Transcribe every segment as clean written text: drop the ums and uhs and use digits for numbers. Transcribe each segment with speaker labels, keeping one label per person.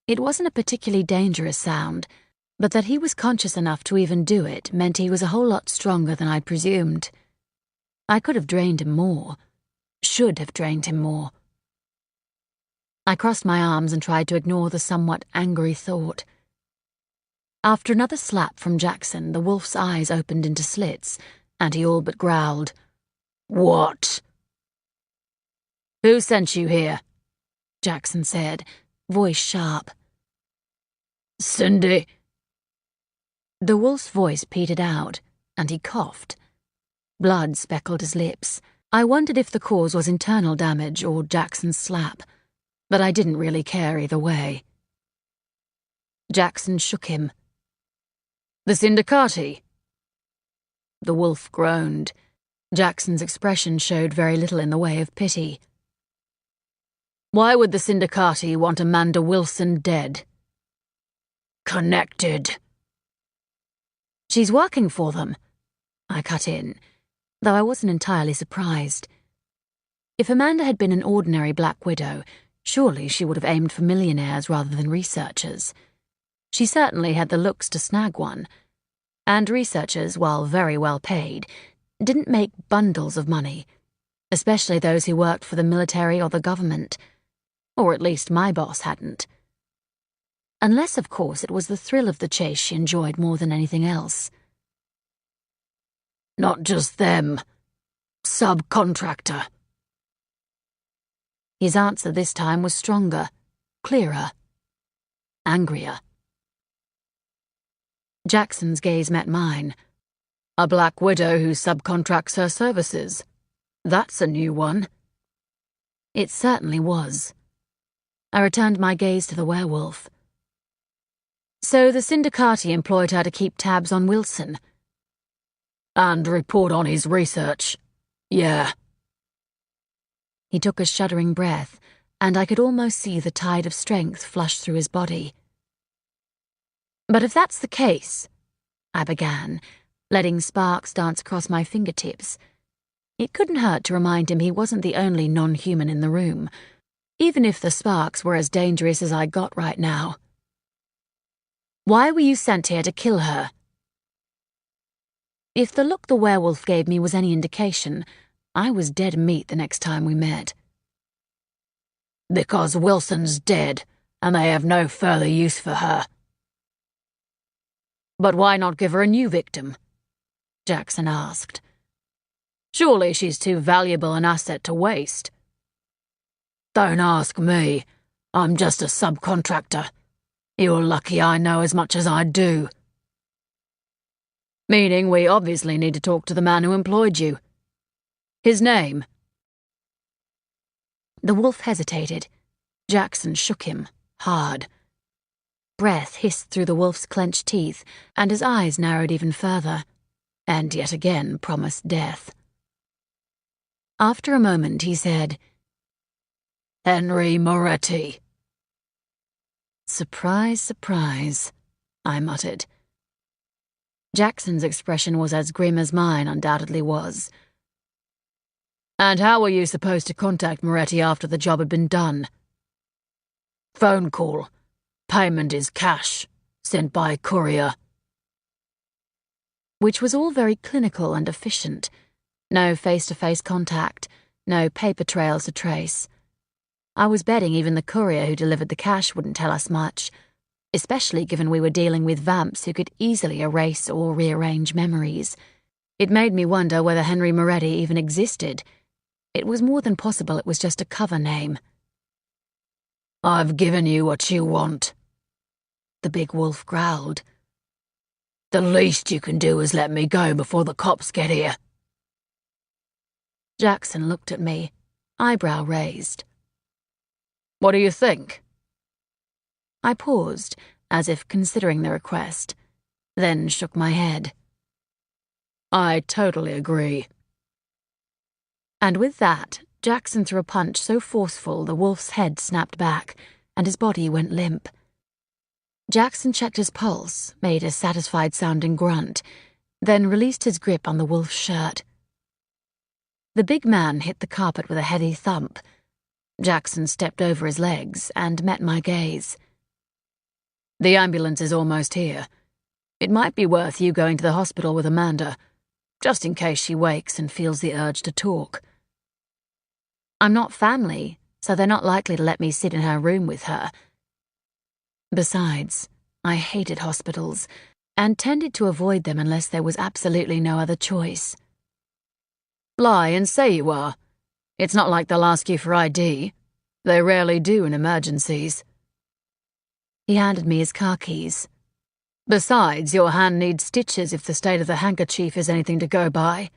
Speaker 1: It wasn't a particularly dangerous sound, but that he was conscious enough to even do it meant he was a whole lot stronger than I'd presumed. I could have drained him more. Should have drained him more. I crossed my arms and tried to ignore the somewhat angry thought. After another slap from Jackson, the wolf's eyes opened into slits, and he all but growled, "What?" "Who sent you here?" Jackson said, voice sharp. "Cindy." The wolf's voice petered out, and he coughed. Blood speckled his lips. I wondered if the cause was internal damage or Jackson's slap, but I didn't really care either way. Jackson shook him. "The Syndicati?" The wolf groaned. Jackson's expression showed very little in the way of pity. "Why would the Syndicati want Amanda Wilson dead?" "Connected." "She's working for them," I cut in, though I wasn't entirely surprised. If Amanda had been an ordinary Black Widow, surely she would have aimed for millionaires rather than researchers. She certainly had the looks to snag one, and researchers, while very well paid, didn't make bundles of money, especially those who worked for the military or the government. Or at least my boss hadn't. Unless, of course, it was the thrill of the chase she enjoyed more than anything else. "Not just them. Subcontractor." His answer this time was stronger, clearer, angrier. Jackson's gaze met mine. "A Black Widow who subcontracts her services. That's a new one." It certainly was. I returned my gaze to the werewolf. "So the Syndicati employed her to keep tabs on Wilson?" "And report on his research. Yeah." He took a shuddering breath, and I could almost see the tide of strength flush through his body. "But if that's the case," I began, letting sparks dance across my fingertips, it couldn't hurt to remind him he wasn't the only non-human in the room, even if the sparks were as dangerous as I got right now. "Why were you sent here to kill her?" If the look the werewolf gave me was any indication, I was dead meat the next time we met. "Because Wilson's dead, and they have no further use for her." "But why not give her a new victim?" Jackson asked. "Surely she's too valuable an asset to waste." "Don't ask me. I'm just a subcontractor. You're lucky I know as much as I do." "Meaning we obviously need to talk to the man who employed you. His name?" The wolf hesitated. Jackson shook him, hard. Breath hissed through the wolf's clenched teeth, and his eyes narrowed even further, and yet again promised death. After a moment, he said, "Henry Moretti." "Surprise, surprise," I muttered. Jackson's expression was as grim as mine undoubtedly was. "And how were you supposed to contact Moretti after the job had been done?" "Phone call. Payment is cash, sent by courier." Which was all very clinical and efficient. No face-to-face contact, no paper trails to trace. I was betting even the courier who delivered the cash wouldn't tell us much, especially given we were dealing with vamps who could easily erase or rearrange memories. It made me wonder whether Henry Moretti even existed. It was more than possible it was just a cover name. "I've given you what you want," the big wolf growled. "The least you can do is let me go before the cops get here." Jackson looked at me, eyebrow raised. "What do you think?" I paused, as if considering the request, then shook my head. "I totally agree." And with that, Jackson threw a punch so forceful the wolf's head snapped back, and his body went limp. Jackson checked his pulse, made a satisfied-sounding grunt, then released his grip on the wolf's shirt. The big man hit the carpet with a heavy thump. Jackson stepped over his legs and met my gaze. The ambulance is almost here. It might be worth you going to the hospital with Amanda, just in case she wakes and feels the urge to talk. I'm not family, so they're not likely to let me sit in her room with her. Besides, I hated hospitals and tended to avoid them unless there was absolutely no other choice. Lie and say you are. It's not like they'll ask you for ID. They rarely do in emergencies. He handed me his car keys. Besides, your hand needs stitches if the state of the handkerchief is anything to go by.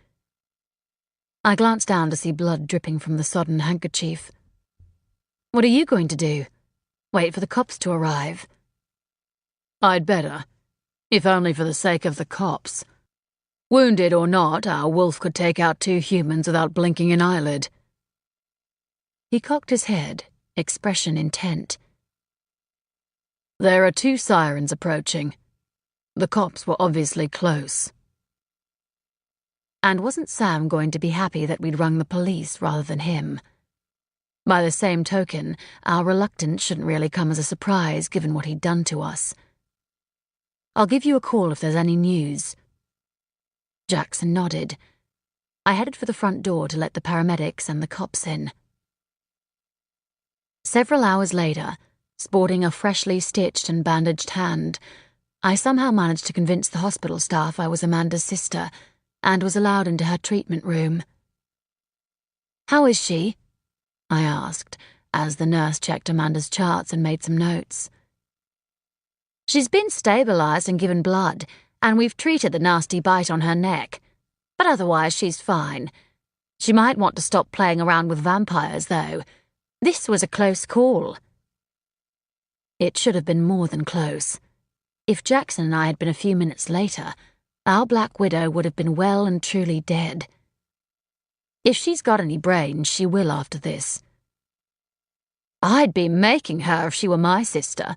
Speaker 1: I glanced down to see blood dripping from the sodden handkerchief. What are you going to do? Wait for the cops to arrive? I'd better, if only for the sake of the cops. Wounded or not, our wolf could take out 2 humans without blinking an eyelid. He cocked his head, expression intent. There are 2 sirens approaching. The cops were obviously close. And wasn't Sam going to be happy that we'd rung the police rather than him? By the same token, our reluctance shouldn't really come as a surprise given what he'd done to us. I'll give you a call if there's any news. Jackson nodded. I headed for the front door to let the paramedics and the cops in. Several hours later, sporting a freshly stitched and bandaged hand, I somehow managed to convince the hospital staff I was Amanda's sister and was allowed into her treatment room. How is she? I asked, as the nurse checked Amanda's charts and made some notes. She's been stabilised and given blood, and we've treated the nasty bite on her neck. But otherwise she's fine. She might want to stop playing around with vampires, though. This was a close call. It should have been more than close. If Jackson and I had been a few minutes later, our Black Widow would have been well and truly dead. If she's got any brains, she will after this. I'd be making her if she were my sister.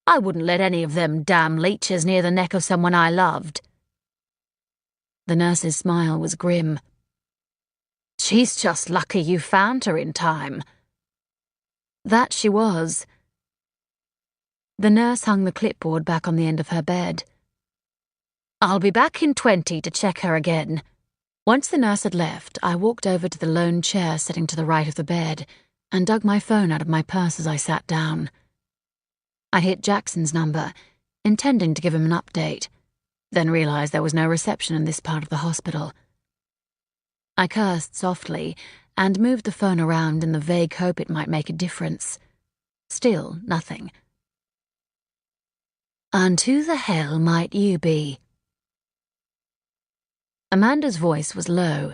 Speaker 1: I wouldn't let any of them damn leeches near the neck of someone I loved. The nurse's smile was grim. She's just lucky you found her in time. That she was. The nurse hung the clipboard back on the end of her bed. I'll be back in 20 to check her again. Once the nurse had left, I walked over to the lone chair sitting to the right of the bed and dug my phone out of my purse as I sat down. I hit Jackson's number, intending to give him an update, then realised there was no reception in this part of the hospital. I cursed softly and moved the phone around in the vague hope it might make a difference. Still, nothing. And who the hell might you be? Amanda's voice was low,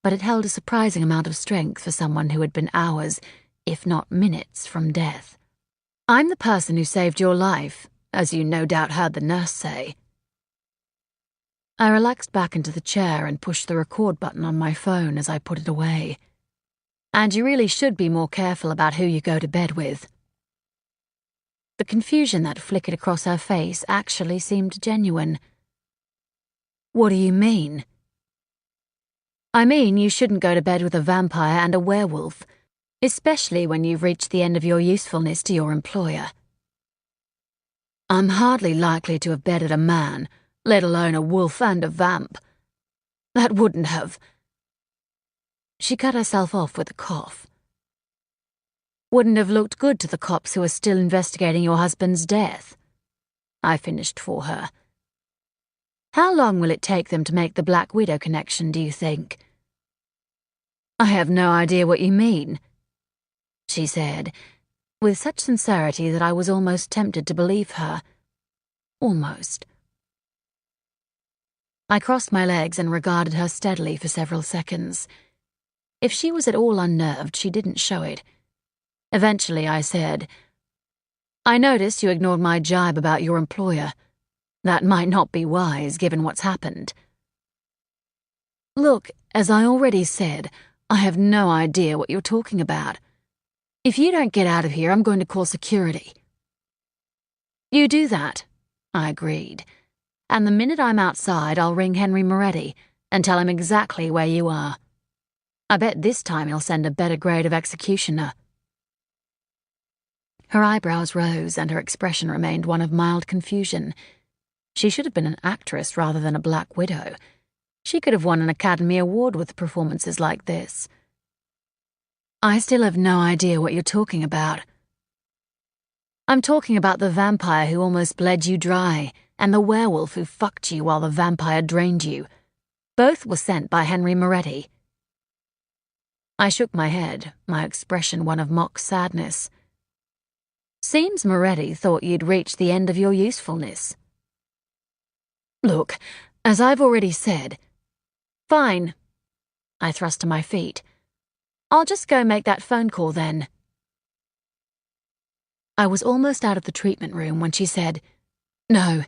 Speaker 1: but it held a surprising amount of strength for someone who had been hours, if not minutes, from death. I'm the person who saved your life, as you no doubt heard the nurse say. I relaxed back into the chair and pushed the record button on my phone as I put it away. And you really should be more careful about who you go to bed with. The confusion that flickered across her face actually seemed genuine. What do you mean? I mean you shouldn't go to bed with a vampire and a werewolf, especially when you've reached the end of your usefulness to your employer. I'm hardly likely to have bedded a man, let alone a wolf and a vamp. That wouldn't have... She cut herself off with a cough. Wouldn't have looked good to the cops who are still investigating your husband's death. I finished for her. How long will it take them to make the Black Widow connection, do you think? I have no idea what you mean, she said, with such sincerity that I was almost tempted to believe her. Almost. I crossed my legs and regarded her steadily for several seconds. If she was at all unnerved, she didn't show it. Eventually I said, I noticed you ignored my jibe about your employer. That might not be wise, given what's happened. Look, as I already said, I have no idea what you're talking about. If you don't get out of here, I'm going to call security. You do that, I agreed. And the minute I'm outside, I'll ring Henry Moretti and tell him exactly where you are. I bet this time he'll send a better grade of executioner. Her eyebrows rose and her expression remained one of mild confusion. She should have been an actress rather than a Black Widow. She could have won an Academy Award with performances like this. I still have no idea what you're talking about. I'm talking about the vampire who almost bled you dry and the werewolf who fucked you while the vampire drained you. Both were sent by Henry Moretti. I shook my head, my expression one of mock sadness. Seems Moretti thought you'd reached the end of your usefulness. Look, as I've already said... Fine. I thrust to my feet. I'll just go make that phone call then. I was almost out of the treatment room when she said, No,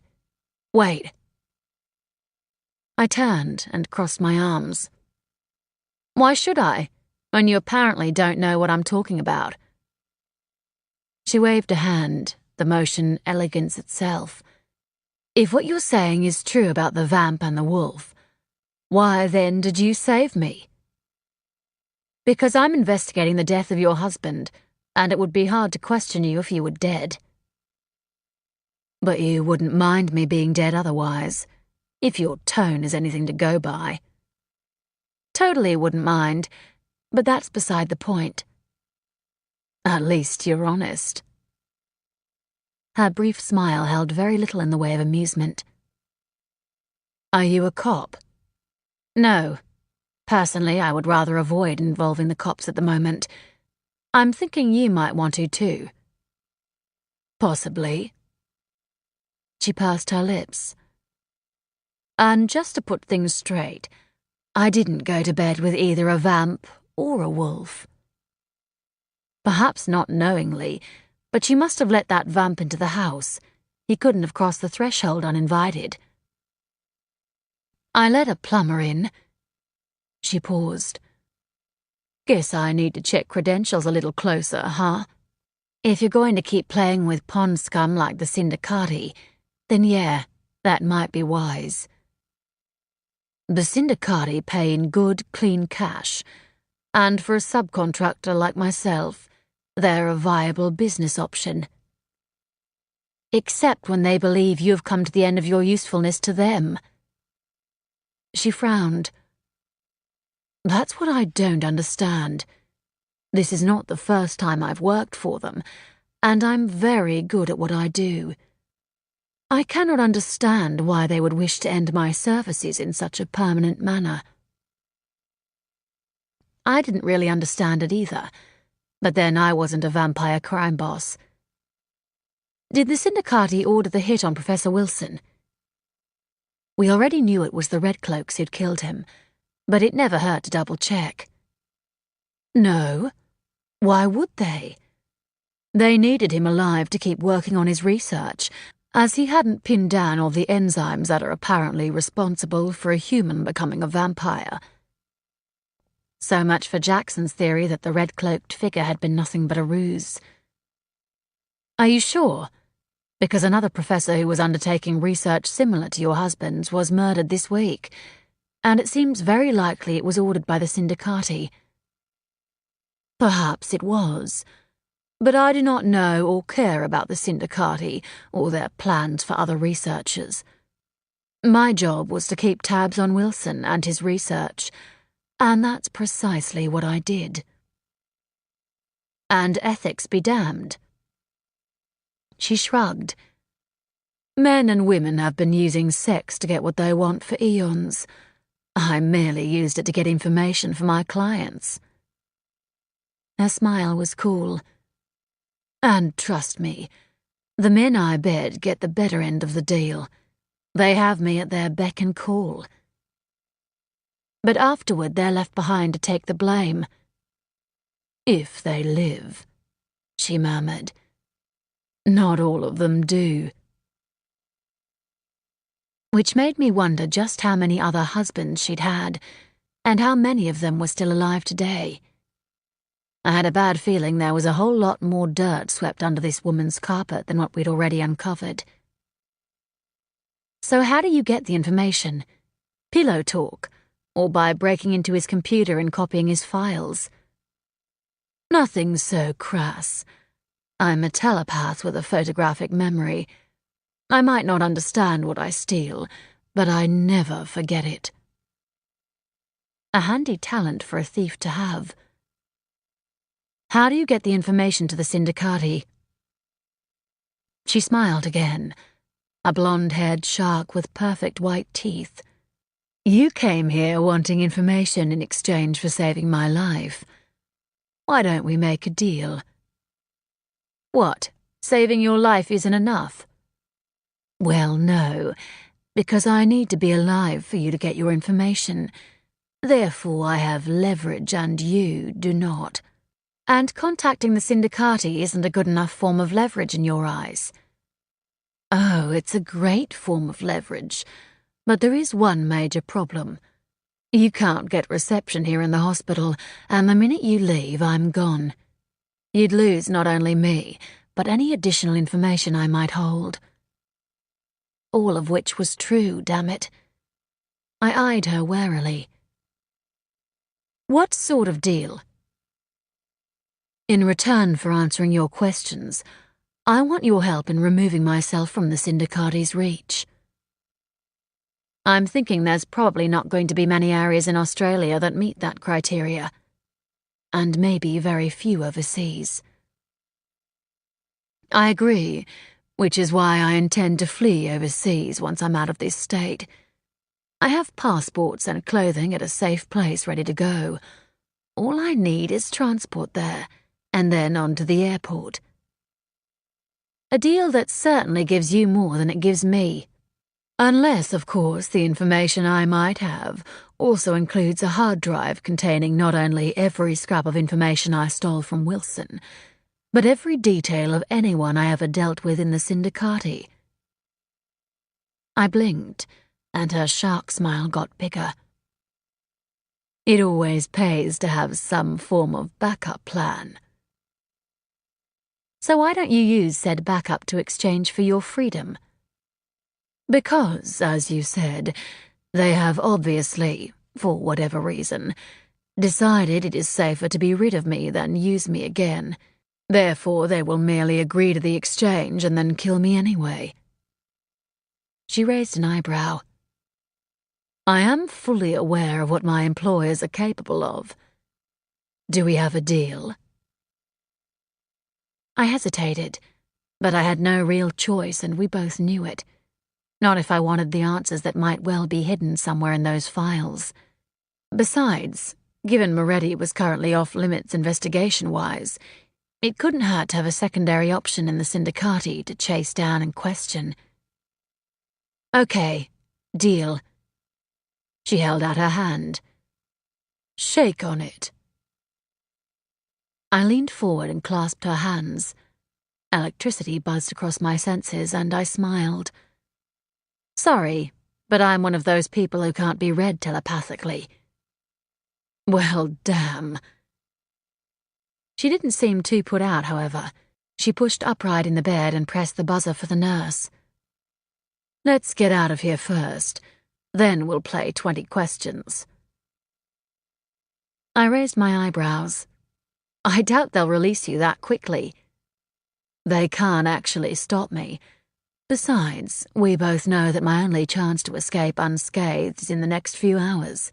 Speaker 1: wait. I turned and crossed my arms. Why should I, when you apparently don't know what I'm talking about? She waved a hand, the motion elegance itself. If what you're saying is true about the vamp and the wolf, why then did you save me? Because I'm investigating the death of your husband, and it would be hard to question you if you were dead. But you wouldn't mind me being dead otherwise, if your tone is anything to go by. Totally wouldn't mind, but that's beside the point. At least you're honest. Her brief smile held very little in the way of amusement. Are you a cop? No. Personally, I would rather avoid involving the cops at the moment. I'm thinking you might want to too. Possibly. She pursed her lips. And just to put things straight, I didn't go to bed with either a vamp or a wolf. Perhaps not knowingly, but you must have let that vamp into the house. He couldn't have crossed the threshold uninvited. I let a plumber in. She paused. Guess I need to check credentials a little closer, huh? If you're going to keep playing with pond scum like the Syndicati, then yeah, that might be wise. The Syndicati pay in good, clean cash, and for a subcontractor like myself, they're a viable business option. Except when they believe you have come to the end of your usefulness to them. She frowned. That's what I don't understand. This is not the first time I've worked for them, and I'm very good at what I do. I cannot understand why they would wish to end my services in such a permanent manner. I didn't really understand it either, but then I wasn't a vampire crime boss. Did the Syndicati order the hit on Professor Wilson? We already knew it was the Redcloaks who'd killed him, but it never hurt to double-check. No. Why would they? They needed him alive to keep working on his research, as he hadn't pinned down all the enzymes that are apparently responsible for a human becoming a vampire. So much for Jackson's theory that the red-cloaked figure had been nothing but a ruse. Are you sure? Because another professor who was undertaking research similar to your husband's was murdered this week, and it seems very likely it was ordered by the Syndicati. Perhaps it was, but I do not know or care about the Syndicati or their plans for other researchers. My job was to keep tabs on Wilson and his research, and that's precisely what I did. And ethics be damned. She shrugged. Men and women have been using sex to get what they want for eons. I merely used it to get information for my clients. Her smile was cool. And trust me, the men I bed get the better end of the deal. They have me at their beck and call. But afterward they're left behind to take the blame. If they live, she murmured. Not all of them do. Which made me wonder just how many other husbands she'd had, and how many of them were still alive today. I had a bad feeling there was a whole lot more dirt swept under this woman's carpet than what we'd already uncovered. So how do you get the information? Pillow talk, or by breaking into his computer and copying his files? Nothing so crass. I'm a telepath with a photographic memory. I might not understand what I steal, but I never forget it. A handy talent for a thief to have. How do you get the information to the Syndicati? She smiled again, a blonde-haired shark with perfect white teeth. You came here wanting information in exchange for saving my life. Why don't we make a deal? What, saving your life isn't enough? Well, no, because I need to be alive for you to get your information. Therefore, I have leverage and you do not. And contacting the Syndicati isn't a good enough form of leverage in your eyes. Oh, it's a great form of leverage, but there is one major problem. You can't get reception here in the hospital, and the minute you leave, I'm gone. You'd lose not only me, but any additional information I might hold. All of which was true, damn it. I eyed her warily. What sort of deal? In return for answering your questions, I want your help in removing myself from the Syndicati's reach. I'm thinking there's probably not going to be many areas in Australia that meet that criteria, and maybe very few overseas. I agree, which is why I intend to flee overseas once I'm out of this state. I have passports and clothing at a safe place ready to go. All I need is transport there, and then on to the airport. A deal that certainly gives you more than it gives me. Unless, of course, the information I might have also includes a hard drive containing not only every scrap of information I stole from Wilson, but every detail of anyone I ever dealt with in the Syndicati. I blinked, and her shark smile got bigger. It always pays to have some form of backup plan. So why don't you use said backup to exchange for your freedom? Because, as you said, they have obviously, for whatever reason, decided it is safer to be rid of me than use me again. Therefore, they will merely agree to the exchange and then kill me anyway. She raised an eyebrow. I am fully aware of what my employers are capable of. Do we have a deal? I hesitated, but I had no real choice and we both knew it. Not if I wanted the answers that might well be hidden somewhere in those files. Besides, given Moretti was currently off-limits investigation-wise, it couldn't hurt to have a secondary option in the Syndicati to chase down and question. Okay, deal. She held out her hand. Shake on it. I leaned forward and clasped her hands. Electricity buzzed across my senses, and I smiled. Sorry, but I'm one of those people who can't be read telepathically. Well, damn. She didn't seem too put out, however. She pushed upright in the bed and pressed the buzzer for the nurse. Let's get out of here first. Then we'll play 20 questions. I raised my eyebrows. I doubt they'll release you that quickly. They can't actually stop me. Besides, we both know that my only chance to escape unscathed is in the next few hours.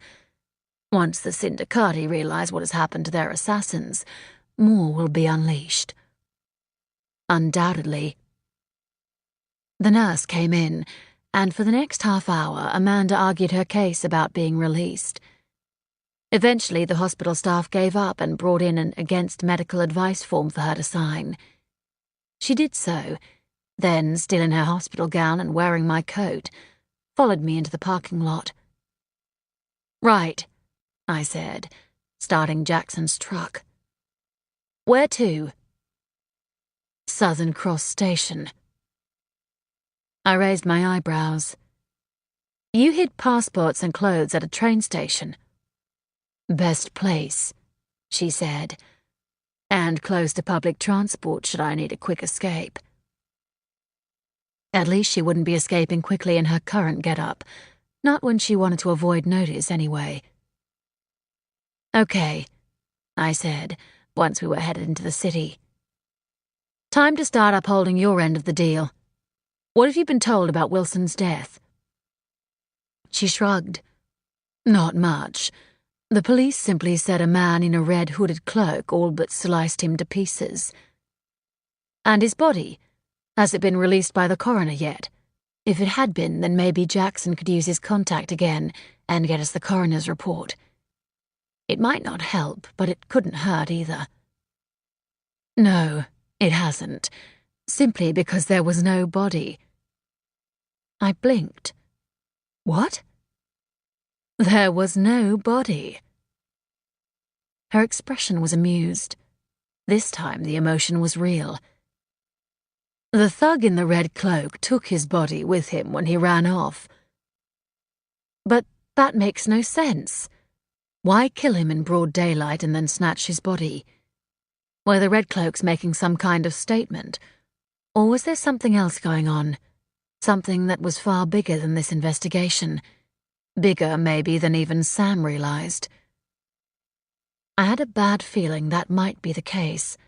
Speaker 1: Once the Syndicati realize what has happened to their assassins, more will be unleashed. Undoubtedly. The nurse came in, and for the next half hour, Amanda argued her case about being released. Eventually, the hospital staff gave up and brought in an against medical advice form for her to sign. She did so, then, still in her hospital gown and wearing my coat, followed me into the parking lot. Right, I said, starting Jackson's truck. Where to? Southern Cross Station. I raised my eyebrows. You hid passports and clothes at a train station. Best place, she said, and close to public transport should I need a quick escape. At least she wouldn't be escaping quickly in her current get-up, not when she wanted to avoid notice anyway. Okay, I said, once we were headed into the city. Time to start upholding your end of the deal. What have you been told about Wilson's death? She shrugged. Not much. The police simply said a man in a red hooded cloak all but sliced him to pieces. And his body? Has it been released by the coroner yet? If it had been, then maybe Jackson could use his contact again and get us the coroner's report. It might not help, but it couldn't hurt either. No, it hasn't. Simply because there was no body. I blinked. What? There was no body. Her expression was amused. This time the emotion was real. The thug in the red cloak took his body with him when he ran off. But that makes no sense. Why kill him in broad daylight and then snatch his body? Were the red cloaks making some kind of statement? Or was there something else going on? Something that was far bigger than this investigation? Bigger, maybe, than even Sam realized. I had a bad feeling that might be the case.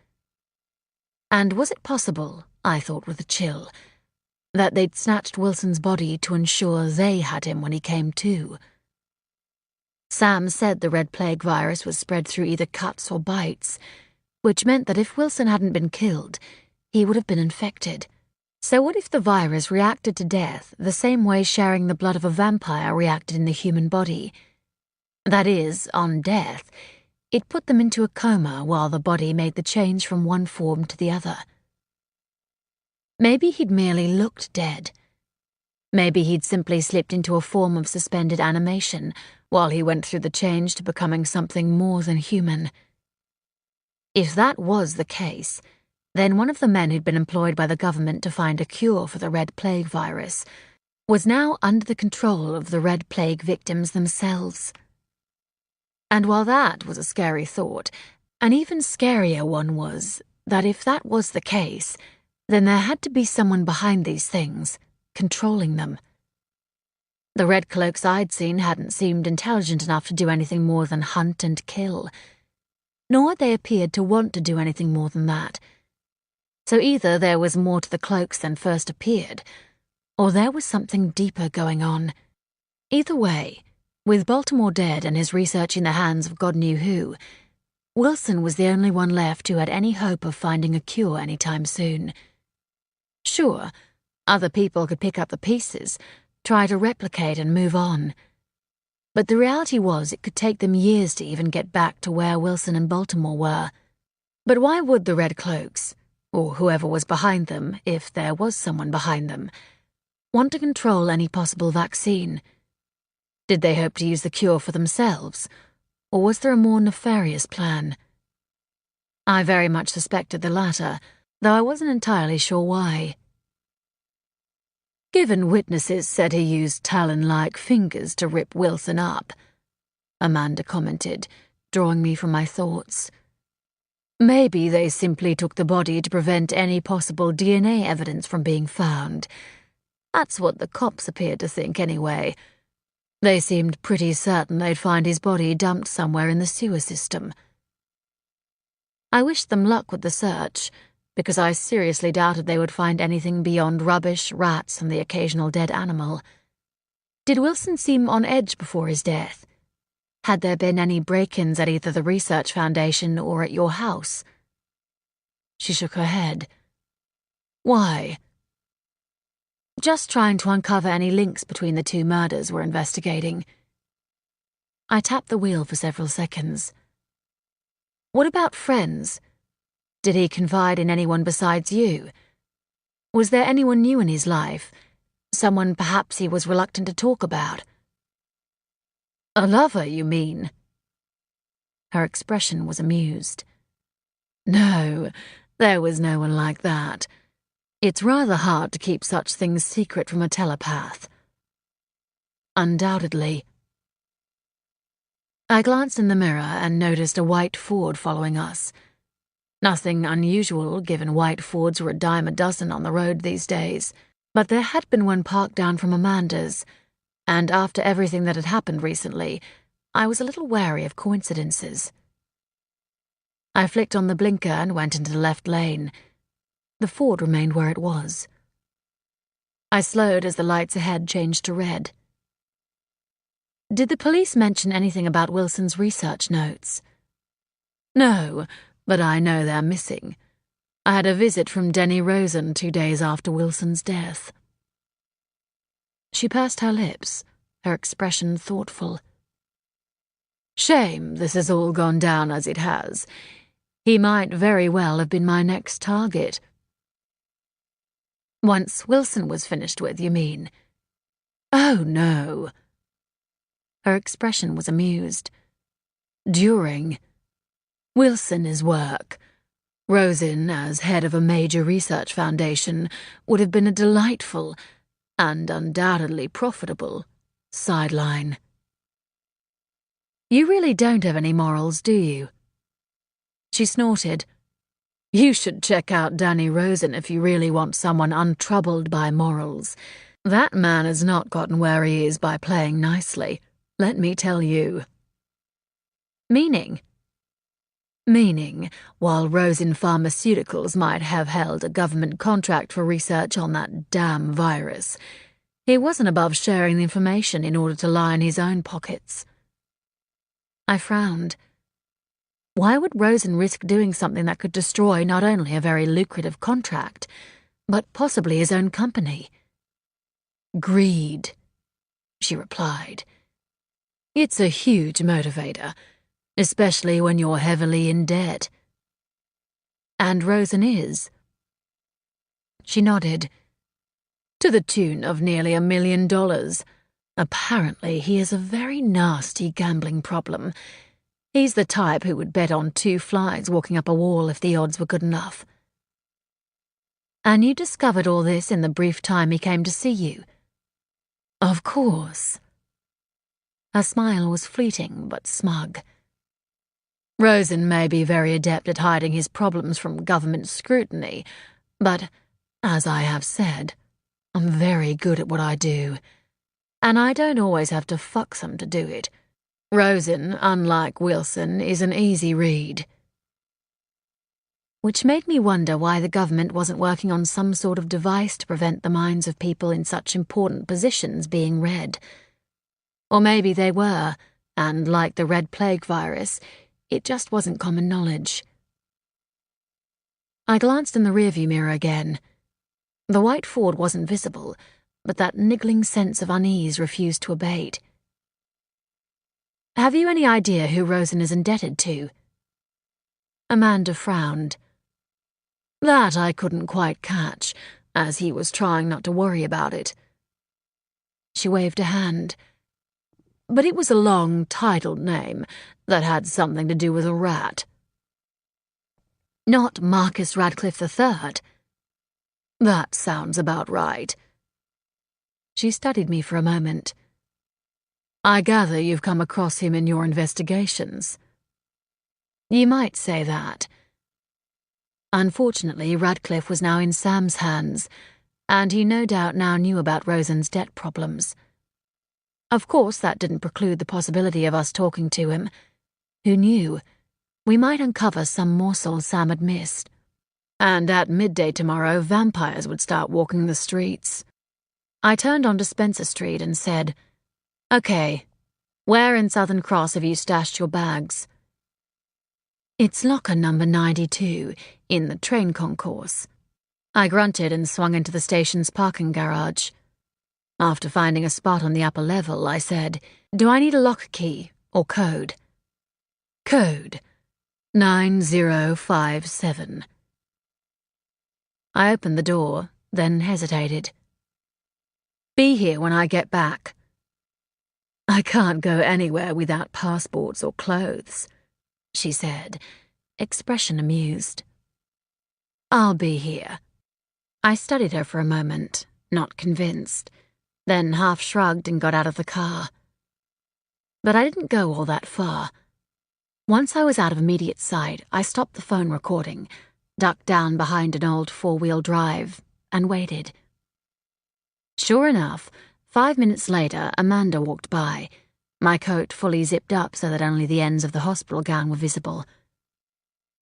Speaker 1: And was it possible, I thought with a chill, that they'd snatched Wilson's body to ensure they had him when he came to? Sam said the red plague virus was spread through either cuts or bites, which meant that if Wilson hadn't been killed, he would have been infected. So what if the virus reacted to death the same way sharing the blood of a vampire reacted in the human body? That is, on death, it put them into a coma while the body made the change from one form to the other. Maybe he'd merely looked dead. Maybe he'd simply slipped into a form of suspended animation while he went through the change to becoming something more than human. If that was the case, then one of the men who'd been employed by the government to find a cure for the red plague virus was now under the control of the red plague victims themselves. And while that was a scary thought, an even scarier one was that if that was the case, then there had to be someone behind these things, controlling them. The red cloaks I'd seen hadn't seemed intelligent enough to do anything more than hunt and kill, nor had they appeared to want to do anything more than that. So either there was more to the cloaks than first appeared, or there was something deeper going on. Either way, with Baltimore dead and his research in the hands of God knew who, Wilson was the only one left who had any hope of finding a cure anytime soon. Sure, other people could pick up the pieces, try to replicate and move on. But the reality was it could take them years to even get back to where Wilson and Baltimore were. But why would the Red Cloaks, or whoever was behind them, if there was someone behind them, want to control any possible vaccine? Did they hope to use the cure for themselves, or was there a more nefarious plan? I very much suspected the latter, though I wasn't entirely sure why. Given witnesses said he used talon-like fingers to rip Wilson up, Amanda commented, drawing me from my thoughts. Maybe they simply took the body to prevent any possible DNA evidence from being found. That's what the cops appeared to think anyway. They seemed pretty certain they'd find his body dumped somewhere in the sewer system. I wished them luck with the search, because I seriously doubted they would find anything beyond rubbish, rats, and the occasional dead animal. Did Wilson seem on edge before his death? Had there been any break-ins at either the Research Foundation or at your house? She shook her head. Why? Just trying to uncover any links between the two murders we're investigating. I tapped the wheel for several seconds. What about friends? Did he confide in anyone besides you? Was there anyone new in his life? Someone perhaps he was reluctant to talk about? A lover, you mean? Her expression was amused. No, there was no one like that. It's rather hard to keep such things secret from a telepath. Undoubtedly. I glanced in the mirror and noticed a white Ford following us. Nothing unusual, given white Fords were a dime a dozen on the road these days, but there had been one parked down from Amanda's, and after everything that had happened recently, I was a little wary of coincidences. I flicked on the blinker and went into the left lane. The Ford remained where it was. I slowed as the lights ahead changed to red. Did the police mention anything about Wilson's research notes? No, but I know they're missing. I had a visit from Denny Rosen 2 days after Wilson's death. She pursed her lips, her expression thoughtful. Shame this has all gone down as it has. He might very well have been my next target. Once Wilson was finished with, you mean? Oh, no. Her expression was amused. During. Wilson is work. Rosen, as head of a major research foundation, would have been a delightful, and undoubtedly profitable, sideline. You really don't have any morals, do you? She snorted. You should check out Danny Rosen if you really want someone untroubled by morals. That man has not gotten where he is by playing nicely, let me tell you. Meaning? Meaning, while Rosen Pharmaceuticals might have held a government contract for research on that damn virus, he wasn't above sharing the information in order to line his own pockets. I frowned. Why would Rosen risk doing something that could destroy not only a very lucrative contract, but possibly his own company? Greed, she replied. It's a huge motivator, especially when you're heavily in debt. And Rosen is. She nodded. To the tune of nearly $1 million. Apparently, he has a very nasty gambling problem. He's the type who would bet on 2 flies walking up a wall if the odds were good enough. And you discovered all this in the brief time he came to see you? Of course. Her smile was fleeting but smug. Rosen may be very adept at hiding his problems from government scrutiny, but, as I have said, I'm very good at what I do, and I don't always have to fuck some to do it. Rosen, unlike Wilson, is an easy read. Which made me wonder why the government wasn't working on some sort of device to prevent the minds of people in such important positions being read. Or maybe they were, and like the Red Plague virus, it just wasn't common knowledge. I glanced in the rearview mirror again. The white Ford wasn't visible, but that niggling sense of unease refused to abate. Have you any idea who Rosen is indebted to? Amanda frowned. That I couldn't quite catch, as he was trying not to worry about it. She waved a hand. But it was a long, titled name that had something to do with a rat. Not Marcus Radcliffe III. That sounds about right. She studied me for a moment. I gather you've come across him in your investigations. You might say that. Unfortunately, Radcliffe was now in Sam's hands, and he no doubt now knew about Rosen's debt problems. Of course, that didn't preclude the possibility of us talking to him. Who knew? We might uncover some morsel Sam had missed. And at midday tomorrow, vampires would start walking the streets. I turned onto Spencer Street and said, Okay, where in Southern Cross have you stashed your bags? It's locker number 92, in the train concourse. I grunted and swung into the station's parking garage. After finding a spot on the upper level, I said, Do I need a locker key or code? Code 9057. I opened the door, then hesitated. Be here when I get back. I can't go anywhere without passports or clothes, she said, expression amused. I'll be here. I studied her for a moment, not convinced, then half shrugged and got out of the car. But I didn't go all that far. Once I was out of immediate sight, I stopped the phone recording, ducked down behind an old 4-wheel drive, and waited. Sure enough, 5 minutes later, Amanda walked by, my coat fully zipped up so that only the ends of the hospital gown were visible.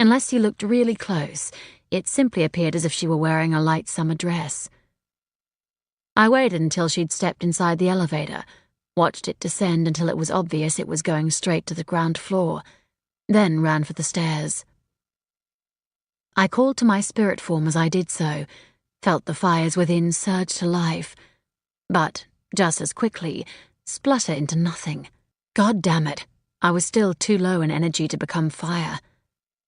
Speaker 1: Unless you looked really close, It simply appeared as if she were wearing a light summer dress. I waited until she'd stepped inside the elevator, watched it descend until it was obvious it was going straight to the ground floor, then ran for the stairs. I called to my spirit form as I did so, felt the fires within surge to life, but, just as quickly, splutter into nothing. God damn it, I was still too low in energy to become fire.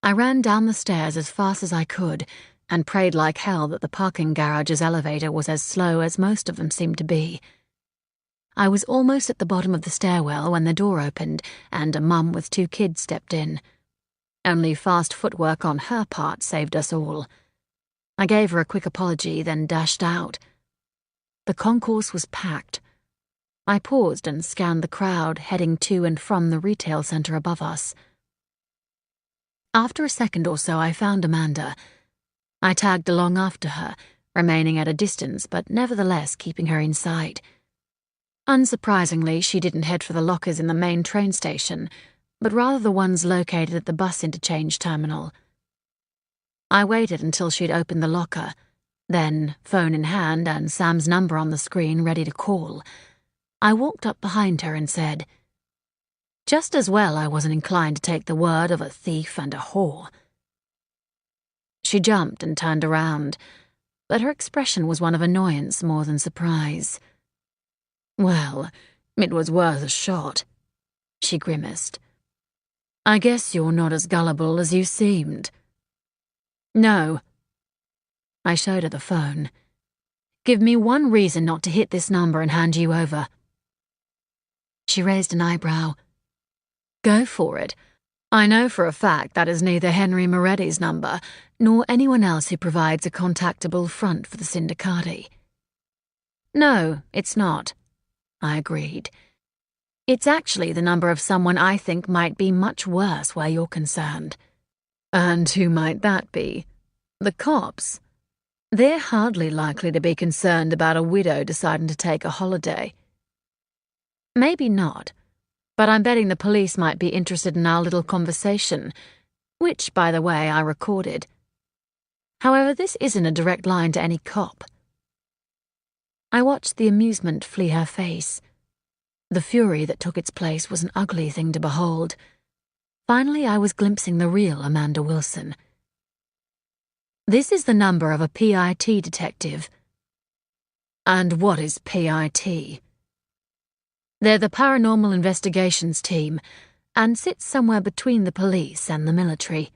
Speaker 1: I ran down the stairs as fast as I could, and prayed like hell that the parking garage's elevator was as slow as most of them seemed to be. I was almost at the bottom of the stairwell when the door opened and a mum with 2 kids stepped in. Only fast footwork on her part saved us all. I gave her a quick apology, then dashed out. The concourse was packed. I paused and scanned the crowd heading to and from the retail centre above us. After a second or so, I found Amanda. I tagged along after her, remaining at a distance but nevertheless keeping her in sight. Unsurprisingly, she didn't head for the lockers in the main train station, but rather the ones located at the bus interchange terminal. I waited until she'd opened the locker, then, phone in hand and Sam's number on the screen ready to call, I walked up behind her and said, "Just as well I wasn't inclined to take the word of a thief and a whore." She jumped and turned around, but her expression was one of annoyance more than surprise. "Well, it was worth a shot," she grimaced. "I guess you're not as gullible as you seemed." "No." I showed her the phone. "Give me one reason not to hit this number and hand you over." She raised an eyebrow. "Go for it. I know for a fact that is neither Henry Moretti's number nor anyone else who provides a contactable front for the Syndicati." "No, it's not," I agreed. "It's actually the number of someone I think might be much worse where you're concerned." "And who might that be? The cops? They're hardly likely to be concerned about a widow deciding to take a holiday." "Maybe not, but I'm betting the police might be interested in our little conversation, which, by the way, I recorded. However, this isn't a direct line to any cop." I watched the amusement flee her face. The fury that took its place was an ugly thing to behold. Finally, I was glimpsing the real Amanda Wilson. "This is the number of a PIT detective." "And what is PIT?" "They're the Paranormal Investigations Team, and sit somewhere between the police and the military."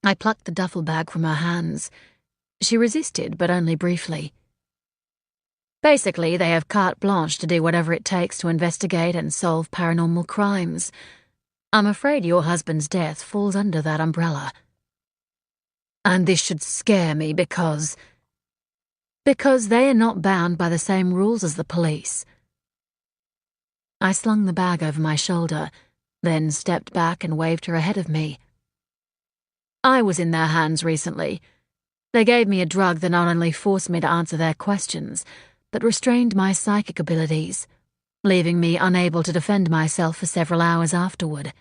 Speaker 1: I plucked the duffel bag from her hands. She resisted, but only briefly. "Basically, they have carte blanche to do whatever it takes to investigate and solve paranormal crimes. I'm afraid your husband's death falls under that umbrella." "And this should scare me because they are not bound by the same rules as the police." I slung the bag over my shoulder, then stepped back and waved her ahead of me. "I was in their hands recently. They gave me a drug that not only forced me to answer their questions, but restrained my psychic abilities, leaving me unable to defend myself for several hours afterward."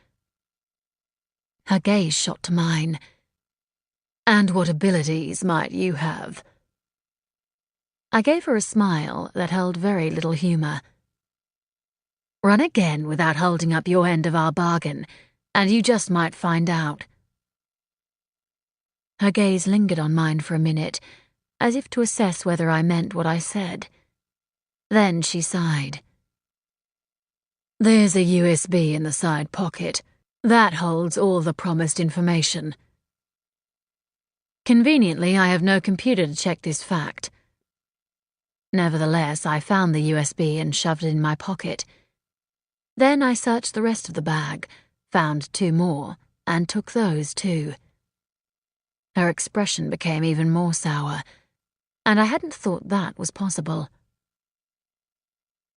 Speaker 1: Her gaze shot to mine. "And what abilities might you have?" I gave her a smile that held very little humor. "Run again without holding up your end of our bargain, and you just might find out." Her gaze lingered on mine for a minute, as if to assess whether I meant what I said. Then she sighed. "There's a USB in the side pocket. That holds all the promised information." Conveniently, I have no computer to check this fact. Nevertheless, I found the USB and shoved it in my pocket. Then I searched the rest of the bag, found 2 more, and took those too. Her expression became even more sour, and I hadn't thought that was possible.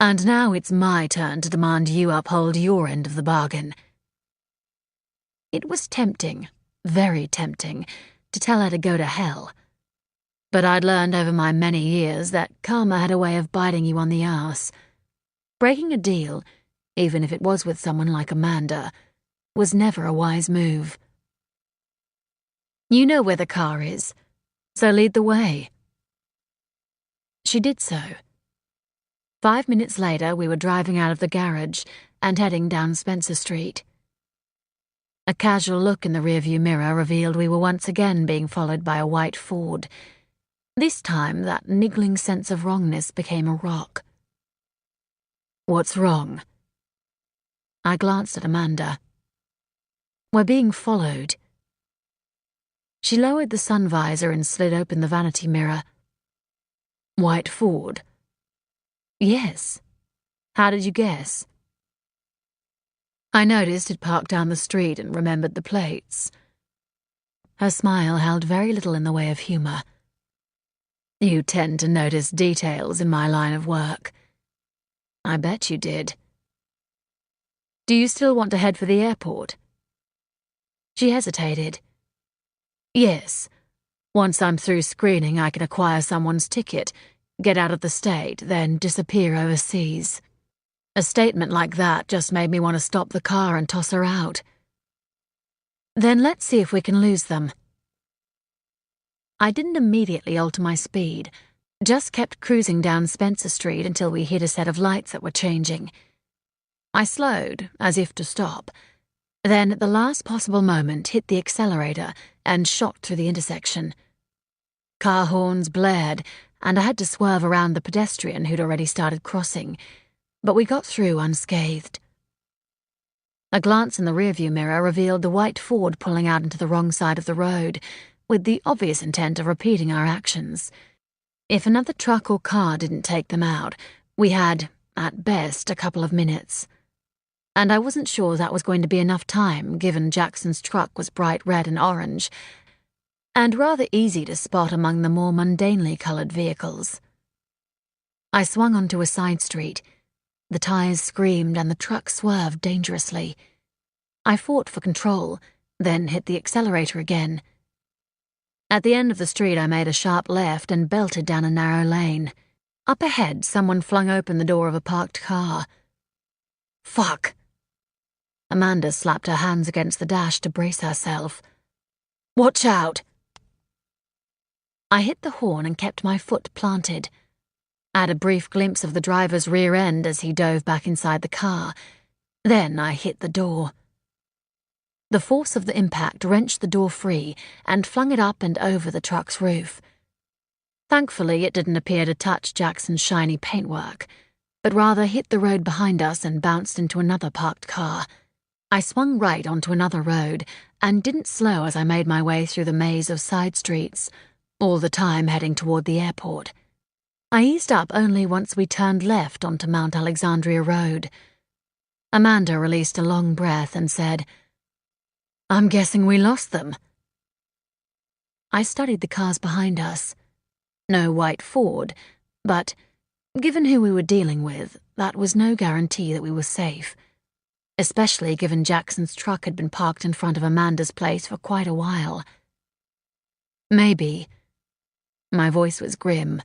Speaker 1: "And now it's my turn to demand you uphold your end of the bargain." It was tempting, very tempting, to tell her to go to hell. But I'd learned over my many years that karma had a way of biting you on the arse. Breaking a deal, even if it was with someone like Amanda, was never a wise move. You know where the car is, so lead the way. She did so. 5 minutes later, we were driving out of the garage and heading down Spencer Street. A casual look in the rearview mirror revealed we were once again being followed by a white Ford. This time, that niggling sense of wrongness became a rock. What's wrong? I glanced at Amanda. We're being followed. She lowered the sun visor and slid open the vanity mirror. White Ford? Yes. How did you guess? I noticed it parked down the street and remembered the plates. Her smile held very little in the way of humor. You tend to notice details in my line of work. I bet you did. Do you still want to head for the airport? She hesitated. Yes. Once I'm through screening, I can acquire someone's ticket, get out of the state, then disappear overseas. A statement like that just made me want to stop the car and toss her out. Then let's see if we can lose them. I didn't immediately alter my speed, just kept cruising down Spencer Street until we hit a set of lights that were changing. I slowed, as if to stop, then at the last possible moment hit the accelerator and shot through the intersection. Car horns blared, and I had to swerve around the pedestrian who'd already started crossing, but we got through unscathed. A glance in the rearview mirror revealed the white Ford pulling out into the wrong side of the road, with the obvious intent of repeating our actions. If another truck or car didn't take them out, we had, at best, a couple of minutes. And I wasn't sure that was going to be enough time, given Jackson's truck was bright red and orange, and rather easy to spot among the more mundanely coloured vehicles. I swung onto a side street. The tyres screamed and the truck swerved dangerously. I fought for control, then hit the accelerator again. At the end of the street, I made a sharp left and belted down a narrow lane. Up ahead, someone flung open the door of a parked car. Fuck! Amanda slapped her hands against the dash to brace herself. Watch out! I hit the horn and kept my foot planted. I had a brief glimpse of the driver's rear end as he dove back inside the car. Then I hit the door. The force of the impact wrenched the door free and flung it up and over the truck's roof. Thankfully, it didn't appear to touch Jackson's shiny paintwork, but rather hit the road behind us and bounced into another parked car. I swung right onto another road and didn't slow as I made my way through the maze of side streets, all the time heading toward the airport. I eased up only once we turned left onto Mount Alexandria Road. Amanda released a long breath and said, I'm guessing we lost them. I studied the cars behind us. No white Ford, but, given who we were dealing with, that was no guarantee that we were safe, especially given Jackson's truck had been parked in front of Amanda's place for quite a while. Maybe. My voice was grim.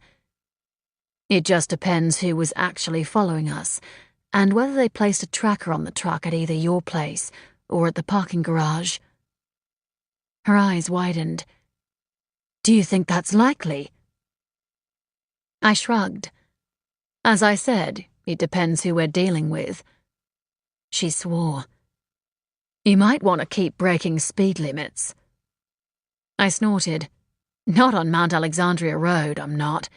Speaker 1: It just depends who was actually following us, and whether they placed a tracker on the truck at either your place or at the parking garage. Her eyes widened. Do you think that's likely? I shrugged. As I said, it depends who we're dealing with. She swore. You might want to keep breaking speed limits. I snorted. Not on Mount Alexandria Road, I'm not.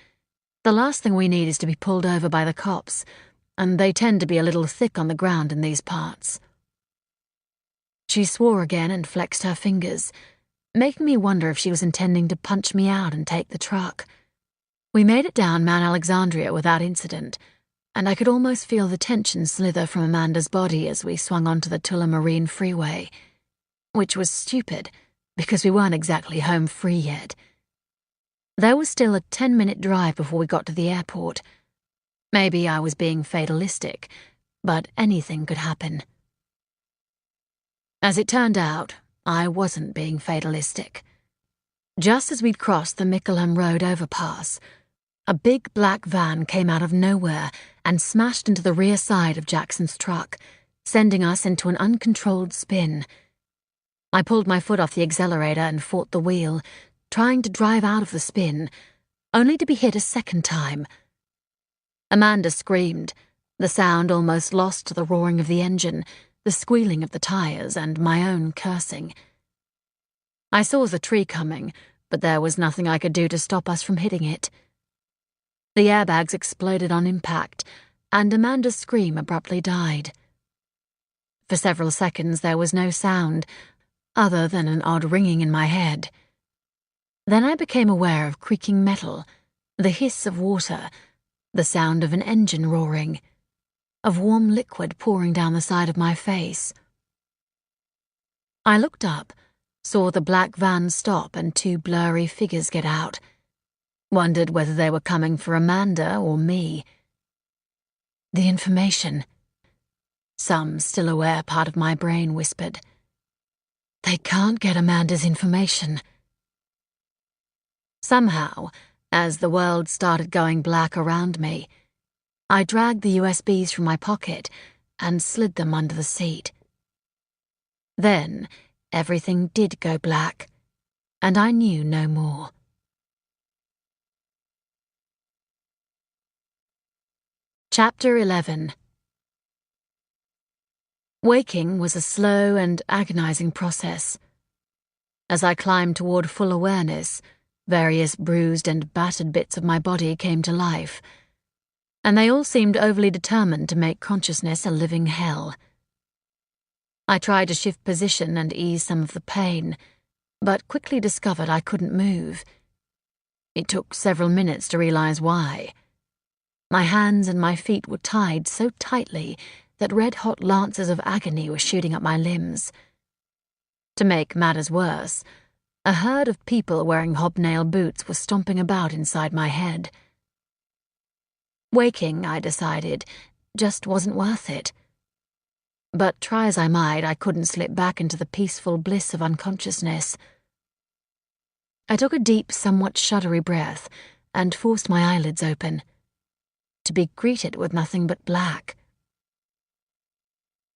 Speaker 1: The last thing we need is to be pulled over by the cops, and they tend to be a little thick on the ground in these parts. She swore again and flexed her fingers, making me wonder if she was intending to punch me out and take the truck. We made it down Mount Alexandria without incident, and I could almost feel the tension slither from Amanda's body as we swung onto the Tullamarine Freeway, which was stupid, because we weren't exactly home free yet. There was still a 10-minute drive before we got to the airport. Maybe I was being fatalistic, but anything could happen. As it turned out, I wasn't being fatalistic. Just as we'd crossed the Mickleham Road overpass, a big black van came out of nowhere and smashed into the rear side of Jackson's truck, sending us into an uncontrolled spin. I pulled my foot off the accelerator and fought the wheel, trying to drive out of the spin, only to be hit a second time. Amanda screamed, the sound almost lost to the roaring of the engine, the squealing of the tires, and my own cursing. I saw the tree coming, but there was nothing I could do to stop us from hitting it. The airbags exploded on impact, and Amanda's scream abruptly died. For several seconds there was no sound, other than an odd ringing in my head. Then I became aware of creaking metal, the hiss of water, the sound of an engine roaring, of warm liquid pouring down the side of my face. I looked up, saw the black van stop and two blurry figures get out, wondered whether they were coming for Amanda or me. The information. Some still aware part of my brain whispered, "They can't get Amanda's information." Somehow, as the world started going black around me, I dragged the USBs from my pocket and slid them under the seat. Then, everything did go black, and I knew no more. Chapter 11. Waking was a slow and agonizing process. As I climbed toward full awareness, various bruised and battered bits of my body came to life, and they all seemed overly determined to make consciousness a living hell. I tried to shift position and ease some of the pain, but quickly discovered I couldn't move. It took several minutes to realize why. My hands and my feet were tied so tightly that red-hot lances of agony were shooting up my limbs. To make matters worse, a herd of people wearing hobnail boots was stomping about inside my head. Waking, I decided, just wasn't worth it. But try as I might, I couldn't slip back into the peaceful bliss of unconsciousness. I took a deep, somewhat shuddery breath and forced my eyelids open, to be greeted with nothing but black.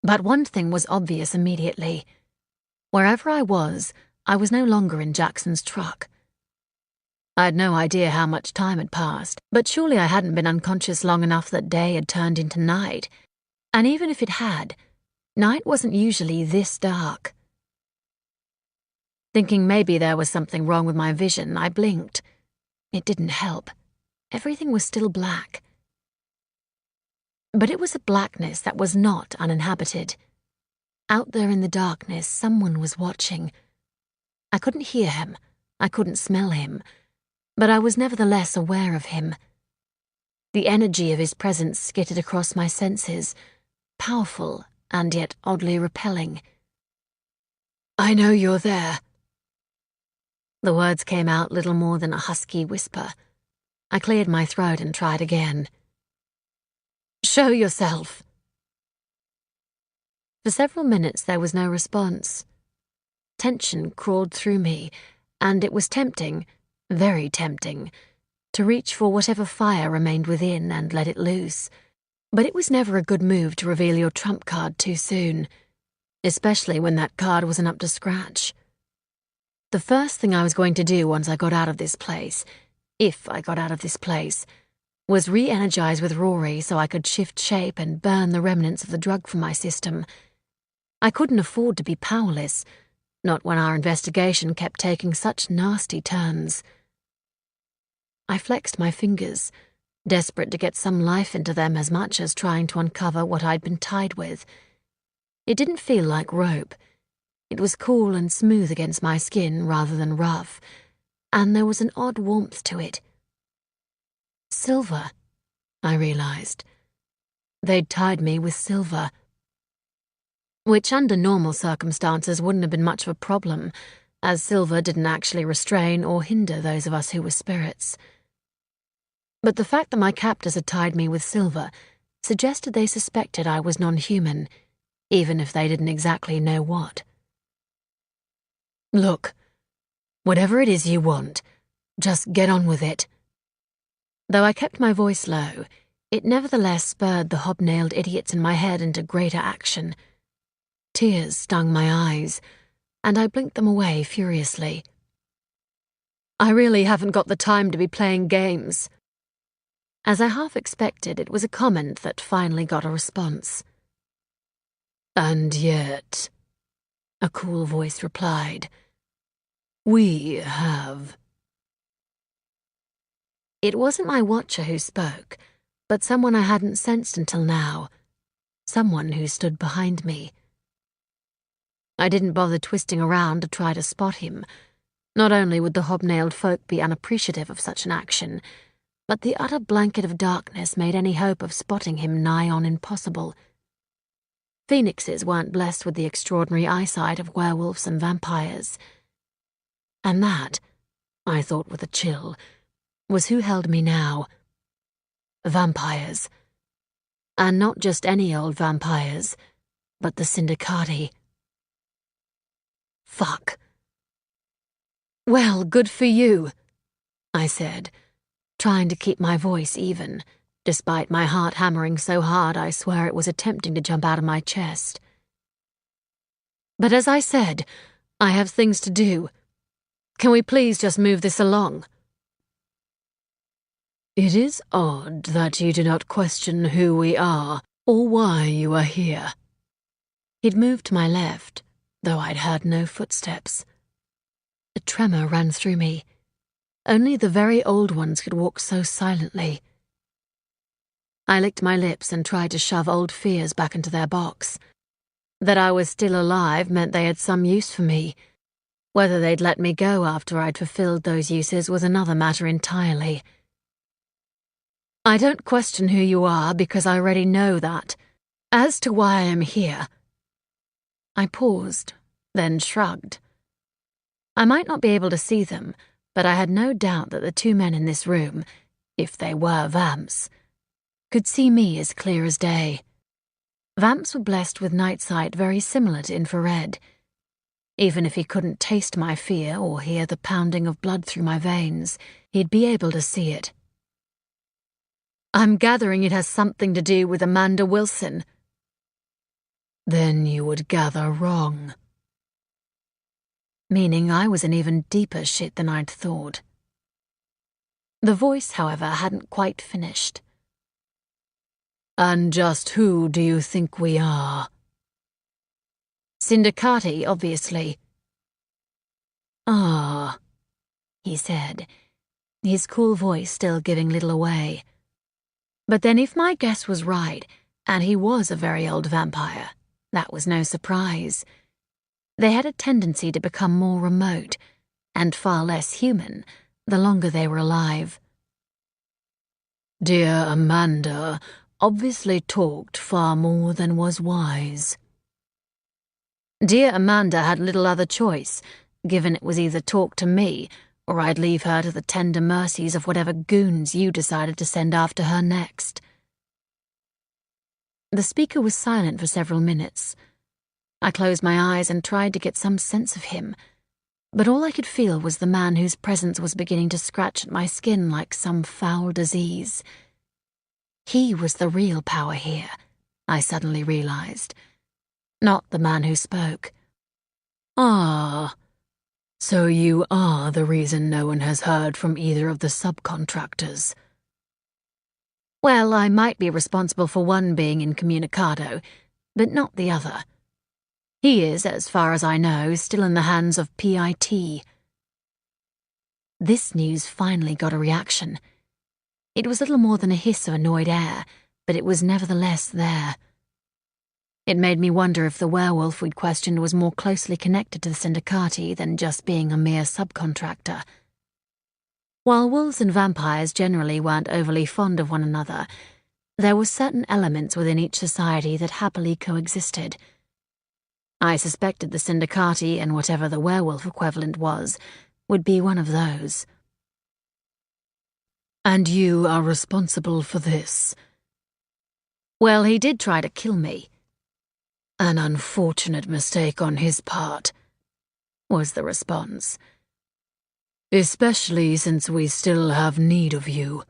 Speaker 1: But one thing was obvious immediately. Wherever I was no longer in Jackson's truck. I had no idea how much time had passed, but surely I hadn't been unconscious long enough that day had turned into night. And even if it had, night wasn't usually this dark. Thinking maybe there was something wrong with my vision, I blinked. It didn't help. Everything was still black. But it was a blackness that was not uninhabited. Out there in the darkness, someone was watching. I couldn't hear him, I couldn't smell him, but I was nevertheless aware of him. The energy of his presence skittered across my senses, powerful and yet oddly repelling. "I know you're there." The words came out little more than a husky whisper. I cleared my throat and tried again. "Show yourself." For several minutes there was no response. Tension crawled through me, and it was tempting, very tempting, to reach for whatever fire remained within and let it loose. But it was never a good move to reveal your trump card too soon, especially when that card wasn't up to scratch. The first thing I was going to do once I got out of this place, if I got out of this place, was re-energize with Rory so I could shift shape and burn the remnants of the drug from my system. I couldn't afford to be powerless, not when our investigation kept taking such nasty turns. I flexed my fingers, desperate to get some life into them as much as trying to uncover what I'd been tied with. It didn't feel like rope. It was cool and smooth against my skin rather than rough, and there was an odd warmth to it. Silver, I realized. They'd tied me with silver. Which under normal circumstances wouldn't have been much of a problem, as silver didn't actually restrain or hinder those of us who were spirits. But the fact that my captors had tied me with silver suggested they suspected I was non-human, even if they didn't exactly know what. "Look, whatever it is you want, just get on with it." Though I kept my voice low, it nevertheless spurred the hobnailed idiots in my head into greater action. Tears stung my eyes, and I blinked them away furiously. I really haven't got the time to be playing games. As I half expected, it was a comment that finally got a response. And yet, a cool voice replied, we have. It wasn't my watcher who spoke, but someone I hadn't sensed until now. Someone who stood behind me. I didn't bother twisting around to try to spot him. Not only would the hobnailed folk be unappreciative of such an action, but the utter blanket of darkness made any hope of spotting him nigh on impossible. Phoenixes weren't blessed with the extraordinary eyesight of werewolves and vampires. And that, I thought with a chill, was who held me now. Vampires. And not just any old vampires, but the Syndicati. Fuck. Well, good for you, I said, trying to keep my voice even, despite my heart hammering so hard I swear it was attempting to jump out of my chest. But as I said, I have things to do. Can we please just move this along? It is odd that you do not question who we are or why you are here. He'd moved to my left, though I'd heard no footsteps. A tremor ran through me. Only the very old ones could walk so silently. I licked my lips and tried to shove old fears back into their box. That I was still alive meant they had some use for me. Whether they'd let me go after I'd fulfilled those uses was another matter entirely. I don't question who you are because I already know that. As to why I am here... I paused, then shrugged. I might not be able to see them, but I had no doubt that the two men in this room, if they were vamps, could see me as clear as day. Vamps were blessed with night sight very similar to infrared. Even if he couldn't taste my fear or hear the pounding of blood through my veins, he'd be able to see it. I'm gathering it has something to do with Amanda Wilson. Then you would gather wrong. Meaning I was in even deeper shit than I'd thought. The voice, however, hadn't quite finished. And just who do you think we are? Syndicati, obviously. Ah, he said, his cool voice still giving little away. But then if my guess was right, and he was a very old vampire, that was no surprise. They had a tendency to become more remote, and far less human, the longer they were alive. Dear Amanda obviously talked far more than was wise. Dear Amanda had little other choice, given it was either talk to me, or I'd leave her to the tender mercies of whatever goons you decided to send after her next. The speaker was silent for several minutes. I closed my eyes and tried to get some sense of him, but all I could feel was the man whose presence was beginning to scratch at my skin like some foul disease. He was the real power here, I suddenly realized, not the man who spoke. Ah, so you are the reason no one has heard from either of the subcontractors. Well, I might be responsible for one being incommunicado, but not the other. He is, as far as I know, still in the hands of PIT. This news finally got a reaction. It was little more than a hiss of annoyed air, but it was nevertheless there. It made me wonder if the werewolf we'd questioned was more closely connected to the Syndicati than just being a mere subcontractor. While wolves and vampires generally weren't overly fond of one another, there were certain elements within each society that happily coexisted. I suspected the Syndicati, and whatever the werewolf equivalent was, would be one of those. And you are responsible for this? Well, he did try to kill me. An unfortunate mistake on his part, was the response. Especially since we still have need of you.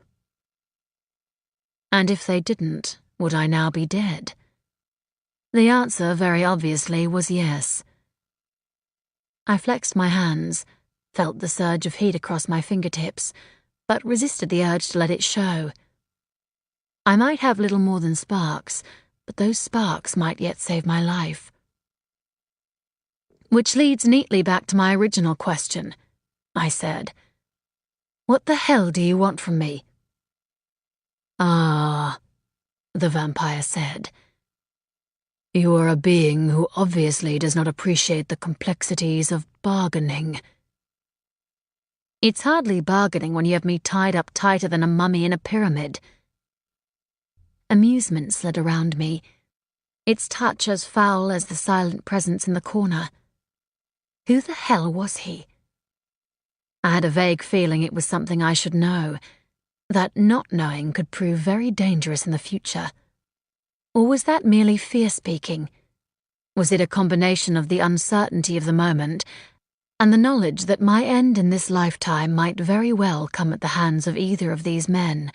Speaker 1: And if they didn't, would I now be dead? The answer, very obviously, was yes. I flexed my hands, felt the surge of heat across my fingertips, but resisted the urge to let it show. I might have little more than sparks, but those sparks might yet save my life. Which leads neatly back to my original question, I said. What the hell do you want from me? Ah, the vampire said. You are a being who obviously does not appreciate the complexities of bargaining. It's hardly bargaining when you have me tied up tighter than a mummy in a pyramid. Amusement slid around me, its touch as foul as the silent presence in the corner. Who the hell was he? I had a vague feeling it was something I should know, that not knowing could prove very dangerous in the future. Or was that merely fear speaking? Was it a combination of the uncertainty of the moment and the knowledge that my end in this lifetime might very well come at the hands of either of these men,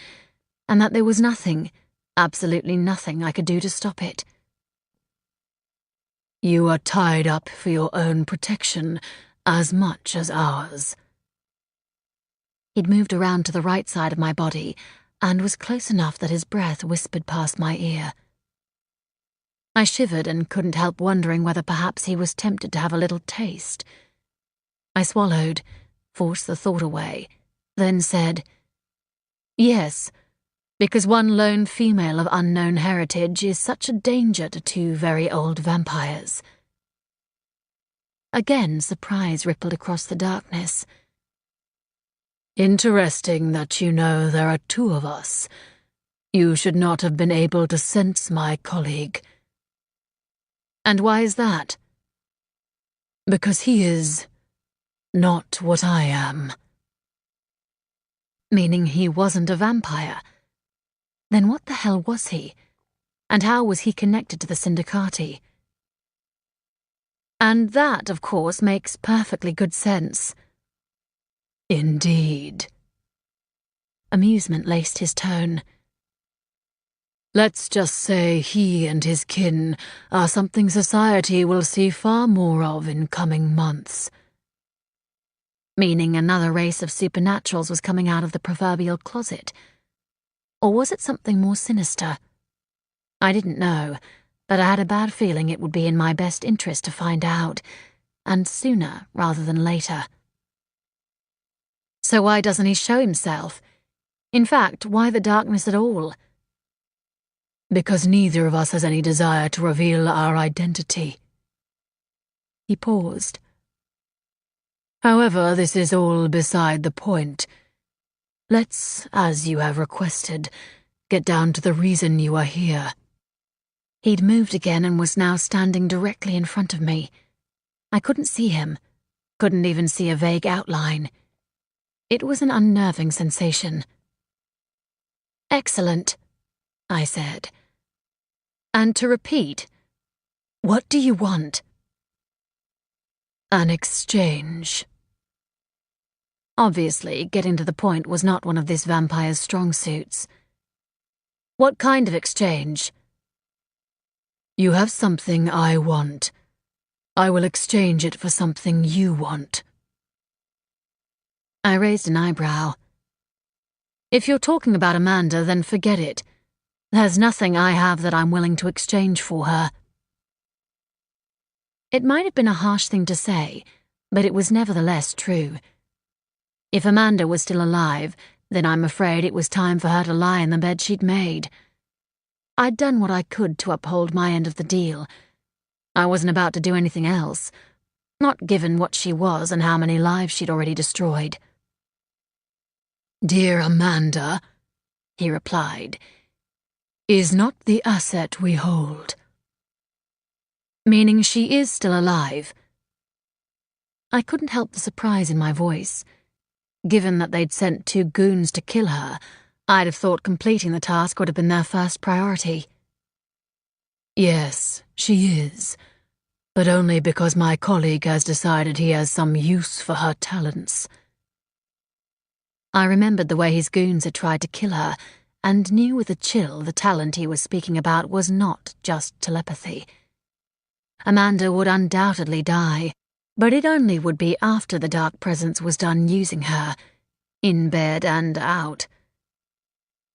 Speaker 1: and that there was nothing, absolutely nothing I could do to stop it? You are tied up for your own protection as much as ours. He'd moved around to the right side of my body and was close enough that his breath whispered past my ear. I shivered and couldn't help wondering whether perhaps he was tempted to have a little taste. I swallowed, forced the thought away, then said, Yes, because one lone female of unknown heritage is such a danger to two very old vampires. Again, surprise rippled across the darkness. Interesting that you know there are two of us. You should not have been able to sense my colleague. And why is that? Because he is not what I am. Meaning he wasn't a vampire. Then what the hell was he? And how was he connected to the Syndicati? And that, of course, makes perfectly good sense. Indeed. Amusement laced his tone. Let's just say he and his kin are something society will see far more of in coming months. Meaning another race of supernaturals was coming out of the proverbial closet. Or was it something more sinister? I didn't know, but I had a bad feeling it would be in my best interest to find out, and sooner rather than later. So why doesn't he show himself? In fact, why the darkness at all? Because neither of us has any desire to reveal our identity. He paused. However, this is all beside the point. Let's, as you have requested, get down to the reason you are here. He'd moved again and was now standing directly in front of me. I couldn't see him, couldn't even see a vague outline. It was an unnerving sensation. Excellent, I said. And to repeat, what do you want? An exchange. Obviously, getting to the point was not one of this vampire's strong suits. What kind of exchange? You have something I want. I will exchange it for something you want. I raised an eyebrow. If you're talking about Amanda, then forget it. There's nothing I have that I'm willing to exchange for her. It might have been a harsh thing to say, but it was nevertheless true. If Amanda was still alive, then I'm afraid it was time for her to lie in the bed she'd made. I'd done what I could to uphold my end of the deal. I wasn't about to do anything else, not given what she was and how many lives she'd already destroyed. Dear Amanda, he replied, is not the asset we hold. Meaning she is still alive. I couldn't help the surprise in my voice. Given that they'd sent 2 goons to kill her, I'd have thought completing the task would have been their first priority. Yes, she is, but only because my colleague has decided he has some use for her talents. I remembered the way his goons had tried to kill her, and knew with a chill the talent he was speaking about was not just telepathy. Amanda would undoubtedly die, But it only would be after the dark presence was done using her, in bed and out.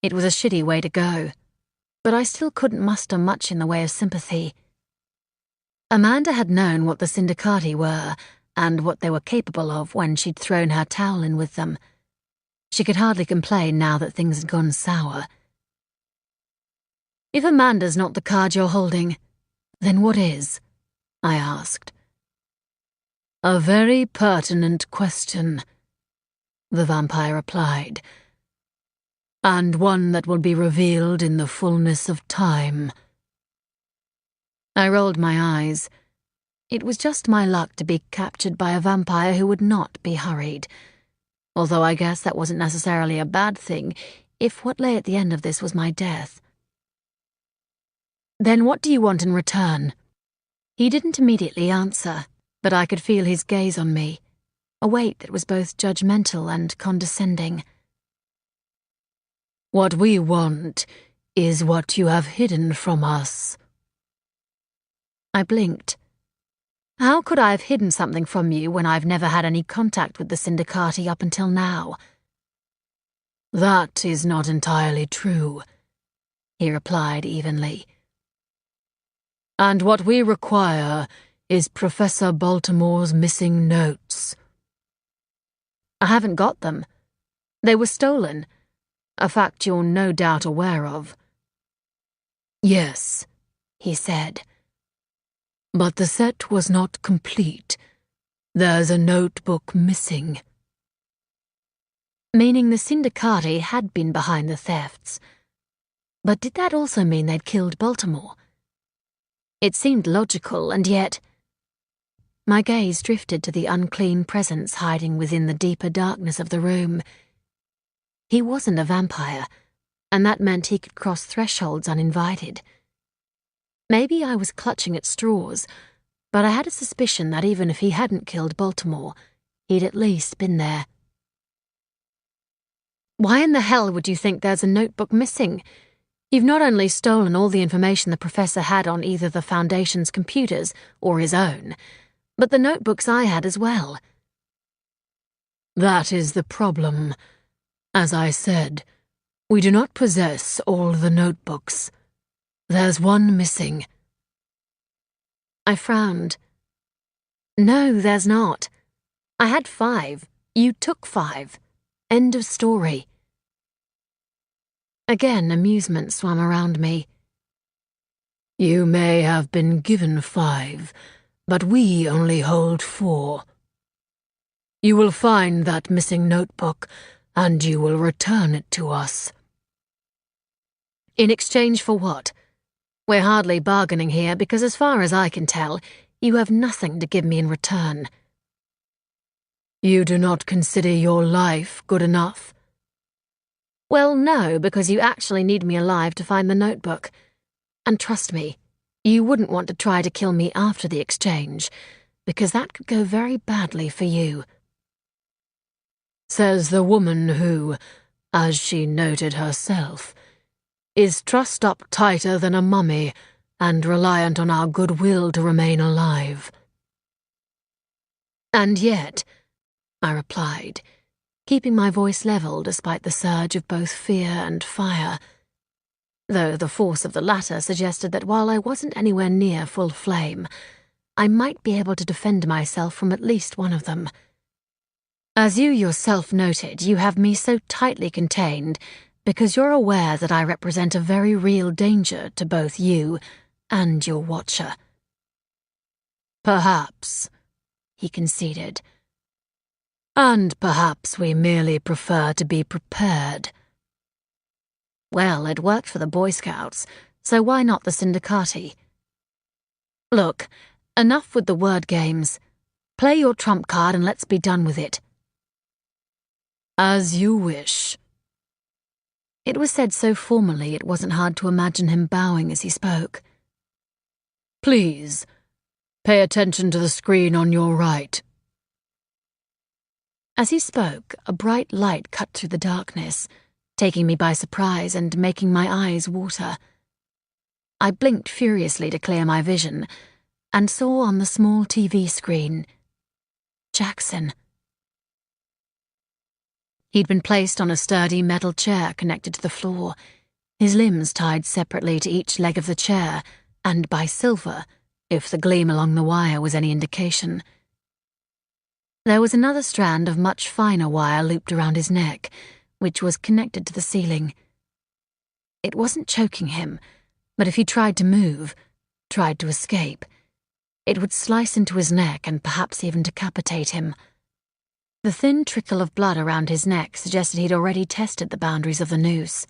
Speaker 1: It was a shitty way to go, but I still couldn't muster much in the way of sympathy. Amanda had known what the Syndicati were and what they were capable of when she'd thrown her towel in with them. She could hardly complain now that things had gone sour. "If Amanda's not the card you're holding, then what is?" I asked. "A very pertinent question," the vampire replied, "and one that will be revealed in the fullness of time." I rolled my eyes. It was just my luck to be captured by a vampire who would not be hurried, although I guess that wasn't necessarily a bad thing if what lay at the end of this was my death. "Then what do you want in return?" He didn't immediately answer, but I could feel his gaze on me, a weight that was both judgmental and condescending. "What we want is what you have hidden from us." I blinked. How could I have hidden something from you when I've never had any contact with the Syndicati up until now? "That is not entirely true," he replied evenly. "And what we require is Professor Baltimore's missing notes." "I haven't got them. They were stolen, a fact you're no doubt aware of." "Yes," he said. "But the set was not complete. There's a notebook missing." Meaning the Syndicati had been behind the thefts. But did that also mean they'd killed Baltimore? It seemed logical, and yet... My gaze drifted to the unclean presence hiding within the deeper darkness of the room. He wasn't a vampire, and that meant he could cross thresholds uninvited. Maybe I was clutching at straws, but I had a suspicion that even if he hadn't killed Baltimore, he'd at least been there. "Why in the hell would you think there's a notebook missing? You've not only stolen all the information the professor had on either the Foundation's computers or his own, but the notebooks I had as well." "That is the problem. As I said, we do not possess all the notebooks. There's one missing." I frowned. "No, there's not. I had 5. You took 5. End of story." Again, amusement swam around me. "You may have been given 5, but we only hold 4. You will find that missing notebook, and you will return it to us." "In exchange for what? We're hardly bargaining here because, as far as I can tell, you have nothing to give me in return." "You do not consider your life good enough?" "Well, no, because you actually need me alive to find the notebook. And trust me, you wouldn't want to try to kill me after the exchange, because that could go very badly for you." Says the woman who, as she noted herself, is trussed up tighter than a mummy and reliant on our goodwill to remain alive. "And yet," I replied, keeping my voice level despite the surge of both fear and fire, though the force of the latter suggested that while I wasn't anywhere near full flame, I might be able to defend myself from at least one of them. "As you yourself noted, you have me so tightly contained because you're aware that I represent a very real danger to both you and your watcher." "Perhaps," he conceded. "And perhaps we merely prefer to be prepared." Well, it worked for the Boy Scouts, so why not the Syndicati? "Look, enough with the word games. Play your trump card and let's be done with it." "As you wish." It was said so formally it wasn't hard to imagine him bowing as he spoke. "Please, pay attention to the screen on your right." As he spoke, a bright light cut through the darkness, taking me by surprise and making my eyes water. I blinked furiously to clear my vision, and saw on the small TV screen Jackson. He'd been placed on a sturdy metal chair connected to the floor, his limbs tied separately to each leg of the chair, and by silver, if the gleam along the wire was any indication. There was another strand of much finer wire looped around his neck, which was connected to the ceiling. It wasn't choking him, but if he tried to move, tried to escape, it would slice into his neck and perhaps even decapitate him. The thin trickle of blood around his neck suggested he'd already tested the boundaries of the noose.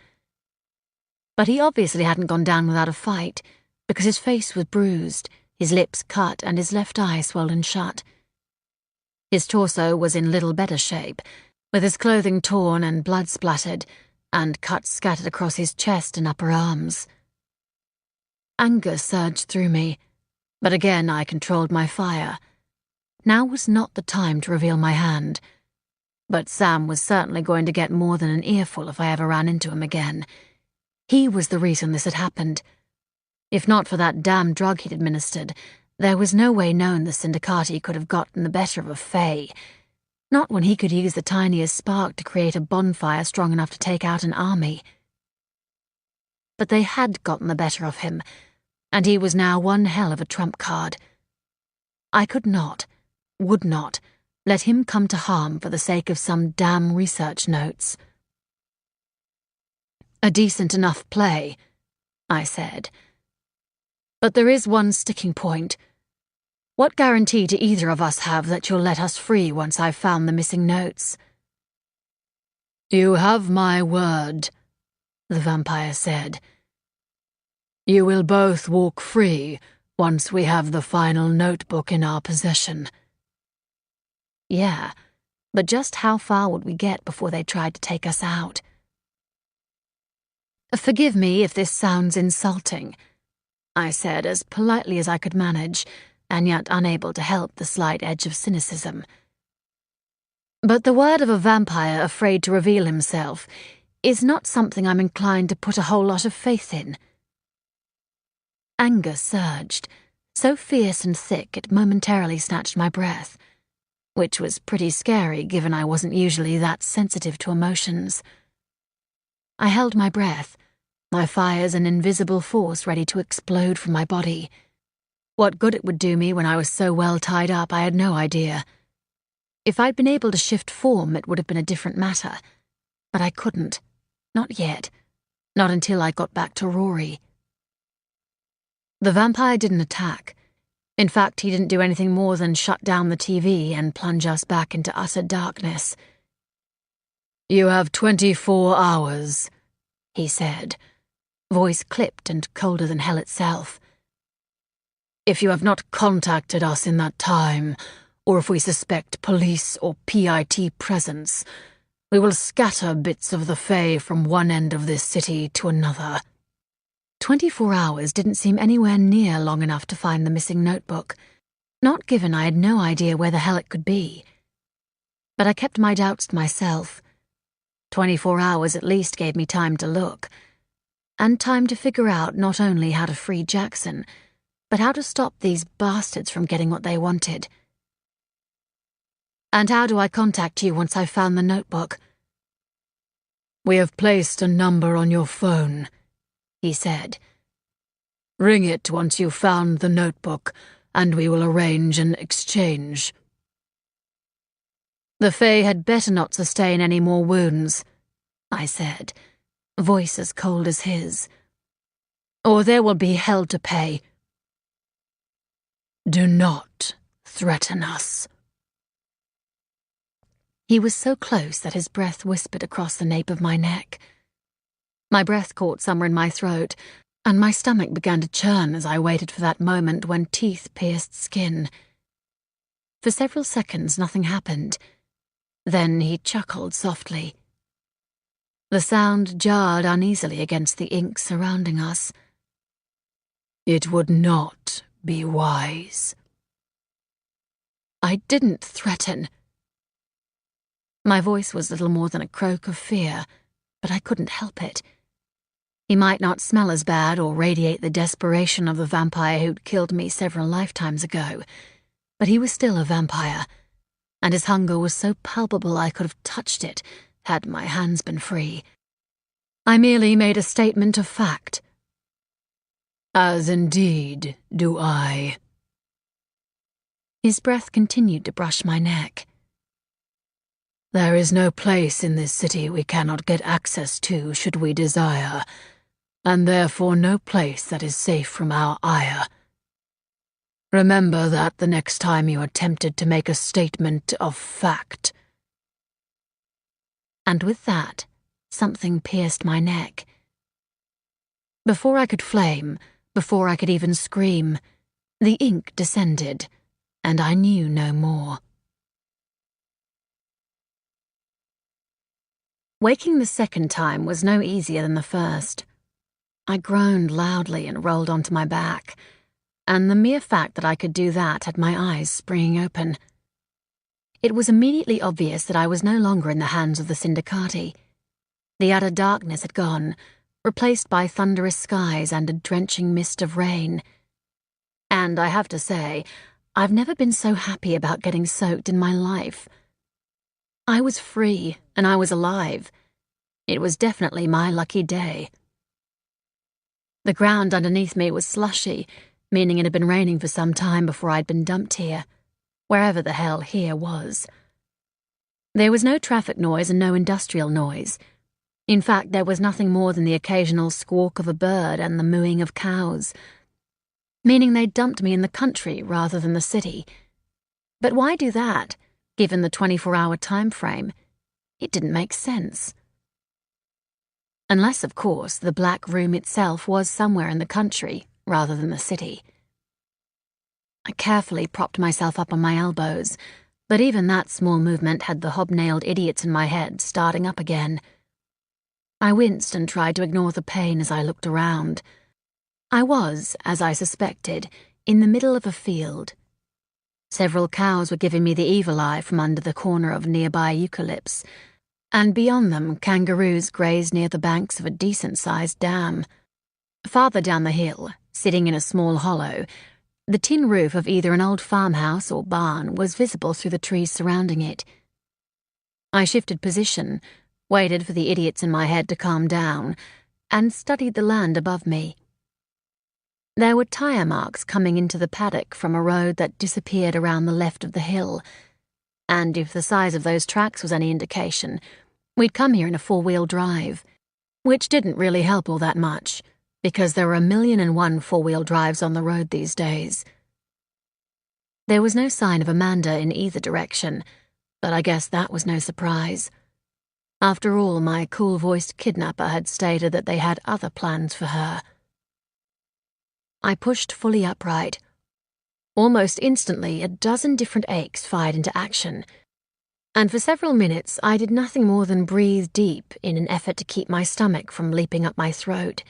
Speaker 1: But he obviously hadn't gone down without a fight, because his face was bruised, his lips cut, and his left eye swollen shut. His torso was in little better shape, with his clothing torn and blood splattered, and cuts scattered across his chest and upper arms. Anger surged through me, but again I controlled my fire. Now was not the time to reveal my hand, but Sam was certainly going to get more than an earful if I ever ran into him again. He was the reason this had happened. If not for that damn drug he'd administered, there was no way known the Syndicati could have gotten the better of a Fae, not when he could use the tiniest spark to create a bonfire strong enough to take out an army. But they had gotten the better of him, and he was now one hell of a trump card. I could not, would not, let him come to harm for the sake of some damn research notes. "A decent enough play," I said. "But there is one sticking point. What guarantee do either of us have that you'll let us free once I've found the missing notes?" "You have my word," the vampire said. "You will both walk free once we have the final notebook in our possession." Yeah, but just how far would we get before they tried to take us out? "Forgive me if this sounds insulting," I said as politely as I could manage, and yet unable to help the slight edge of cynicism. "But the word of a vampire afraid to reveal himself is not something I'm inclined to put a whole lot of faith in." Anger surged, so fierce and thick it momentarily snatched my breath, which was pretty scary given I wasn't usually that sensitive to emotions. I held my breath, my fires an invisible force ready to explode from my body. What good it would do me when I was so well tied up I had no idea. If I'd been able to shift form, it would have been a different matter. But I couldn't. Not yet. Not until I got back to Rory. The vampire didn't attack. In fact, he didn't do anything more than shut down the TV and plunge us back into utter darkness. "You have 24 hours, he said, voice clipped and colder than hell itself. "If you have not contacted us in that time, or if we suspect police or PIT presence, we will scatter bits of the Fae from one end of this city to another." 24 hours didn't seem anywhere near long enough to find the missing notebook, not given I had no idea where the hell it could be. But I kept my doubts to myself. 24 hours at least gave me time to look, and time to figure out not only how to free Jackson, but how to stop these bastards from getting what they wanted. "And how do I contact you once I've found the notebook?" "We have placed a number on your phone," he said. "Ring it once you've found the notebook, and we will arrange an exchange." "The Fae had better not sustain any more wounds," I said, voice as cold as his. "Or there will be hell to pay." "Do not threaten us." He was so close that his breath whispered across the nape of my neck. My breath caught somewhere in my throat, and my stomach began to churn as I waited for that moment when teeth pierced skin. For several seconds nothing happened. Then he chuckled softly. The sound jarred uneasily against the ink surrounding us. "It would not be wise." "I didn't threaten." My voice was little more than a croak of fear, but I couldn't help it. He might not smell as bad or radiate the desperation of the vampire who'd killed me several lifetimes ago, but he was still a vampire, and his hunger was so palpable I could have touched it had my hands been free. I merely made a statement of fact. As indeed do I. His breath continued to brush my neck. There is no place in this city we cannot get access to should we desire, and therefore no place that is safe from our ire. Remember that the next time you are tempted to make a statement of fact. And with that, something pierced my neck. Before I could flame, before I could even scream, the ink descended, and I knew no more. Waking the second time was no easier than the first. I groaned loudly and rolled onto my back, and the mere fact that I could do that had my eyes springing open. It was immediately obvious that I was no longer in the hands of the Syndicati. The utter darkness had gone, replaced by thunderous skies and a drenching mist of rain. And I have to say, I've never been so happy about getting soaked in my life. I was free, and I was alive. It was definitely my lucky day. The ground underneath me was slushy, meaning it had been raining for some time before I'd been dumped here, wherever the hell here was. There was no traffic noise and no industrial noise. In fact, there was nothing more than the occasional squawk of a bird and the mooing of cows, meaning they'd dumped me in the country rather than the city. But why do that, given the 24-hour time frame? It didn't make sense. Unless, of course, the Black Room itself was somewhere in the country rather than the city. I carefully propped myself up on my elbows, but even that small movement had the hobnailed idiots in my head starting up again. I winced and tried to ignore the pain as I looked around. I was, as I suspected, in the middle of a field. Several cows were giving me the evil eye from under the corner of nearby eucalypts, and beyond them kangaroos grazed near the banks of a decent-sized dam. Farther down the hill, sitting in a small hollow, the tin roof of either an old farmhouse or barn was visible through the trees surrounding it. I shifted position, waited for the idiots in my head to calm down, and studied the land above me. There were tire marks coming into the paddock from a road that disappeared around the left of the hill, and if the size of those tracks was any indication, we'd come here in a four-wheel drive, which didn't really help all that much, because there were 1,000,001 four-wheel drives on the road these days. There was no sign of Amanda in either direction, but I guess that was no surprise. After all, my cool-voiced kidnapper had stated that they had other plans for her. I pushed fully upright. Almost instantly, a dozen different aches fired into action, and for several minutes I did nothing more than breathe deep in an effort to keep my stomach from leaping up my throat.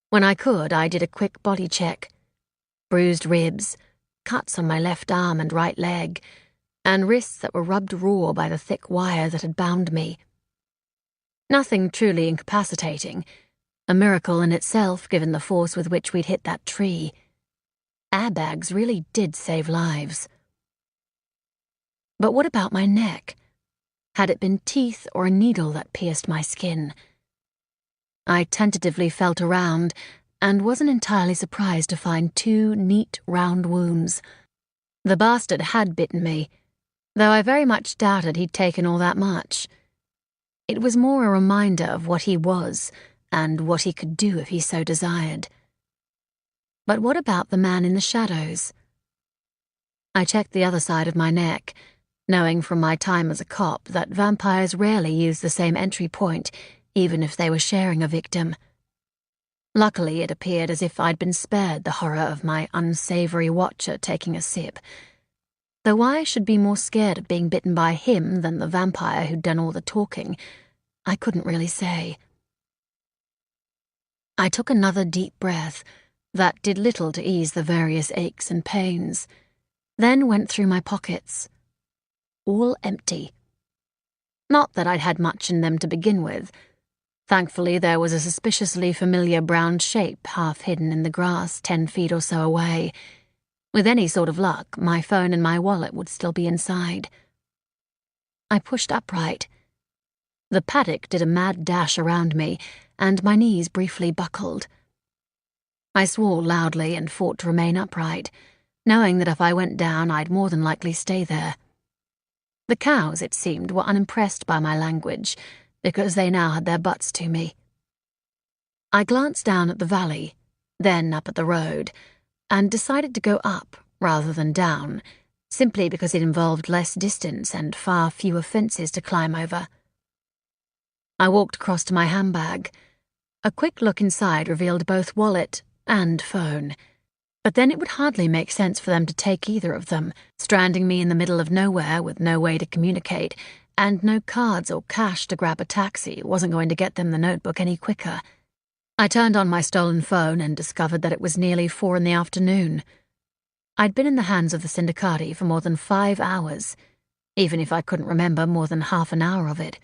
Speaker 1: When I could, I did a quick body check. Bruised ribs, cuts on my left arm and right leg, and wrists that were rubbed raw by the thick wire that had bound me. Nothing truly incapacitating, a miracle in itself given the force with which we'd hit that tree. Airbags really did save lives. But what about my neck? Had it been teeth or a needle that pierced my skin? I tentatively felt around and wasn't entirely surprised to find 2 neat, round wounds. The bastard had bitten me, though I very much doubted he'd taken all that much. It was more a reminder of what he was and what he could do if he so desired. But what about the man in the shadows? I checked the other side of my neck, knowing from my time as a cop that vampires rarely use the same entry point, even if they were sharing a victim. Luckily, it appeared as if I'd been spared the horror of my unsavory watcher taking a sip, though why I should be more scared of being bitten by him than the vampire who'd done all the talking, I couldn't really say. I took another deep breath that did little to ease the various aches and pains, then went through my pockets. All empty. Not that I'd had much in them to begin with. Thankfully, there was a suspiciously familiar brown shape half hidden in the grass 10 feet or so away. With any sort of luck, my phone and my wallet would still be inside. I pushed upright. The paddock did a mad dash around me, and my knees briefly buckled. I swore loudly and fought to remain upright, knowing that if I went down, I'd more than likely stay there. The cows, it seemed, were unimpressed by my language, because they now had their butts to me. I glanced down at the valley, then up at the road, and decided to go up rather than down, simply because it involved less distance and far fewer fences to climb over. I walked across to my handbag. A quick look inside revealed both wallet and phone, but then it would hardly make sense for them to take either of them, stranding me in the middle of nowhere with no way to communicate, and no cards or cash to grab a taxi wasn't going to get them the notebook any quicker. I turned on my stolen phone and discovered that it was nearly 4 in the afternoon. I'd been in the hands of the Syndicati for more than 5 hours, even if I couldn't remember more than half an hour of it.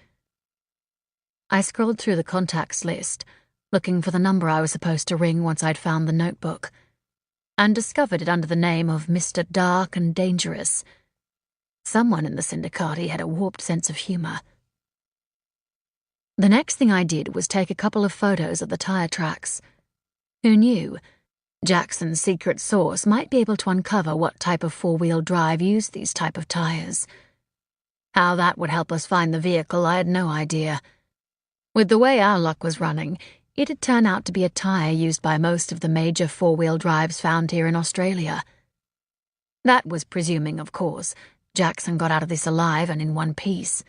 Speaker 1: I scrolled through the contacts list, looking for the number I was supposed to ring once I'd found the notebook, and discovered it under the name of Mr. Dark and Dangerous. Someone in the Syndicati had a warped sense of humor. The next thing I did was take a couple of photos of the tire tracks. Who knew? Jackson's secret source might be able to uncover what type of 4-wheel drive used these type of tires. How that would help us find the vehicle, I had no idea. With the way our luck was running, it'd turn out to be a tire used by most of the major 4-wheel drives found here in Australia. That was presuming, of course, Jackson got out of this alive and in one piece.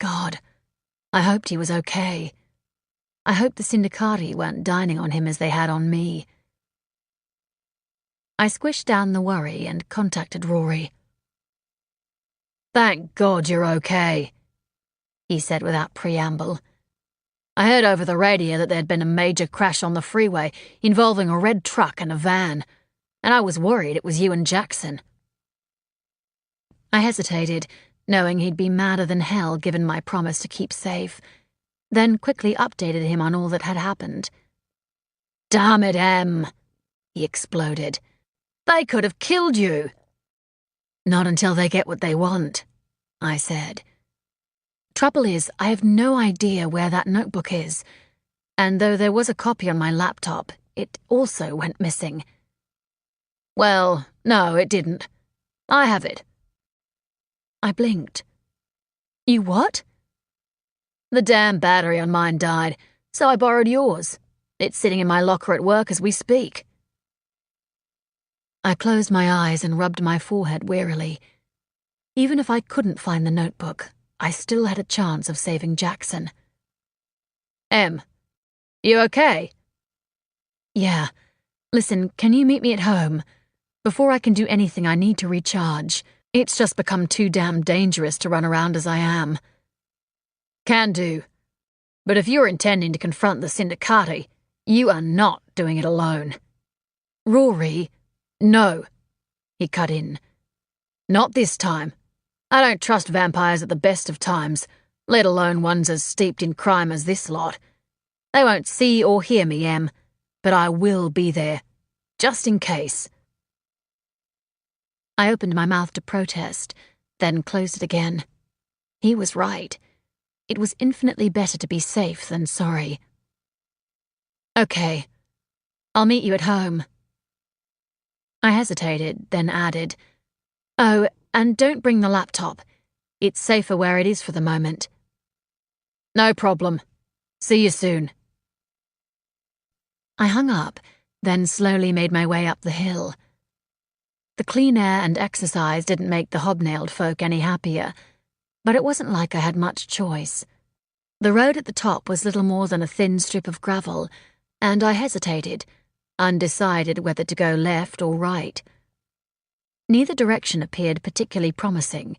Speaker 1: God, I hoped he was okay. I hoped the Syndicati weren't dining on him as they had on me. I squished down the worry and contacted Rory. "Thank God you're okay," he said without preamble. "I heard over the radio that there'd been a major crash on the freeway involving a red truck and a van, and I was worried it was you and Jackson." I hesitated, knowing he'd be madder than hell given my promise to keep safe, then quickly updated him on all that had happened. "Damn it, Em," he exploded. "They could have killed you." "Not until they get what they want," I said. "Trouble is, I have no idea where that notebook is, and though there was a copy on my laptop, it also went missing." "Well, no, it didn't. I have it." I blinked. "You what?" "The damn battery on mine died, so I borrowed yours. It's sitting in my locker at work as we speak." I closed my eyes and rubbed my forehead wearily. Even if I couldn't find the notebook, I still had a chance of saving Jackson. "Em, you okay?" "Yeah. Listen, can you meet me at home? Before I can do anything, I need to recharge. It's just become too damn dangerous to run around as I am." "Can do. But if you're intending to confront the Syndicati, you are not doing it alone." "Rory..." "No," he cut in. "Not this time. I don't trust vampires at the best of times, let alone ones as steeped in crime as this lot. They won't see or hear me, Em, but I will be there, just in case." I opened my mouth to protest, then closed it again. He was right. It was infinitely better to be safe than sorry. "Okay, I'll meet you at home." I hesitated, then added, "Oh, and don't bring the laptop. It's safer where it is for the moment." "No problem. See you soon." I hung up, then slowly made my way up the hill. The clean air and exercise didn't make the hobnailed folk any happier, but it wasn't like I had much choice. The road at the top was little more than a thin strip of gravel, and I hesitated, undecided whether to go left or right. Neither direction appeared particularly promising,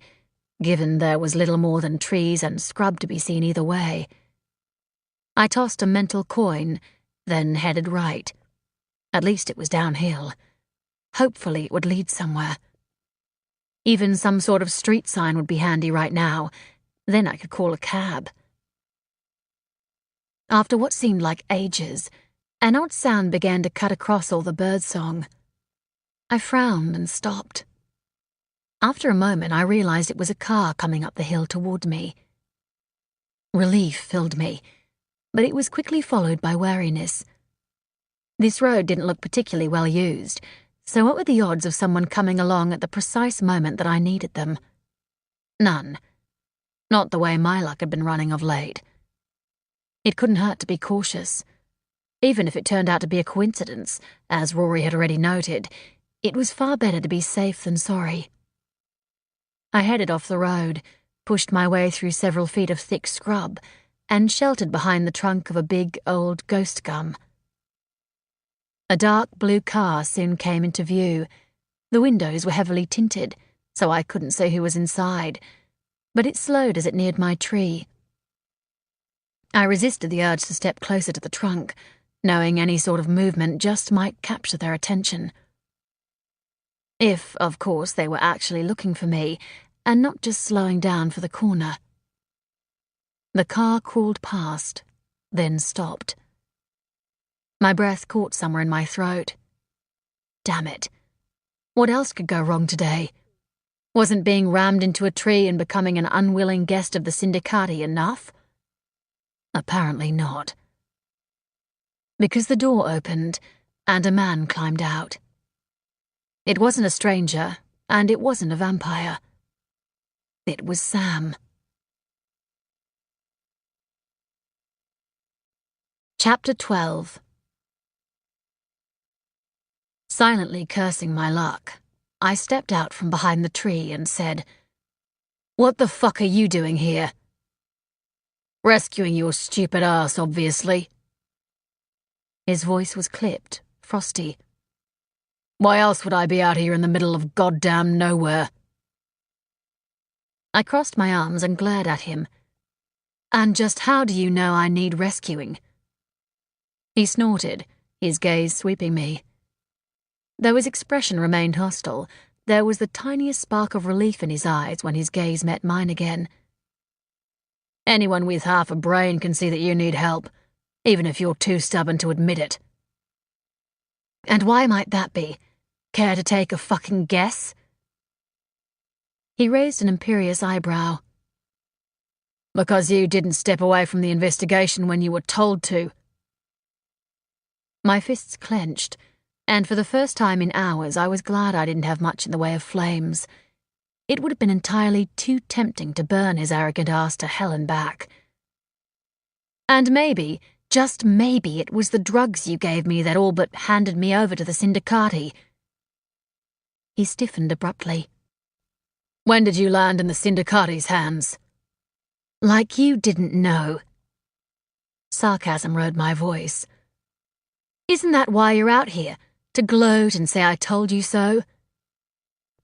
Speaker 1: given there was little more than trees and scrub to be seen either way. I tossed a mental coin, then headed right. At least it was downhill. Hopefully it would lead somewhere. Even some sort of street sign would be handy right now. Then I could call a cab. After what seemed like ages, an odd sound began to cut across all the birdsong. I frowned and stopped. After a moment, I realized it was a car coming up the hill toward me. Relief filled me, but it was quickly followed by wariness. This road didn't look particularly well used, so what were the odds of someone coming along at the precise moment that I needed them? None. Not the way my luck had been running of late. It couldn't hurt to be cautious. Even if it turned out to be a coincidence, as Rory had already noted, it was far better to be safe than sorry. I headed off the road, pushed my way through several feet of thick scrub, and sheltered behind the trunk of a big, old ghost gum. A dark blue car soon came into view. The windows were heavily tinted, so I couldn't see who was inside, but it slowed as it neared my tree. I resisted the urge to step closer to the trunk, knowing any sort of movement just might capture their attention. If, of course, they were actually looking for me, and not just slowing down for the corner. The car crawled past, then stopped. My breath caught somewhere in my throat. Damn it. What else could go wrong today? Wasn't being rammed into a tree and becoming an unwilling guest of the Syndicati enough? Apparently not. Because the door opened, and a man climbed out. It wasn't a stranger, and it wasn't a vampire. It was Sam. Chapter 12. Silently cursing my luck, I stepped out from behind the tree and said, "What the fuck are you doing here?" "Rescuing your stupid ass, obviously." His voice was clipped, frosty. "Why else would I be out here in the middle of goddamn nowhere?" I crossed my arms and glared at him. "And just how do you know I need rescuing?" He snorted, his gaze sweeping me. Though his expression remained hostile, there was the tiniest spark of relief in his eyes when his gaze met mine again. "Anyone with half a brain can see that you need help, even if you're too stubborn to admit it." "And why might that be? Care to take a fucking guess?" He raised an imperious eyebrow. "Because you didn't step away from the investigation when you were told to." My fists clenched, and for the first time in hours I was glad I didn't have much in the way of flames. It would have been entirely too tempting to burn his arrogant ass to hell and back. "And maybe, just maybe, it was the drugs you gave me that all but handed me over to the Syndicati." He stiffened abruptly. "When did you land in the Syndicati's hands?" "Like you didn't know." Sarcasm rode my voice. "Isn't that why you're out here? To gloat and say I told you so?"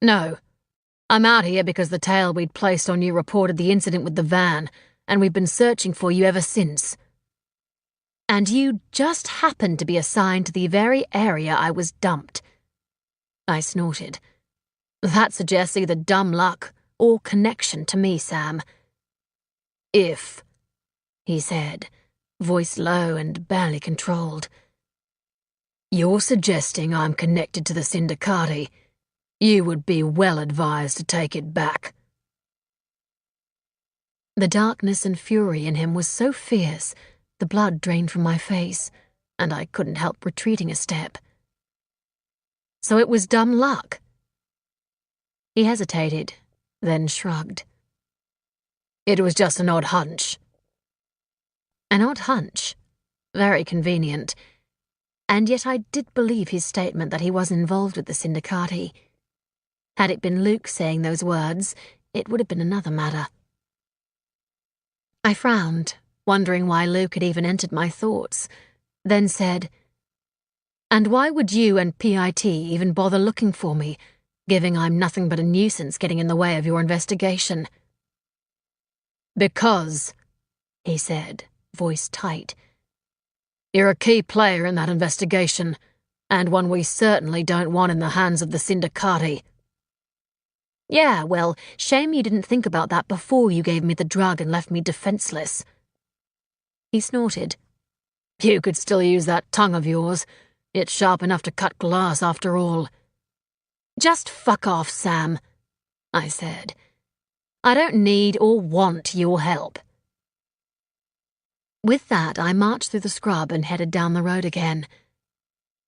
Speaker 1: "No. I'm out here because the tale we'd placed on you reported the incident with the van, and we've been searching for you ever since." "And you just happened to be assigned to the very area I was dumped." I snorted. "That suggests either dumb luck or connection to me, Sam." "If," he said, voice low and barely controlled, "you're suggesting I'm connected to the Syndicati, you would be well advised to take it back." The darkness and fury in him was so fierce, the blood drained from my face, and I couldn't help retreating a step. "So it was dumb luck?" He hesitated, then shrugged. "It was just an odd hunch." An odd hunch. Very convenient. And yet I did believe his statement that he was involved with the Syndicati. Had it been Luke saying those words, it would have been another matter. I frowned, wondering why Luke had even entered my thoughts, then said, "And why would you and PIT even bother looking for me, given I'm nothing but a nuisance getting in the way of your investigation?" "Because," he said, voice tight, "you're a key player in that investigation, and one we certainly don't want in the hands of the Syndicati." "Yeah, well, shame you didn't think about that before you gave me the drug and left me defenseless." He snorted. "You could still use that tongue of yours. It's sharp enough to cut glass after all." "Just fuck off, Sam." I said. I don't need or want your help. With that, I marched through the scrub and headed down the road again.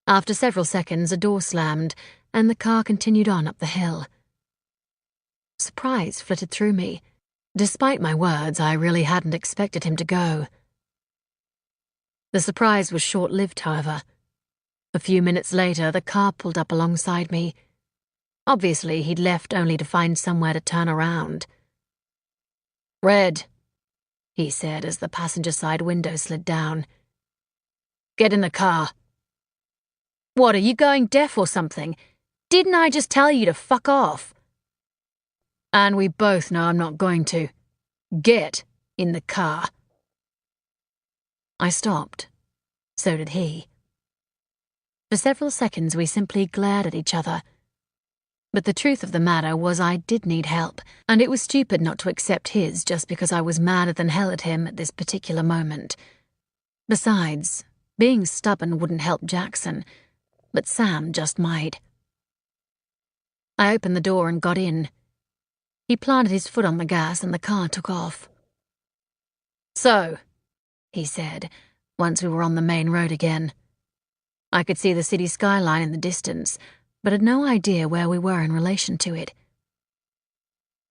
Speaker 1: After several seconds, a door slammed, and the car continued on up the hill. Surprise flitted through me. Despite my words, I really hadn't expected him to go. The surprise was short-lived, however. A few minutes later, the car pulled up alongside me. Obviously, he'd left only to find somewhere to turn around. "Red," he said as the passenger side window slid down. "Get in the car." "What, are you going deaf or something? Didn't I just tell you to fuck off?" "And we both know I'm not going to. Get in the car." I stopped. So did he. For several seconds we simply glared at each other. But the truth of the matter was I did need help, and it was stupid not to accept his just because I was madder than hell at him at this particular moment. Besides, being stubborn wouldn't help Jackson, but Sam just might. I opened the door and got in. He planted his foot on the gas and the car took off. "So," he said, once we were on the main road again. I could see the city skyline in the distance, but had no idea where we were in relation to it.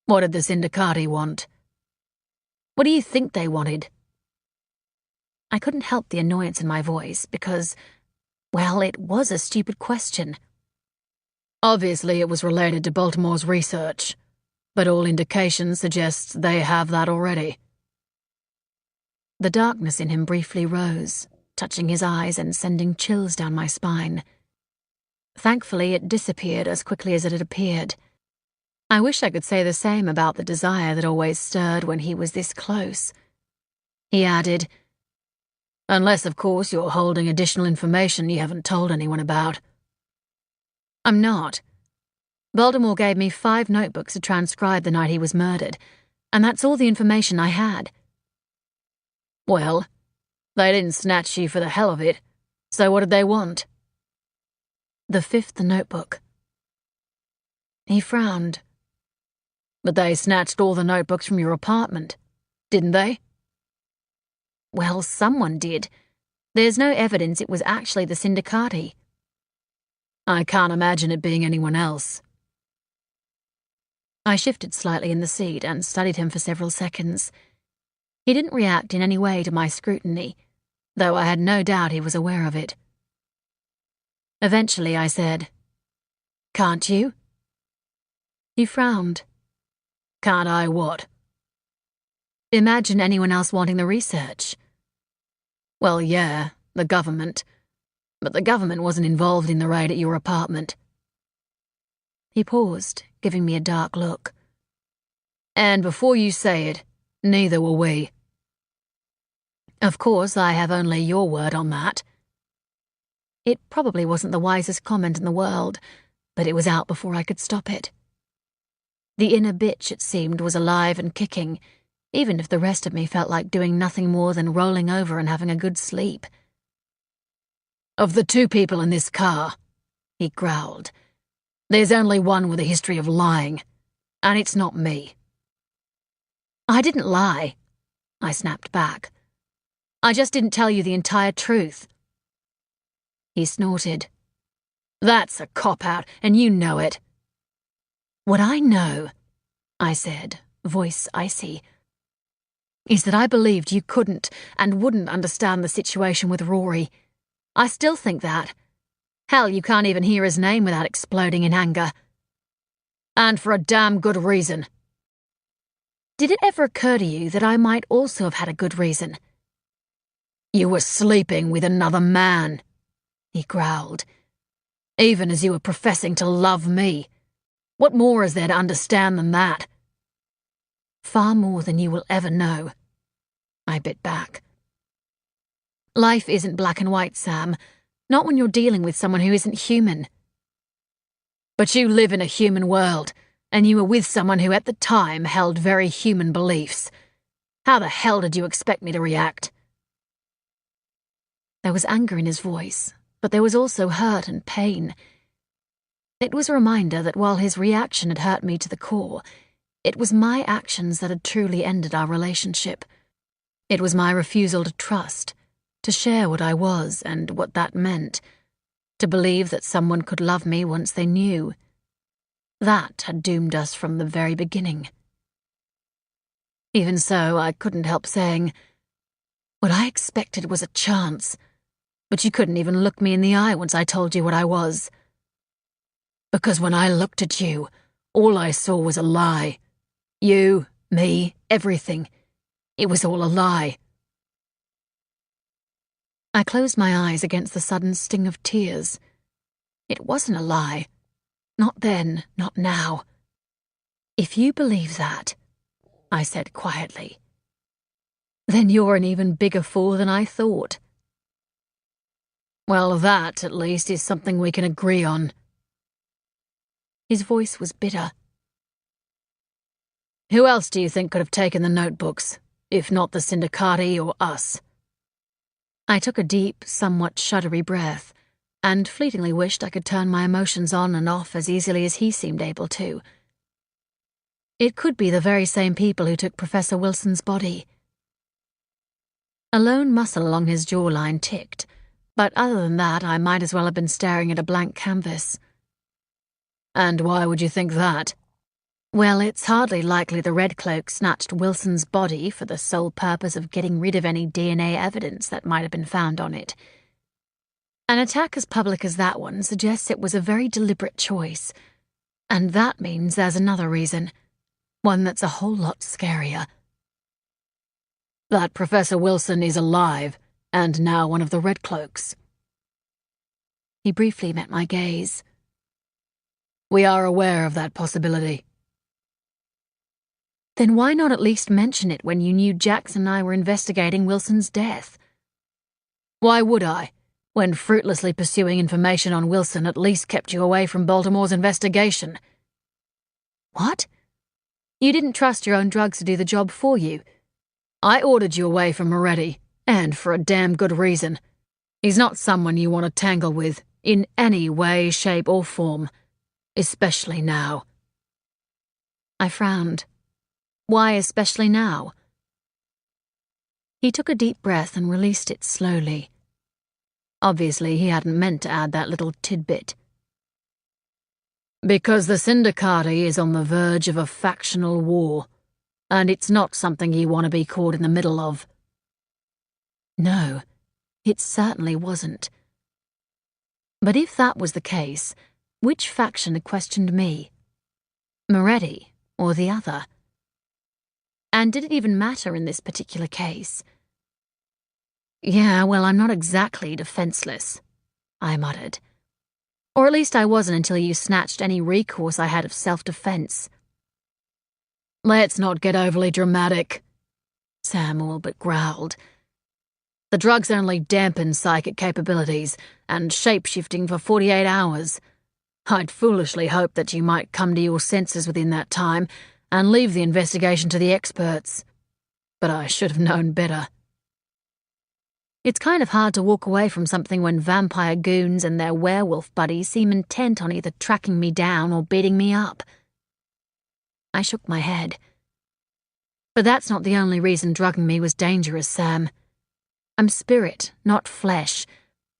Speaker 1: "What did the Syndicati want?" "What do you think they wanted?" I couldn't help the annoyance in my voice because, well, it was a stupid question. "Obviously it was related to Baltimore's research, but all indications suggest they have that already." The darkness in him briefly rose, touching his eyes and sending chills down my spine. Thankfully, it disappeared as quickly as it had appeared. I wish I could say the same about the desire that always stirred when he was this close. He added, "Unless, of course, you're holding additional information you haven't told anyone about." "I'm not. Baltimore gave me 5 notebooks to transcribe the night he was murdered, and that's all the information I had." "Well, they didn't snatch you for the hell of it, so what did they want?" "The 5th notebook." He frowned. "But they snatched all the notebooks from your apartment, didn't they?" "Well, someone did. There's no evidence it was actually the Syndicati." "I can't imagine it being anyone else." I shifted slightly in the seat and studied him for several seconds. He didn't react in any way to my scrutiny, though I had no doubt he was aware of it. Eventually I said, "Can't you?" He frowned. "Can't I what?" "Imagine anyone else wanting the research." "Well, yeah, the government. But the government wasn't involved in the raid at your apartment." He paused, giving me a dark look. "And before you say it, neither were we." "Of course, I have only your word on that." It probably wasn't the wisest comment in the world, but it was out before I could stop it. The inner bitch, it seemed, was alive and kicking, even if the rest of me felt like doing nothing more than rolling over and having a good sleep. "Of the 2 people in this car," he growled, "there's only one with a history of lying, and it's not me." "I didn't lie," I snapped back. "I just didn't tell you the entire truth." He snorted. "That's a cop-out, and you know it." "What I know," I said, voice icy, "is that I believed you couldn't and wouldn't understand the situation with Rory. I still think that. Hell, you can't even hear his name without exploding in anger. And for a damn good reason." "Did it ever occur to you that I might also have had a good reason?" "You were sleeping with another man," he growled. "Even as you were professing to love me. What more is there to understand than that?" "Far more than you will ever know," I bit back. "Life isn't black and white, Sam. Not when you're dealing with someone who isn't human." "But you live in a human world, and you were with someone who at the time held very human beliefs. How the hell did you expect me to react?" There was anger in his voice, but there was also hurt and pain. It was a reminder that while his reaction had hurt me to the core, it was my actions that had truly ended our relationship. It was my refusal to trust, to share what I was and what that meant, to believe that someone could love me once they knew. That had doomed us from the very beginning. Even so, I couldn't help saying, what I expected was a chance, but you couldn't even look me in the eye once I told you what I was. Because when I looked at you, all I saw was a lie. You, me, everything. It was all a lie. I closed my eyes against the sudden sting of tears. It wasn't a lie. Not then, not now. If you believe that, I said quietly, then you're an even bigger fool than I thought. Well, that, at least, is something we can agree on. His voice was bitter. Who else do you think could have taken the notebooks, if not the Syndicati or us? I took a deep, somewhat shuddery breath, and fleetingly wished I could turn my emotions on and off as easily as he seemed able to. It could be the very same people who took Professor Wilson's body. A lone muscle along his jawline ticked, but other than that, I might as well have been staring at a blank canvas. And why would you think that? Well, it's hardly likely the Red Cloak snatched Wilson's body for the sole purpose of getting rid of any DNA evidence that might have been found on it. An attack as public as that one suggests it was a very deliberate choice, and that means there's another reason, one that's a whole lot scarier. That Professor Wilson is alive, and now one of the Red Cloaks. He briefly met my gaze. We are aware of that possibility. Then why not at least mention it when you knew Jax and I were investigating Wilson's death? Why would I, when fruitlessly pursuing information on Wilson at least kept you away from Baltimore's investigation? What? You didn't trust your own drugs to do the job for you. I ordered you away from Moretti, and for a damn good reason. He's not someone you want to tangle with, in any way, shape, or form. Especially now. I frowned. Why especially now? He took a deep breath and released it slowly. Obviously, he hadn't meant to add that little tidbit. Because the Syndicati is on the verge of a factional war, and it's not something you want to be caught in the middle of. No, it certainly wasn't. But if that was the case, which faction had questioned me? Moretti or the other? And did it even matter in this particular case? Yeah, well, I'm not exactly defenseless, I muttered. Or at least I wasn't until you snatched any recourse I had of self-defense. Let's not get overly dramatic, Sam all but growled. The drugs only dampen psychic capabilities, and shape-shifting for 48 hours. I'd foolishly hoped that you might come to your senses within that time and leave the investigation to the experts. But I should have known better. It's kind of hard to walk away from something when vampire goons and their werewolf buddies seem intent on either tracking me down or beating me up. I shook my head. But that's not the only reason drugging me was dangerous, Sam. I'm spirit, not flesh,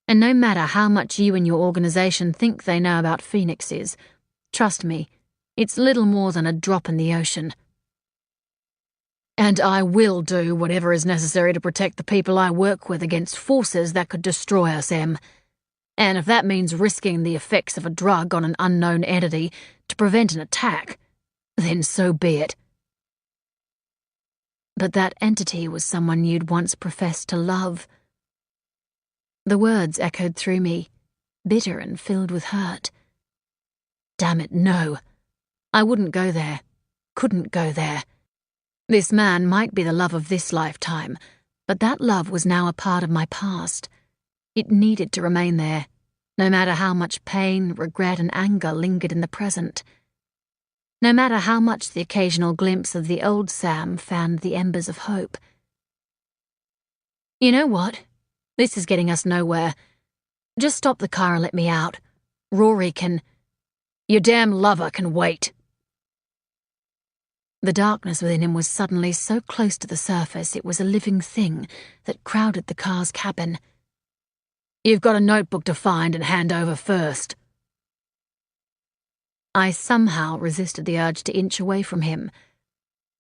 Speaker 1: and no matter how much you and your organization think they know about phoenixes, trust me, it's little more than a drop in the ocean. And I will do whatever is necessary to protect the people I work with against forces that could destroy us, Em. And if that means risking the effects of a drug on an unknown entity to prevent an attack, then so be it. But that entity was someone you'd once professed to love. The words echoed through me, bitter and filled with hurt. Damn it, no. I wouldn't go there. Couldn't go there. This man might be the love of this lifetime, but that love was now a part of my past. It needed to remain there, no matter how much pain, regret, and anger lingered in the present. No matter how much the occasional glimpse of the old Sam fanned the embers of hope. You know what? This is getting us nowhere. Just stop the car and let me out. Rory can... Your damn lover can wait." The darkness within him was suddenly so close to the surface it was a living thing that crowded the car's cabin. "You've got a notebook to find and hand over first." I somehow resisted the urge to inch away from him.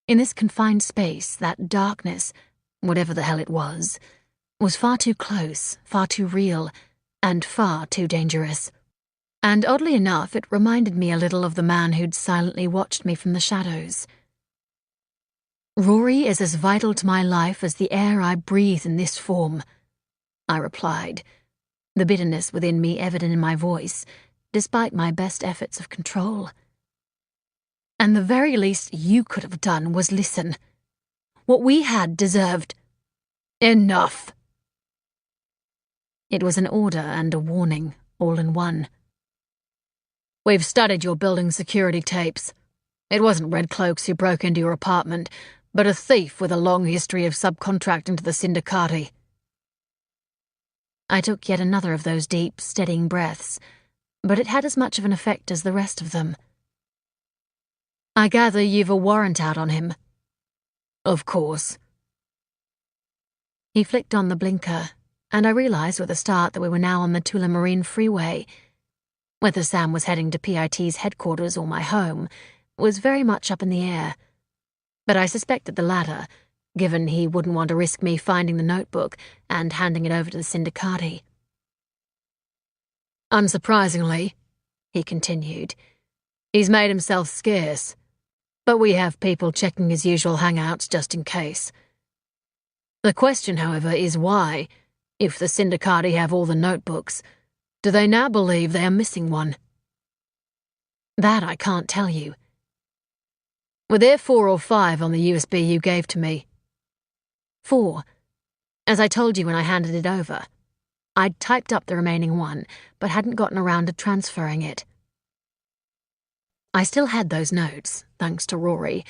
Speaker 1: In this confined space, that darkness, whatever the hell it was far too close, far too real, and far too dangerous. And oddly enough, it reminded me a little of the man who'd silently watched me from the shadows. "Rory is as vital to my life as the air I breathe in this form," I replied, the bitterness within me evident in my voice, despite my best efforts of control. "And the very least you could have done was listen. What we had deserved—" "Enough!" It was an order and a warning, all in one. "We've studied your building security tapes. It wasn't Red Cloaks who broke into your apartment, but a thief with a long history of subcontracting to the Syndicati." I took yet another of those deep, steadying breaths, but it had as much of an effect as the rest of them. "I gather you've a warrant out on him." "Of course." He flicked on the blinker, and I realized with a start that we were now on the Tula Marine Freeway. Whether Sam was heading to PIT's headquarters or my home was very much up in the air, but I suspected the latter, given he wouldn't want to risk me finding the notebook and handing it over to the Syndicati. "Unsurprisingly," he continued, "he's made himself scarce, but we have people checking his usual hangouts just in case. The question, however, is why, if the Syndicati have all the notebooks, do they now believe they are missing one?" "That I can't tell you." "Were there 4 or 5 on the USB you gave to me?" 4. As I told you when I handed it over. I'd typed up the remaining one, but hadn't gotten around to transferring it. I still had those notes, thanks to Rory,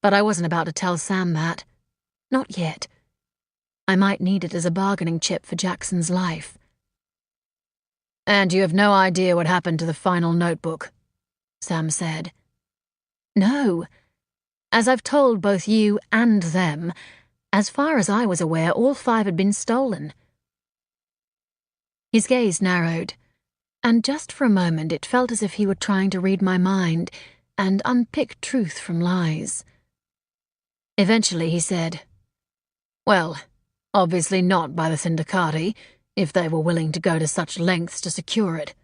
Speaker 1: but I wasn't about to tell Sam that. Not yet. I might need it as a bargaining chip for Jackson's life. "And you have no idea what happened to the final notebook," Sam said. "No. As I've told both you and them, as far as I was aware, all 5 had been stolen." His gaze narrowed, and just for a moment it felt as if he were trying to read my mind and unpick truth from lies. Eventually he said, "Well, obviously not by the Syndicati, if they were willing to go to such lengths to secure it."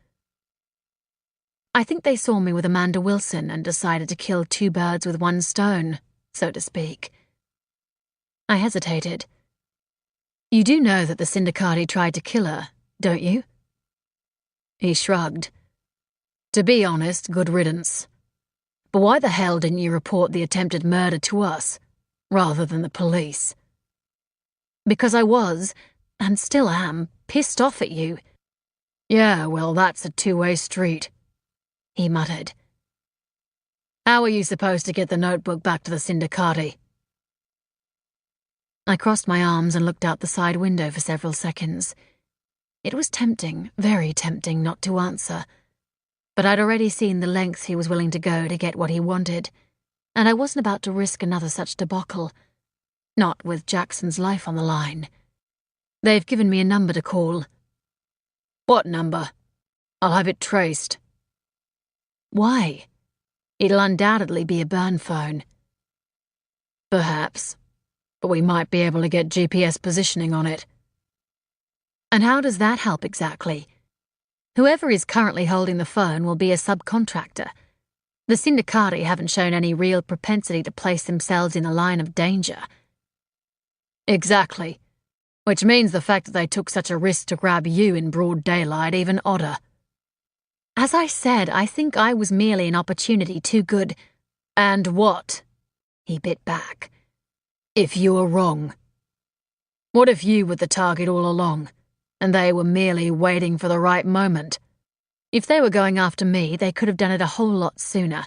Speaker 1: "I think they saw me with Amanda Wilson and decided to kill 2 birds with 1 stone, so to speak." I hesitated. "You do know that the Syndicati tried to kill her, don't you?" He shrugged. "To be honest, good riddance. But why the hell didn't you report the attempted murder to us, rather than the police?" "Because I was, and still am, pissed off at you." "Yeah, well, that's a two-way street," he muttered. "How are you supposed to get the notebook back to the Syndicati?" I crossed my arms and looked out the side window for several seconds. It was tempting, very tempting, not to answer, but I'd already seen the lengths he was willing to go to get what he wanted, and I wasn't about to risk another such debacle, not with Jackson's life on the line. "They've given me a number to call." "What number? I'll have it traced." "Why?" "It'll undoubtedly be a burn phone." "Perhaps, but we might be able to get GPS positioning on it." "And how does that help exactly? Whoever is currently holding the phone will be a subcontractor. The Syndicati haven't shown any real propensity to place themselves in the line of danger." "Exactly. Which means the fact that they took such a risk to grab you in broad daylight even odder." "As I said, I think I was merely an opportunity too good." "And what?" he bit back. "If you were wrong? What if you were the target all along, and they were merely waiting for the right moment?" "If they were going after me, they could have done it a whole lot sooner.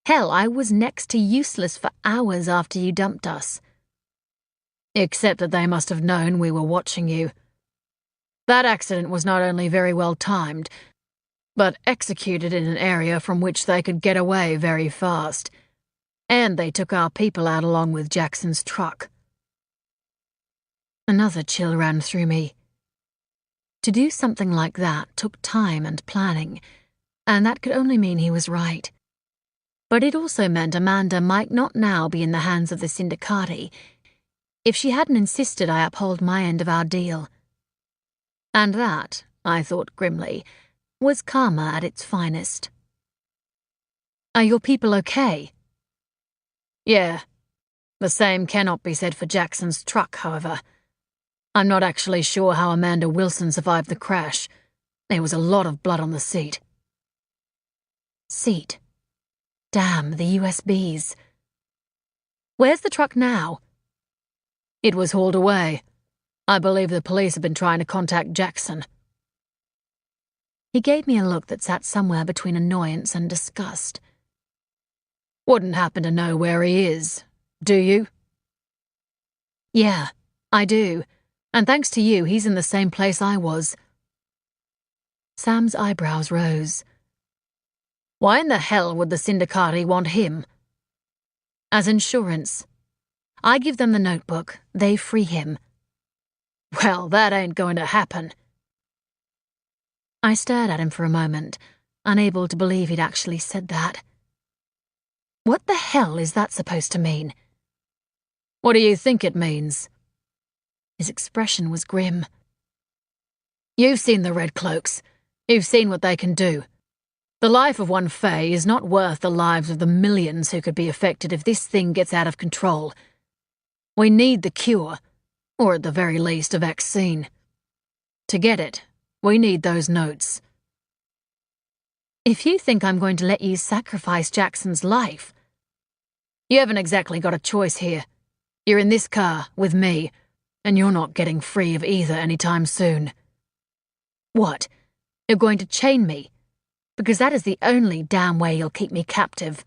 Speaker 1: Hell, I was next to useless for hours after you dumped us." "Except that they must have known we were watching you. That accident was not only very well timed, but executed in an area from which they could get away very fast. And they took our people out along with Jackson's truck. Another chill ran through me. To do something like that took time and planning, and that could only mean he was right. But it also meant Amanda might not now be in the hands of the Syndicati if she hadn't insisted I uphold my end of our deal. And that, I thought grimly, was karma at its finest. Are your people okay? Yeah. The same cannot be said for Jackson's truck, however. I'm not actually sure how Amanda Wilson survived the crash. There was a lot of blood on the seat. Seat? Damn, the USBs. Where's the truck now? It was hauled away. I believe the police have been trying to contact Jackson. He gave me a look that sat somewhere between annoyance and disgust. Wouldn't happen to know where he is, do you? Yeah, I do. And thanks to you, he's in the same place I was. Sam's eyebrows rose. Why in the hell would the Syndicati want him? As insurance. I give them the notebook, they free him. Well, that ain't going to happen. I stared at him for a moment, unable to believe he'd actually said that. What the hell is that supposed to mean? What do you think it means? His expression was grim. You've seen the Red Cloaks. You've seen what they can do. The life of one Fae is not worth the lives of the millions who could be affected if this thing gets out of control. We need the cure, or at the very least a vaccine. To get it, we need those notes. If you think I'm going to let you sacrifice Jackson's life, you haven't exactly got a choice here. You're in this car with me, and you're not getting free of either anytime soon. What? You're going to chain me? Because that is the only damn way you'll keep me captive.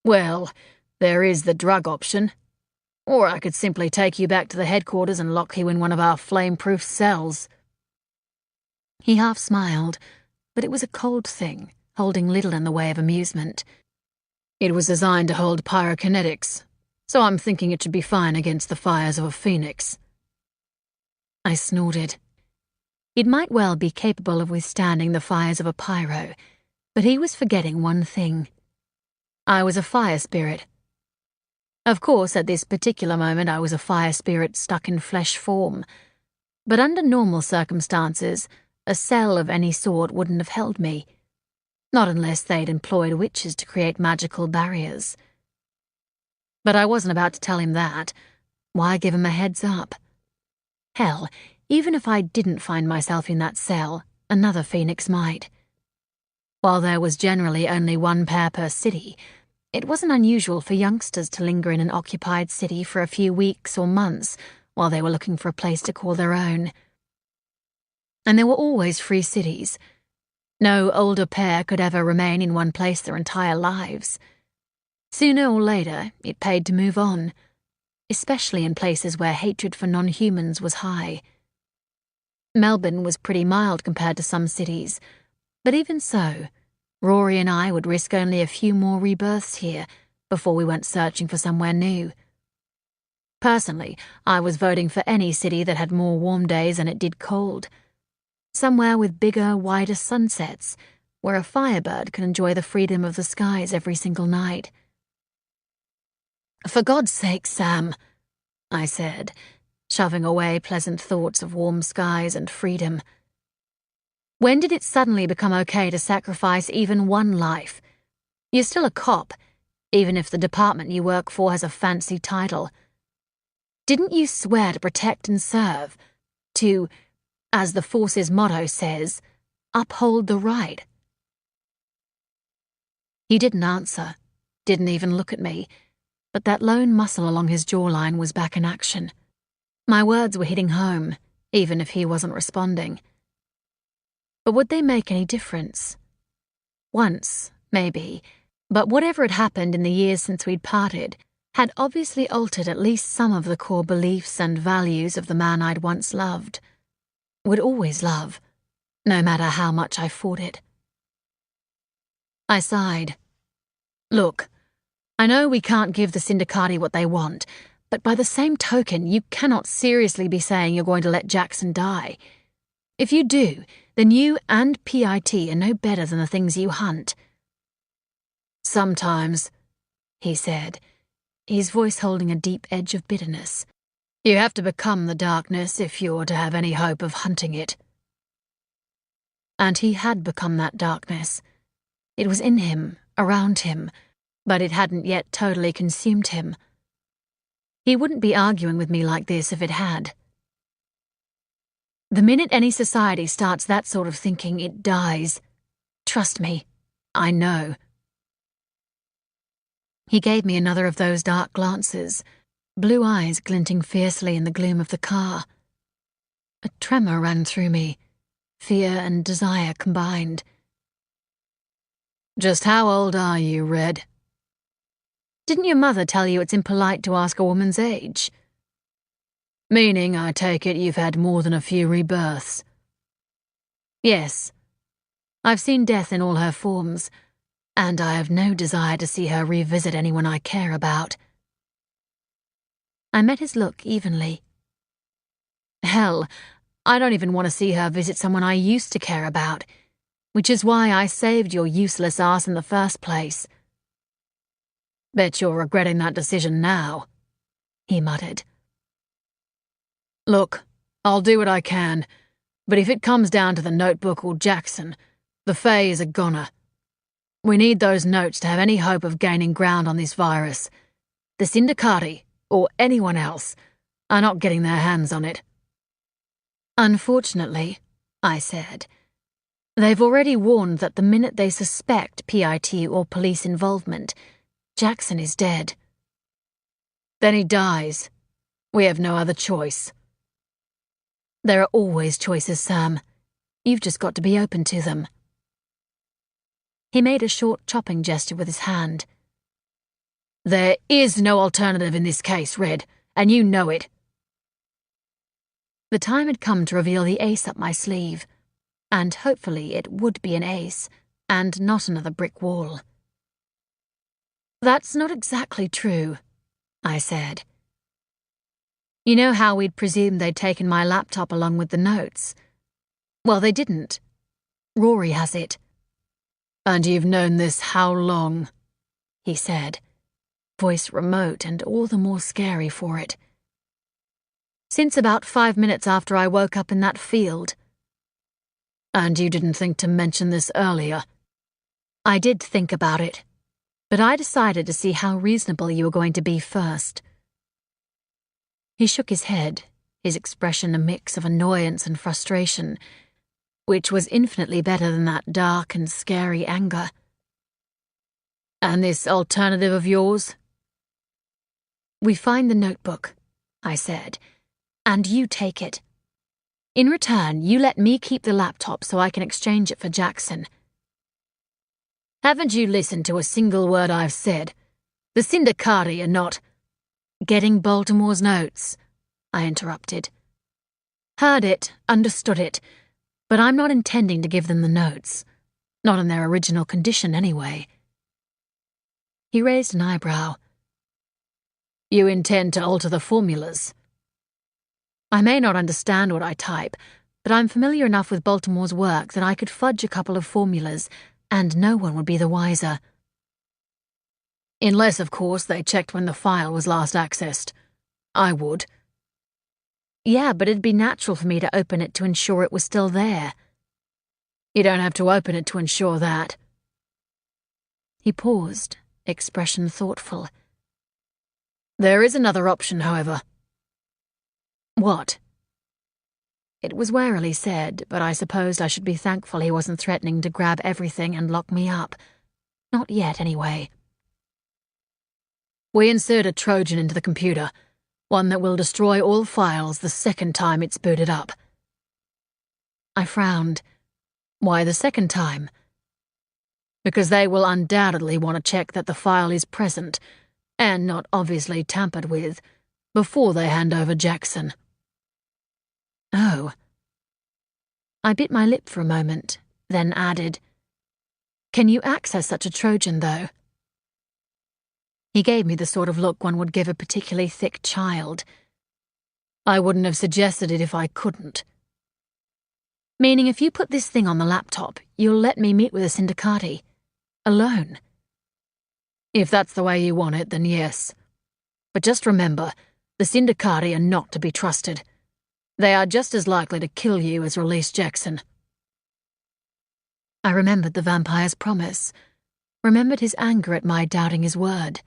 Speaker 1: Well, there is the drug option. Or I could simply take you back to the headquarters and lock you in one of our flame-proof cells. He half smiled, but it was a cold thing, holding little in the way of amusement. It was designed to hold pyrokinetics, so I'm thinking it should be fine against the fires of a phoenix. I snorted. It might well be capable of withstanding the fires of a pyro, but he was forgetting one thing. I was a fire spirit. Of course, at this particular moment I was a fire spirit stuck in flesh form, but under normal circumstances, a cell of any sort wouldn't have held me. Not unless they'd employed witches to create magical barriers. But I wasn't about to tell him that. Why give him a heads up? Hell, even if I didn't find myself in that cell, another phoenix might. While there was generally only one pair per city, it wasn't unusual for youngsters to linger in an occupied city for a few weeks or months while they were looking for a place to call their own. And there were always free cities. No older pair could ever remain in one place their entire lives. Sooner or later, it paid to move on, especially in places where hatred for non-humans was high. Melbourne was pretty mild compared to some cities, but even so, Rory and I would risk only a few more rebirths here before we went searching for somewhere new. Personally, I was voting for any city that had more warm days than it did cold. Somewhere with bigger, wider sunsets, where a firebird could enjoy the freedom of the skies every single night. For God's sake, Sam, I said, shoving away pleasant thoughts of warm skies and freedom. When did it suddenly become okay to sacrifice even one life? You're still a cop, even if the department you work for has a fancy title. Didn't you swear to protect and serve? To, as the Force's motto says, uphold the right? He didn't answer, didn't even look at me, but that lone muscle along his jawline was back in action. My words were hitting home, even if he wasn't responding. But would they make any difference? Once, maybe, but whatever had happened in the years since we'd parted had obviously altered at least some of the core beliefs and values of the man I'd once loved. Would always love. no matter how much I fought it. I sighed. Look, I know we can't give the Syndicati what they want, but by the same token, you cannot seriously be saying you're going to let Jackson die. If you do, then you and PIT are no better than the things you hunt. Sometimes, he said, his voice holding a deep edge of bitterness, you have to become the darkness if you're to have any hope of hunting it. And he had become that darkness. It was in him, around him, but it hadn't yet totally consumed him. He wouldn't be arguing with me like this if it had. The minute any society starts that sort of thinking, it dies. Trust me, I know. He gave me another of those dark glances, blue eyes glinting fiercely in the gloom of the car. A tremor ran through me, fear and desire combined. Just how old are you, Red? Didn't your mother tell you it's impolite to ask a woman's age? Meaning, I take it, you've had more than a few rebirths. Yes. I've seen death in all her forms, and I have no desire to see her revisit anyone I care about. I met his look evenly. Hell, I don't even want to see her visit someone I used to care about, which is why I saved your useless ass in the first place. Bet you're regretting that decision now, he muttered. Look, I'll do what I can, but if it comes down to the notebook or Jackson, the Fae is a goner. We need those notes to have any hope of gaining ground on this virus. The Syndicati, or anyone else, are not getting their hands on it. Unfortunately, I said, they've already warned that the minute they suspect PIT or police involvement, Jackson is dead. Then he dies. We have no other choice. There are always choices, Sam. You've just got to be open to them. He made a short chopping gesture with his hand. There is no alternative in this case, Red, and you know it. The time had come to reveal the ace up my sleeve, and hopefully it would be an ace, and not another brick wall. That's not exactly true, I said. You know how we'd presumed they'd taken my laptop along with the notes? Well, they didn't. Rory has it. And you've known this how long? He said, voice remote and all the more scary for it. Since about 5 minutes after I woke up in that field. And you didn't think to mention this earlier? I did think about it, but I decided to see how reasonable you were going to be first. He shook his head, his expression a mix of annoyance and frustration, which was infinitely better than that dark and scary anger. And this alternative of yours? We find the notebook, I said, and you take it. In return, you let me keep the laptop so I can exchange it for Jackson. Haven't you listened to a single word I've said? The Syndicati are not... Getting Baltimore's notes, I interrupted. Heard it, understood it, but I'm not intending to give them the notes. Not in their original condition, anyway. He raised an eyebrow. You intend to alter the formulas? I may not understand what I type, but I'm familiar enough with Baltimore's work that I could fudge a couple of formulas, and no one would be the wiser. Unless, of course, they checked when the file was last accessed. I would. Yeah, but it'd be natural for me to open it to ensure it was still there. You don't have to open it to ensure that. He paused, expression thoughtful. There is another option, however. What? It was warily said, but I supposed I should be thankful he wasn't threatening to grab everything and lock me up. Not yet, anyway. We insert a Trojan into the computer, one that will destroy all files the second time it's booted up. I frowned. Why the second time? Because they will undoubtedly want to check that the file is present, and not obviously tampered with, before they hand over Jackson. Oh. I bit my lip for a moment, then added, "Can you access such a Trojan, though?" He gave me the sort of look one would give a particularly thick child. "I wouldn't have suggested it if I couldn't." "Meaning if you put this thing on the laptop, you'll let me meet with a syndicati. Alone?" "If that's the way you want it, then yes. But just remember, the syndicati are not to be trusted. They are just as likely to kill you as release Jackson." I remembered the vampire's promise, remembered his anger at my doubting his word.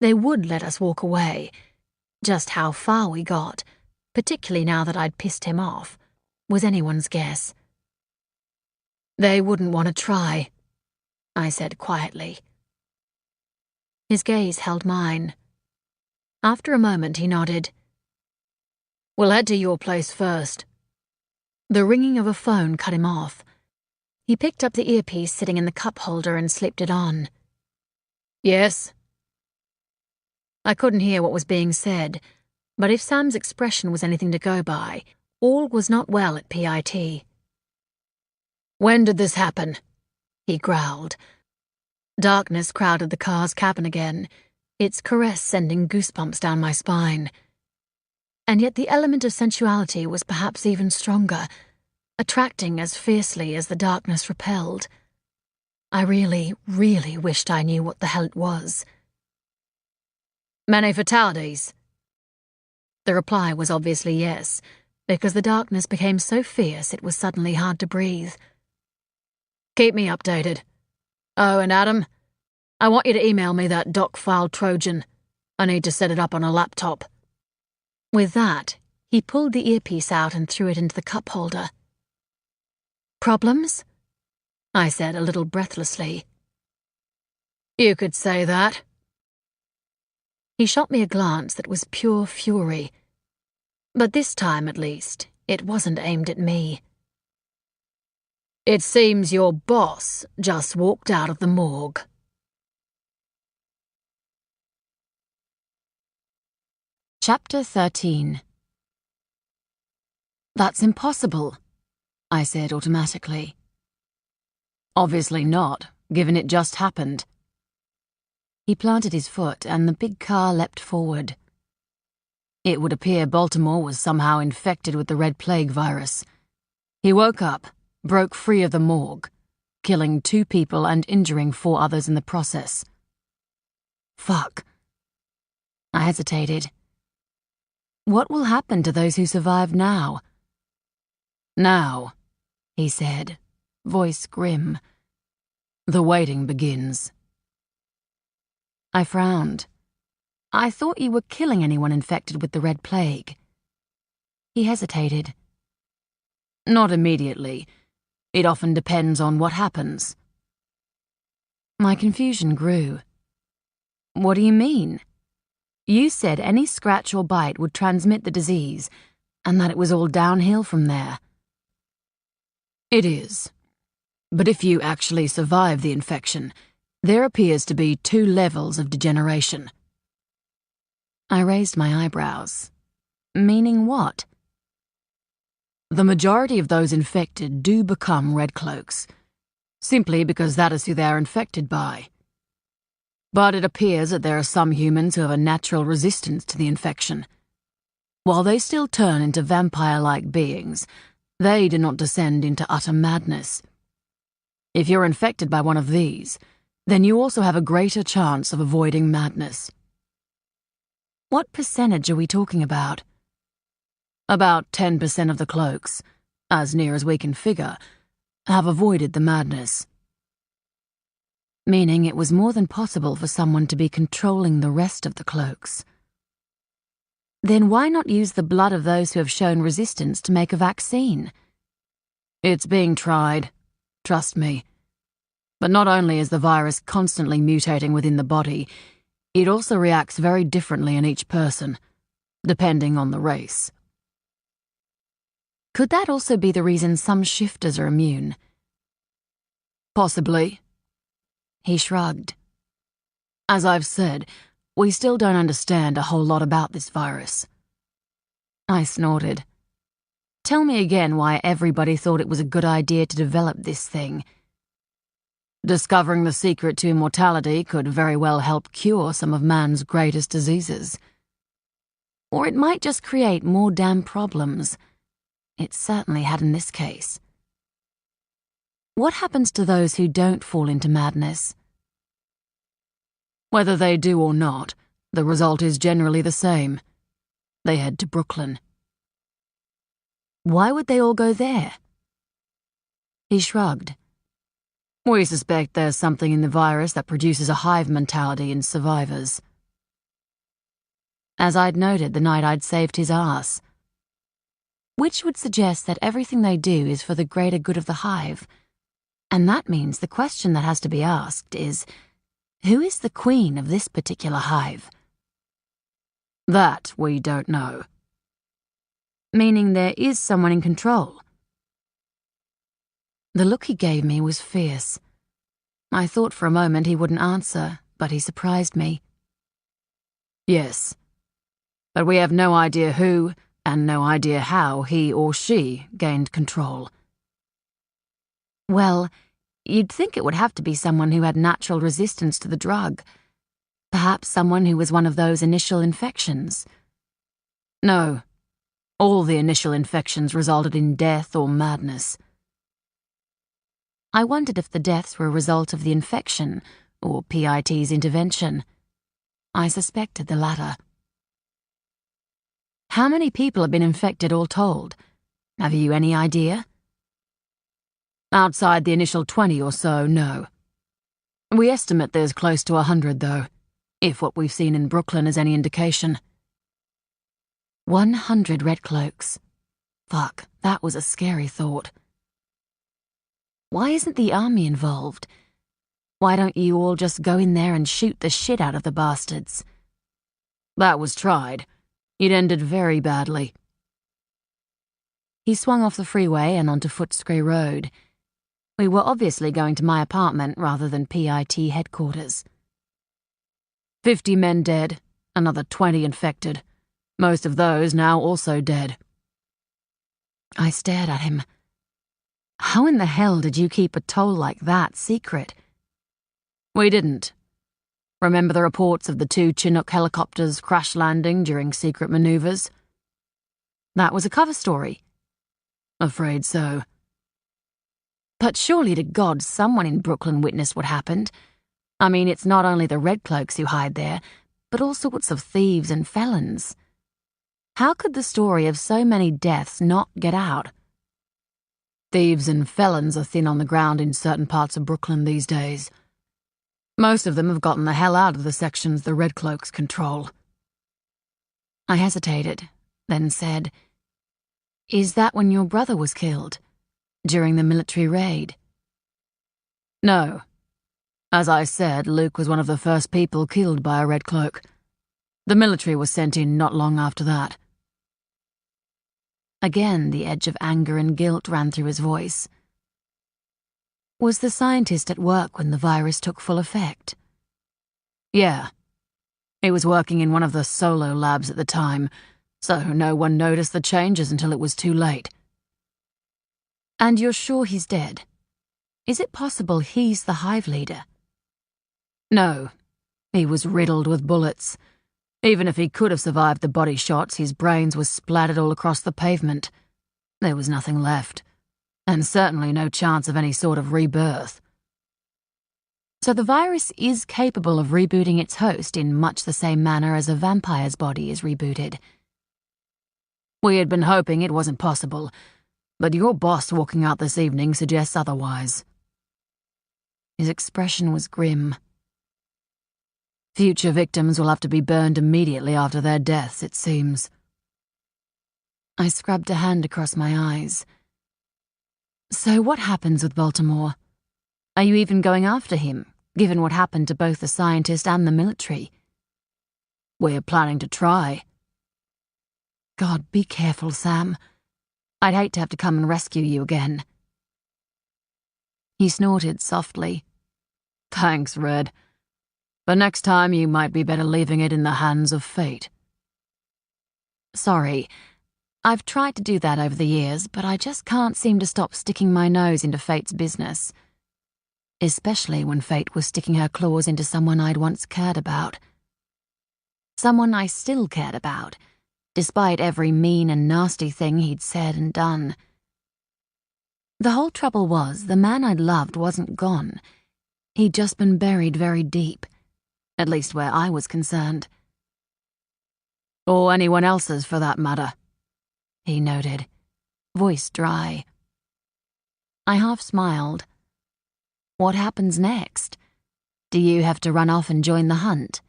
Speaker 1: They would let us walk away. Just how far we got, particularly now that I'd pissed him off, was anyone's guess. "They wouldn't want to try," I said quietly. His gaze held mine. After a moment, he nodded. "We'll head to your place first." The ringing of a phone cut him off. He picked up the earpiece sitting in the cup holder and slipped it on. "Yes?" I couldn't hear what was being said, but if Sam's expression was anything to go by, all was not well at PIT. "When did this happen?" he growled. Darkness crowded the car's cabin again, its caress sending goosebumps down my spine. And yet the element of sensuality was perhaps even stronger, attracting as fiercely as the darkness repelled. I really, really wished I knew what the hell it was. "Many fatalities?" The reply was obviously yes, because the darkness became so fierce it was suddenly hard to breathe. "Keep me updated. Oh, and Adam, I want you to email me that doc file Trojan. I need to set it up on a laptop." With that, he pulled the earpiece out and threw it into the cup holder. "Problems?" I said a little breathlessly. "You could say that." He shot me a glance that was pure fury. But this time, at least, it wasn't aimed at me. "It seems your boss just walked out of the morgue." Chapter 13. "That's impossible," I said automatically. "Obviously not, given it just happened." He planted his foot and the big car leapt forward. It would appear Baltimore was somehow infected with the Red Plague virus. He woke up, broke free of the morgue, killing 2 people and injuring 4 others in the process. Fuck. I hesitated. What will happen to those who survive now? "Now," he said, voice grim, "the waiting begins." I frowned. "I thought you were killing anyone infected with the Red Plague." He hesitated. "Not immediately. It often depends on what happens." My confusion grew. "What do you mean? You said any scratch or bite would transmit the disease, and that it was all downhill from there." "It is. But if you actually survive the infection, there appears to be 2 levels of degeneration." I raised my eyebrows. Meaning what? "The majority of those infected do become Red Cloaks, simply because that is who they are infected by. But it appears that there are some humans who have a natural resistance to the infection. While they still turn into vampire-like beings, they do not descend into utter madness. If you're infected by one of these, then you also have a greater chance of avoiding madness." "What percentage are we talking about?" "About 10% of the cloaks, as near as we can figure, have avoided the madness." Meaning it was more than possible for someone to be controlling the rest of the cloaks. Then why not use the blood of those who have shown resistance to make a vaccine? "It's being tried, trust me. But not only is the virus constantly mutating within the body, it also reacts very differently in each person, depending on the race." Could that also be the reason some shifters are immune? "Possibly." He shrugged. "As I've said, we still don't understand a whole lot about this virus." I snorted. Tell me again why everybody thought it was a good idea to develop this thing. Discovering the secret to immortality could very well help cure some of man's greatest diseases. Or it might just create more damn problems. It certainly had in this case. What happens to those who don't fall into madness? Whether they do or not, the result is generally the same. They head to Brooklyn. Why would they all go there? He shrugged. We suspect there's something in the virus that produces a hive mentality in survivors. As I'd noted the night I'd saved his ass. Which would suggest that everything they do is for the greater good of the hive. And that means the question that has to be asked is, who is the queen of this particular hive? That we don't know. Meaning there is someone in control. The look he gave me was fierce. I thought for a moment he wouldn't answer, but he surprised me. Yes, but we have no idea who, and no idea how he or she gained control. Well, you'd think it would have to be someone who had natural resistance to the drug. Perhaps someone who was one of those initial infections. No, all the initial infections resulted in death or madness. I wondered if the deaths were a result of the infection or PIT's intervention. I suspected the latter. How many people have been infected all told? Have you any idea? Outside the initial 20 or so, no. We estimate there's close to 100, though, if what we've seen in Brooklyn is any indication. 100 red cloaks. Fuck, that was a scary thought. Why isn't the army involved? Why don't you all just go in there and shoot the shit out of the bastards? That was tried. It ended very badly. He swung off the freeway and onto Footscray Road. We were obviously going to my apartment rather than PIT headquarters. 50 men dead, another 20 infected. Most of those now also dead. I stared at him. How in the hell did you keep a toll like that secret? We didn't. Remember the reports of the 2 Chinook helicopters crash landing during secret maneuvers? That was a cover story. Afraid so. But surely to God someone in Brooklyn witnessed what happened. I mean, it's not only the red cloaks who hide there, but all sorts of thieves and felons. How could the story of so many deaths not get out? Thieves and felons are thin on the ground in certain parts of Brooklyn these days. Most of them have gotten the hell out of the sections the Red Cloaks control. I hesitated, then said, Is that when your brother was killed? During the military raid? No. As I said, Luke was one of the first people killed by a Red Cloak. The military was sent in not long after that. Again, the edge of anger and guilt ran through his voice. Was the scientist at work when the virus took full effect? Yeah. He was working in one of the solo labs at the time, so no one noticed the changes until it was too late. And you're sure he's dead? Is it possible he's the hive leader? No. He was riddled with bullets. Even if he could have survived the body shots, his brains were splattered all across the pavement. There was nothing left, and certainly no chance of any sort of rebirth. So the virus is capable of rebooting its host in much the same manner as a vampire's body is rebooted. We had been hoping it wasn't possible, but your boss walking out this evening suggests otherwise. His expression was grim. Future victims will have to be burned immediately after their deaths, it seems. I scrubbed a hand across my eyes. So what happens with Baltimore? Are you even going after him, given what happened to both the scientist and the military? We're planning to try. God, be careful, Sam. I'd hate to have to come and rescue you again. He snorted softly. Thanks, Red. But next time you might be better leaving it in the hands of fate. Sorry, I've tried to do that over the years, but I just can't seem to stop sticking my nose into fate's business. Especially when fate was sticking her claws into someone I'd once cared about. Someone I still cared about, despite every mean and nasty thing he'd said and done. The whole trouble was, the man I'd loved wasn't gone. He'd just been buried very deep, at least where I was concerned. Or anyone else's, for that matter, he noted, voice dry. I half smiled. What happens next? Do you have to run off and join the hunt?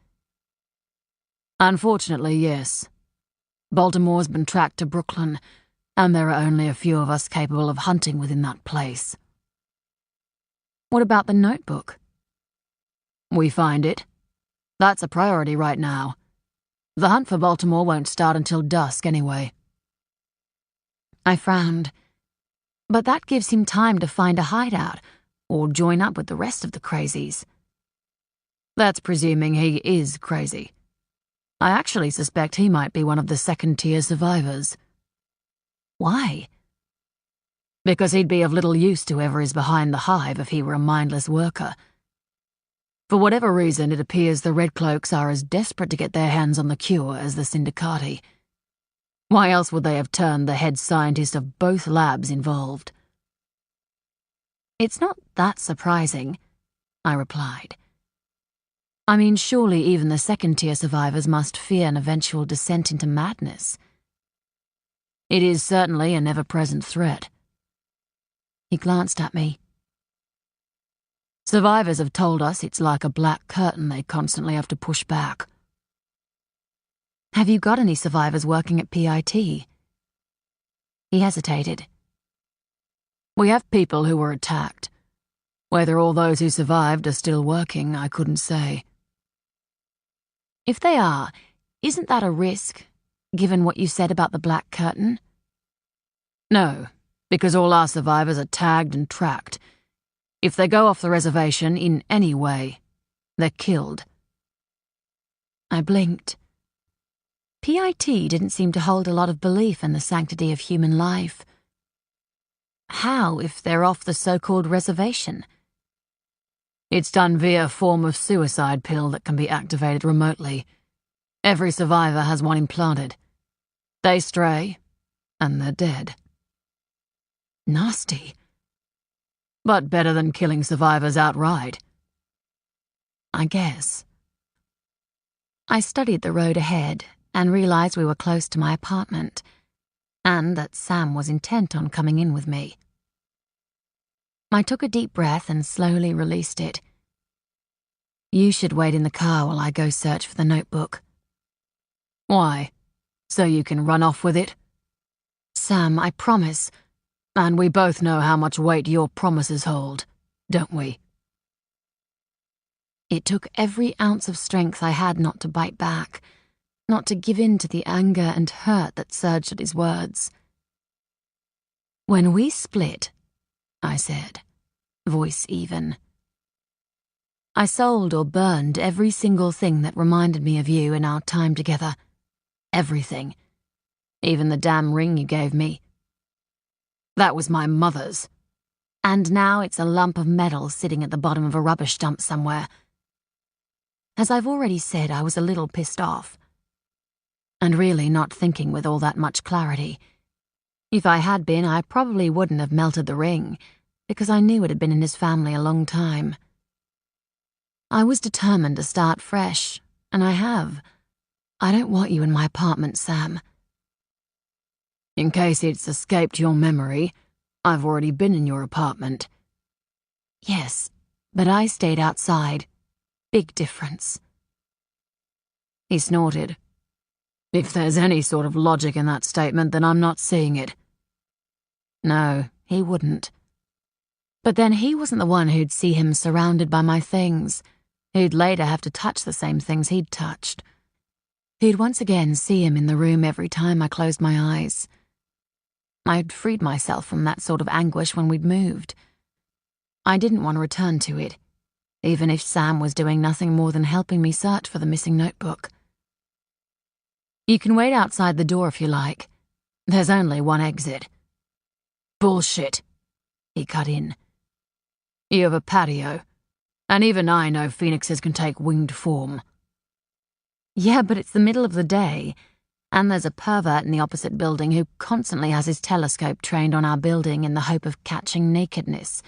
Speaker 1: Unfortunately, yes. Baltimore's been tracked to Brooklyn, and there are only a few of us capable of hunting within that place. What about the notebook? We find it. That's a priority right now. The hunt for Baltimore won't start until dusk anyway. I frowned. But that gives him time to find a hideout, or join up with the rest of the crazies. That's presuming he is crazy. I actually suspect he might be one of the second-tier survivors. Why? Because he'd be of little use to whoever is behind the hive if he were a mindless worker. For whatever reason, it appears the Red Cloaks are as desperate to get their hands on the cure as the Syndicati. Why else would they have turned the head scientist of both labs involved? It's not that surprising, I replied. I mean, surely even the second-tier survivors must fear an eventual descent into madness. It is certainly an ever-present threat. He glanced at me. Survivors have told us it's like a black curtain they constantly have to push back. Have you got any survivors working at PIT? He hesitated. We have people who were attacked. Whether all those who survived are still working, I couldn't say. If they are, isn't that a risk, given what you said about the black curtain? No, because all our survivors are tagged and tracked. If they go off the reservation in any way, they're killed. I blinked. PIT didn't seem to hold a lot of belief in the sanctity of human life. How if they're off the so-called reservation? It's done via a form of suicide pill that can be activated remotely. Every survivor has one implanted. They stray, and they're dead. Nasty. But better than killing survivors outright. I guess. I studied the road ahead and realized we were close to my apartment, and that Sam was intent on coming in with me. I took a deep breath and slowly released it. You should wait in the car while I go search for the notebook. Why? So you can run off with it? Sam, I promise. And we both know how much weight your promises hold, don't we? It took every ounce of strength I had not to bite back, not to give in to the anger and hurt that surged at his words. When we split, I said, voice even, I sold or burned every single thing that reminded me of you in our time together. Everything. Even the damn ring you gave me. That was my mother's. And now it's a lump of metal sitting at the bottom of a rubbish dump somewhere. As I've already said, I was a little pissed off. And really not thinking with all that much clarity. If I had been, I probably wouldn't have melted the ring, because I knew it had been in his family a long time. I was determined to start fresh, and I have. I don't want you in my apartment, Sam. In case it's escaped your memory, I've already been in your apartment. Yes, but I stayed outside. Big difference. He snorted. If there's any sort of logic in that statement, then I'm not seeing it. No, he wouldn't. But then he wasn't the one who'd see him surrounded by my things, who'd later have to touch the same things he'd touched. Who'd once again see him in the room every time I closed my eyes. I'd freed myself from that sort of anguish when we'd moved. I didn't want to return to it, even if Sam was doing nothing more than helping me search for the missing notebook. You can wait outside the door if you like, There's only one exit. Bullshit, he cut in. You have a patio, and even I know phoenixes can take winged form. Yeah, but it's the middle of the day, and there's a pervert in the opposite building who constantly has his telescope trained on our building in the hope of catching nakedness.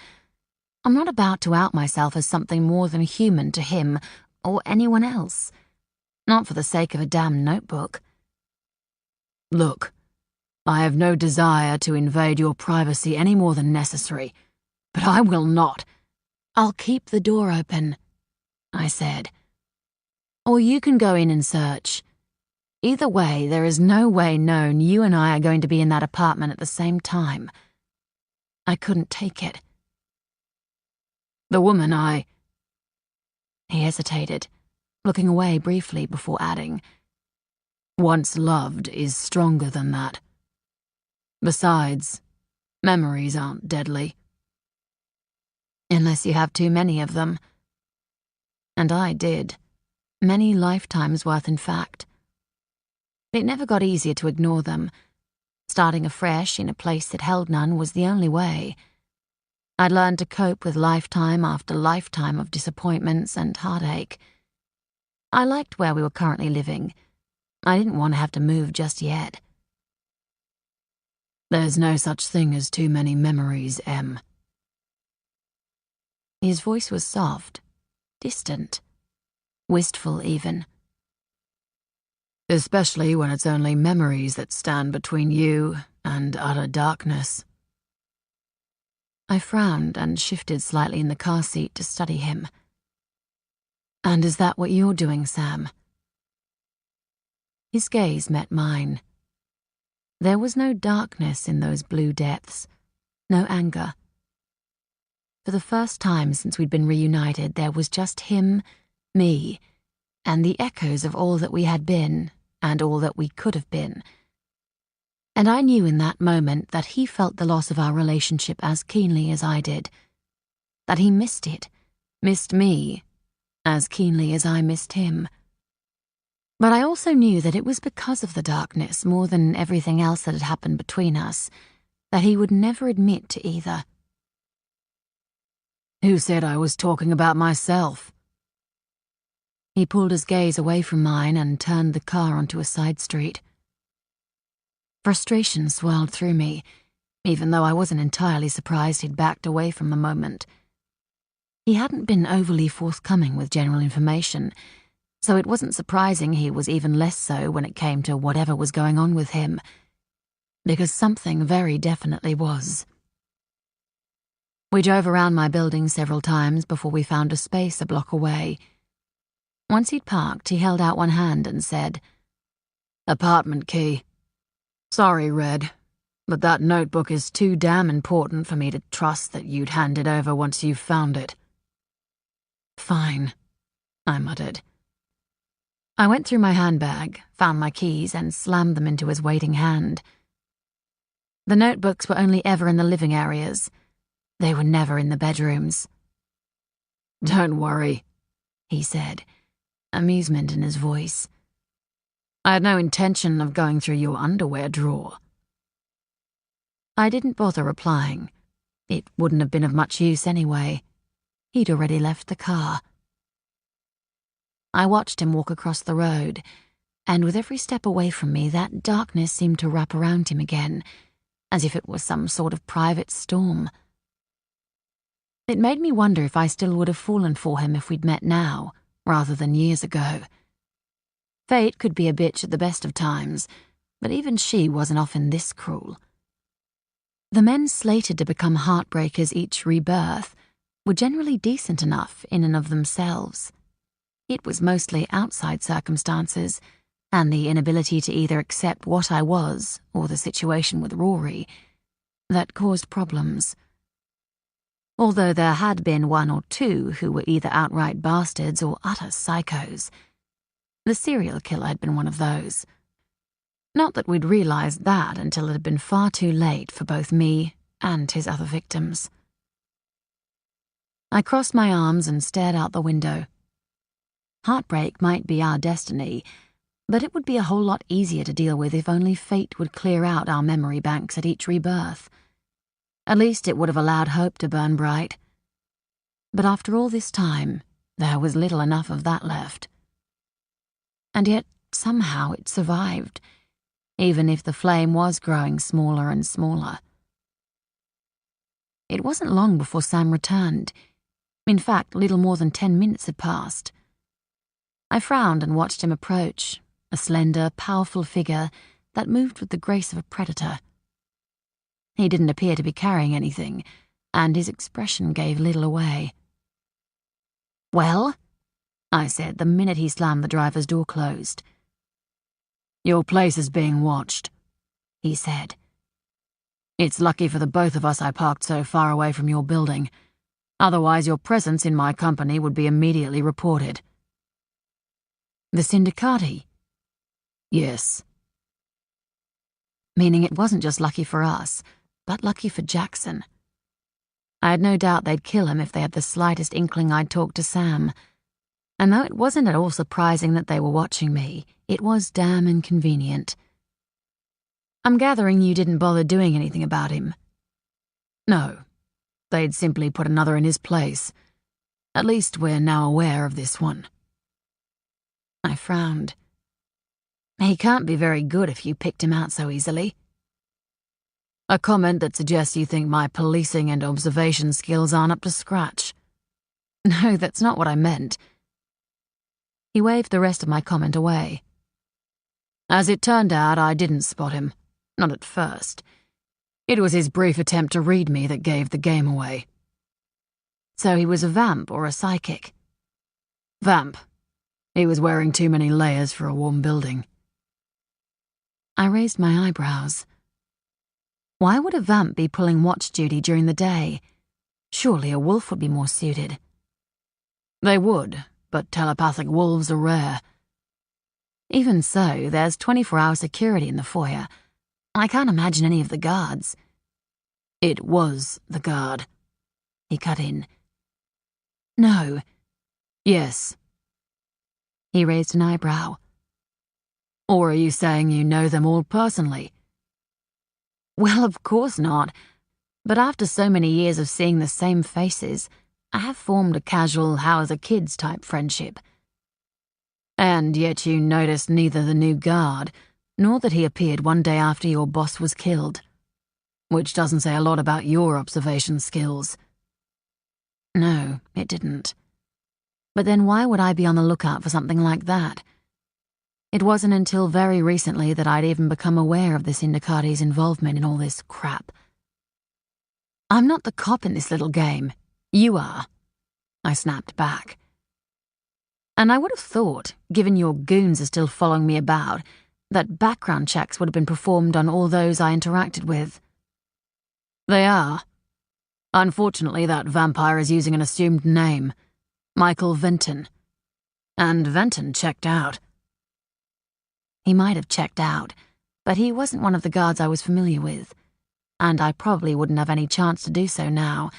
Speaker 1: I'm not about to out myself as something more than human to him or anyone else. Not for the sake of a damn notebook. Look, I have no desire to invade your privacy any more than necessary, but I will not. I'll keep the door open, I said. Or you can go in and search. Either way, there is no way known you and I are going to be in that apartment at the same time. I couldn't take it. The woman He hesitated, looking away briefly before adding, once loved is stronger than that. Besides, memories aren't deadly. Unless you have too many of them. And I did. Many lifetimes worth, in fact. It never got easier to ignore them. Starting afresh in a place that held none was the only way. I'd learned to cope with lifetime after lifetime of disappointments and heartache. I liked where we were currently living. I didn't want to have to move just yet. There's no such thing as too many memories, Em. His voice was soft, distant, wistful even. Especially when it's only memories that stand between you and utter darkness. I frowned and shifted slightly in the car seat to study him. And is that what you're doing, Sam? His gaze met mine. There was no darkness in those blue depths, no anger. For the first time since we'd been reunited, there was just him, me, and the echoes of all that we had been and all that we could have been. And I knew in that moment that he felt the loss of our relationship as keenly as I did, that he missed it, missed me, as keenly as I missed him. But I also knew that it was because of the darkness, more than everything else that had happened between us, that he would never admit to either. Who said I was talking about myself? He pulled his gaze away from mine and turned the car onto a side street. Frustration swirled through me, even though I wasn't entirely surprised he'd backed away from the moment. He hadn't been overly forthcoming with general information, so it wasn't surprising he was even less so when it came to whatever was going on with him, because something very definitely was. We drove around my building several times before we found a space a block away. Once he'd parked, he held out one hand and said, "Apartment key. Sorry, Red, but that notebook is too damn important for me to trust that you'd hand it over once you've found it." Fine, I muttered. I went through my handbag, found my keys, and slammed them into his waiting hand. The notebooks were only ever in the living areas. They were never in the bedrooms. "Don't worry," he said, amusement in his voice. "I had no intention of going through your underwear drawer." I didn't bother replying. It wouldn't have been of much use anyway. He'd already left the car. I watched him walk across the road, and with every step away from me, that darkness seemed to wrap around him again, as if it was some sort of private storm. It made me wonder if I still would have fallen for him if we'd met now, rather than years ago. Fate could be a bitch at the best of times, but even she wasn't often this cruel. The men slated to become heartbreakers each rebirth were generally decent enough in and of themselves. It was mostly outside circumstances, and the inability to either accept what I was or the situation with Rory, that caused problems. Although there had been one or two who were either outright bastards or utter psychos. The serial killer had been one of those. Not that we'd realized that until it had been far too late for both me and his other victims. I crossed my arms and stared out the window. Heartbreak might be our destiny, But it would be a whole lot easier to deal with if only fate would clear out our memory banks at each rebirth. At least it would have allowed hope to burn bright. But after all this time, there was little enough of that left. And yet, somehow it survived, even if the flame was growing smaller and smaller. It wasn't long before Sam returned. In fact, little more than 10 minutes had passed. I frowned and watched him approach, a slender, powerful figure that moved with the grace of a predator. He didn't appear to be carrying anything, and his expression gave little away. "Well?" I said the minute he slammed the driver's door closed. "Your place is being watched," he said. "It's lucky for the both of us I parked so far away from your building. Otherwise your presence in my company would be immediately reported." "The Syndicati?" "Yes." Meaning it wasn't just lucky for us, but lucky for Jackson. I had no doubt they'd kill him if they had the slightest inkling I'd talk to Sam. And though it wasn't at all surprising that they were watching me, it was damn inconvenient. "I'm gathering you didn't bother doing anything about him." "No. They'd simply put another in his place. At least we're now aware of this one." I frowned. "He can't be very good if you picked him out so easily." "A comment that suggests you think my policing and observation skills aren't up to scratch." "No, that's not what I meant." He waved the rest of my comment away. "As it turned out, I didn't spot him. Not at first. It was his brief attempt to read me that gave the game away." "So he was a vamp or a psychic?" "Vamp. He was wearing too many layers for a warm building." I raised my eyebrows. Why would a vamp be pulling watch duty during the day? Surely a wolf would be more suited. "They would, but telepathic wolves are rare." "Even so, there's 24-hour security in the foyer. I can't imagine any of the guards." "It was the guard," he cut in. "No." "Yes." He raised an eyebrow. "Or are you saying you know them all personally?" "Well, of course not. But after so many years of seeing the same faces, I have formed a casual how-are-the-kids type friendship." "And yet you noticed neither the new guard nor that he appeared one day after your boss was killed. Which doesn't say a lot about your observation skills." No, it didn't. But then why would I be on the lookout for something like that? It wasn't until very recently that I'd even become aware of the Syndicati's involvement in all this crap. "I'm not the cop in this little game. You are," I snapped back. "And I would have thought, given your goons are still following me about, that background checks would have been performed on all those I interacted with." "They are. Unfortunately, that vampire is using an assumed name, Michael Venton. And Venton checked out." He might have checked out, but he wasn't one of the guards I was familiar with, and I probably wouldn't have any chance to do so now,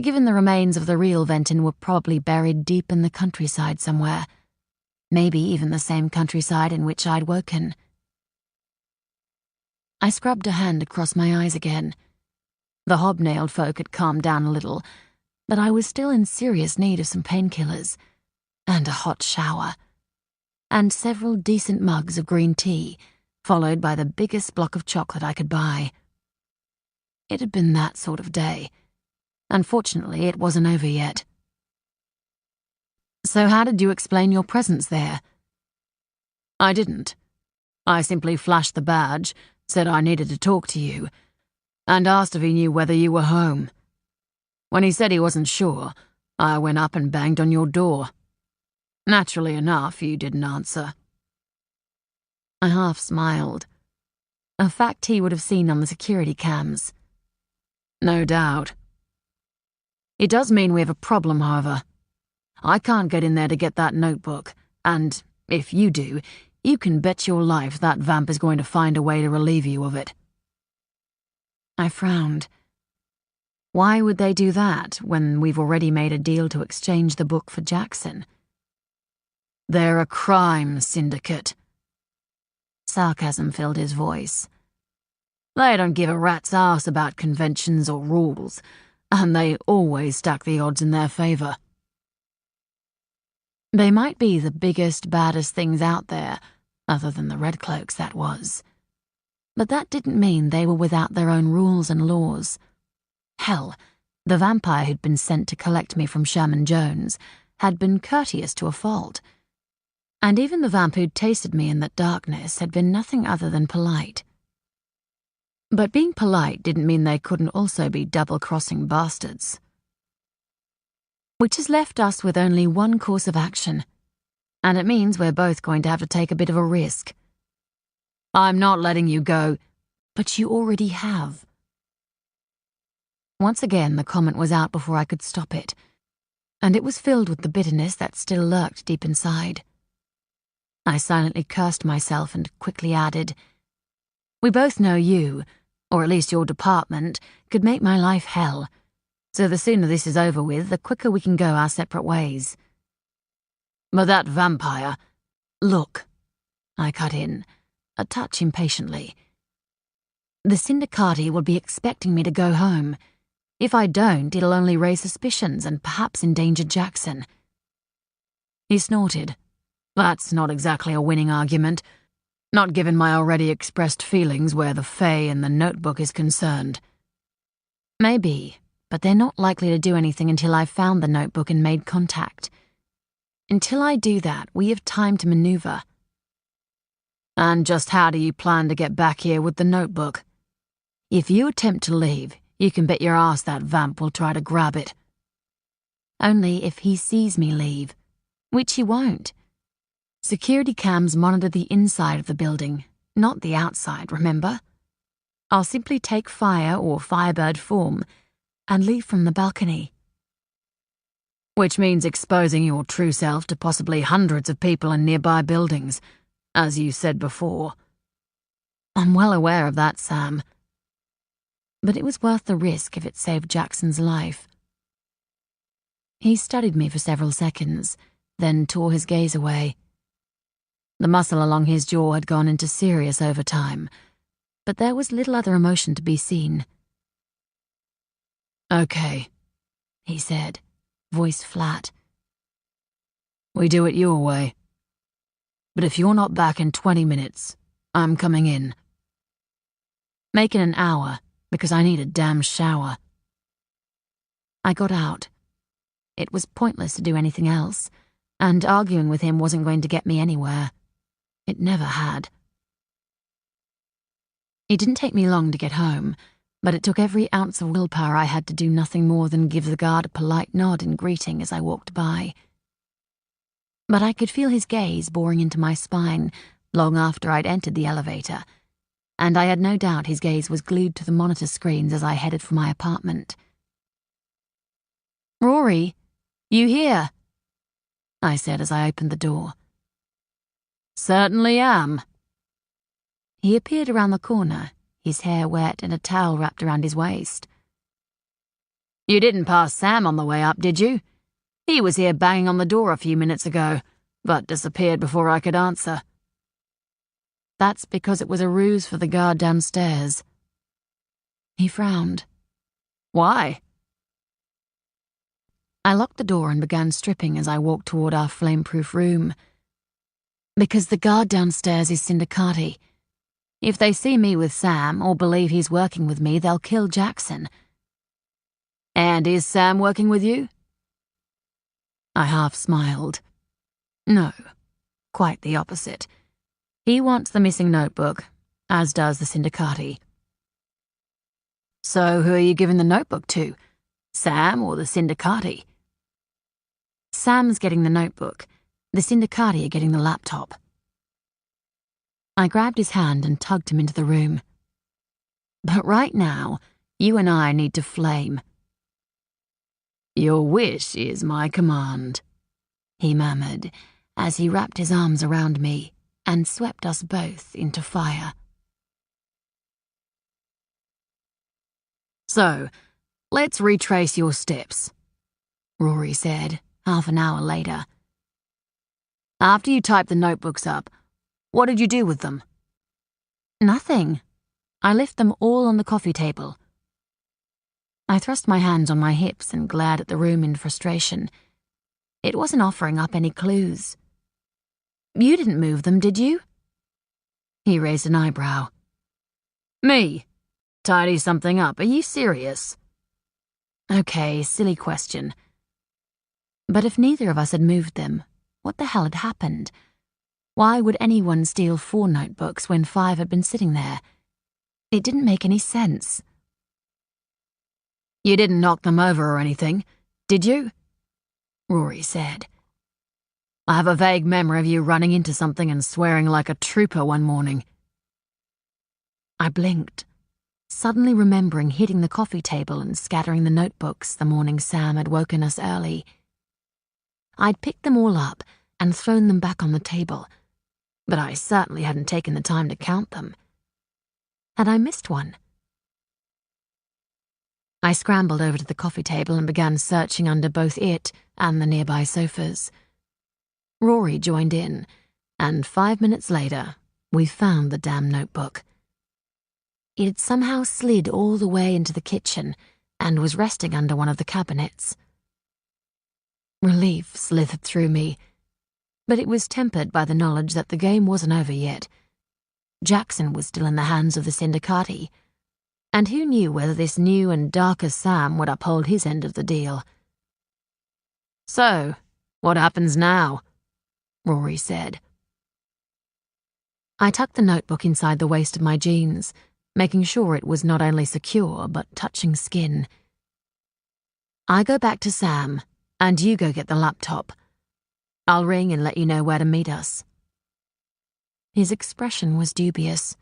Speaker 1: given the remains of the real Venton were probably buried deep in the countryside somewhere, maybe even the same countryside in which I'd woken. I scrubbed a hand across my eyes again. The hobnailed folk had calmed down a little, but I was still in serious need of some painkillers, and a hot shower, and several decent mugs of green tea, followed by the biggest block of chocolate I could buy. It had been that sort of day. Unfortunately, it wasn't over yet. "So how did you explain your presence there?" "I didn't. I simply flashed the badge, said I needed to talk to you, and asked if he knew whether you were home. When he said he wasn't sure, I went up and banged on your door. Naturally enough, you didn't answer." I half smiled, a fact he would have seen on the security cams. "No doubt. It does mean we have a problem, however. I can't get in there to get that notebook, and if you do, you can bet your life that vamp is going to find a way to relieve you of it." I frowned. Why would they do that when we've already made a deal to exchange the book for Jackson? "They're a crime syndicate," Sarcasm filled his voice. They don't give a rat's ass about conventions or rules, and they always stack the odds in their favor. They might be the biggest, baddest things out there, other than the Redcloaks, that was. But that didn't mean they were without their own rules and laws. Hell, the vampire who'd been sent to collect me from Sherman Jones had been courteous to a fault. And even the vamp who'd tasted me in that darkness had been nothing other than polite. But being polite didn't mean they couldn't also be double-crossing bastards. Which has left us with only one course of action, and it means we're both going to have to take a bit of a risk. I'm not letting you go, but you already have. Once again, the comment was out before I could stop it, and it was filled with the bitterness that still lurked deep inside. I silently cursed myself and quickly added, We both know you, or at least your department, could make my life hell, so the sooner this is over with, the quicker we can go our separate ways. But that vampire... Look, I cut in, a touch impatiently. The Syndicati will be expecting me to go home. If I don't, it'll only raise suspicions and perhaps endanger Jackson. He snorted. That's not exactly a winning argument, not given my already expressed feelings where the Fae and the notebook is concerned. Maybe, but they're not likely to do anything until I've found the notebook and made contact. Until I do that, we have time to maneuver. And just how do you plan to get back here with the notebook? If you attempt to leave, you can bet your ass that vamp will try to grab it. Only if he sees me leave, which he won't. Security cams monitor the inside of the building, not the outside, remember? I'll simply take fire or Firebird form and leave from the balcony. Which means exposing your true self to possibly hundreds of people in nearby buildings, as you said before. I'm well aware of that, Sam. But it was worth the risk if it saved Jackson's life. He studied me for several seconds, then tore his gaze away. The muscle along his jaw had gone into serious overtime, but there was little other emotion to be seen. Okay, he said, voice flat. We do it your way. But if you're not back in 20 minutes, I'm coming in. Make it an hour, because I need a damn shower. I got out. It was pointless to do anything else, and arguing with him wasn't going to get me anywhere. It never had. It didn't take me long to get home, but it took every ounce of willpower I had to do nothing more than give the guard a polite nod in greeting as I walked by. But I could feel his gaze boring into my spine long after I'd entered the elevator, and I had no doubt his gaze was glued to the monitor screens as I headed for my apartment. Rory, you here? I said as I opened the door. Certainly am. He appeared around the corner, his hair wet and a towel wrapped around his waist. You didn't pass Sam on the way up, did you? He was here banging on the door a few minutes ago, but disappeared before I could answer. That's because it was a ruse for the guard downstairs. He frowned. Why? I locked the door and began stripping as I walked toward our flame-proof room. Because the guard downstairs is Syndicati. If they see me with Sam or believe he's working with me, they'll kill Jackson. And is Sam working with you? I half smiled. No, quite the opposite. He wants the missing notebook, as does the Syndicati. So who are you giving the notebook to? Sam or the Syndicati? Sam's getting the notebook. The Syndicati are getting the laptop. I grabbed his hand and tugged him into the room. But right now, you and I need to flame. Your wish is my command, he murmured as he wrapped his arms around me and swept us both into fire. So, let's retrace your steps, Rory said, half an hour later. After you typed the notebooks up, what did you do with them? Nothing. I left them all on the coffee table. I thrust my hands on my hips and glared at the room in frustration. It wasn't offering up any clues. You didn't move them, did you? He raised an eyebrow. Me? Tidy something up, are you serious? Okay, silly question. But if neither of us had moved them, what the hell had happened? Why would anyone steal 4 notebooks when 5 had been sitting there? It didn't make any sense. You didn't knock them over or anything, did you? Rory said. I have a vague memory of you running into something and swearing like a trooper one morning. I blinked, suddenly remembering hitting the coffee table and scattering the notebooks the morning Sam had woken us early. I'd picked them all up and thrown them back on the table, but I certainly hadn't taken the time to count them. Had I missed one? I scrambled over to the coffee table and began searching under both it and the nearby sofas. Rory joined in, and 5 minutes later, we found the damn notebook. It had somehow slid all the way into the kitchen and was resting under one of the cabinets. Relief slithered through me, but it was tempered by the knowledge that the game wasn't over yet. Jackson was still in the hands of the Syndicati, and who knew whether this new and darker Sam would uphold his end of the deal. So, what happens now? Rory said. I tucked the notebook inside the waist of my jeans, making sure it was not only secure but touching skin. I go back to Sam, and you go get the laptop. I'll ring and let you know where to meet us. His expression was dubious.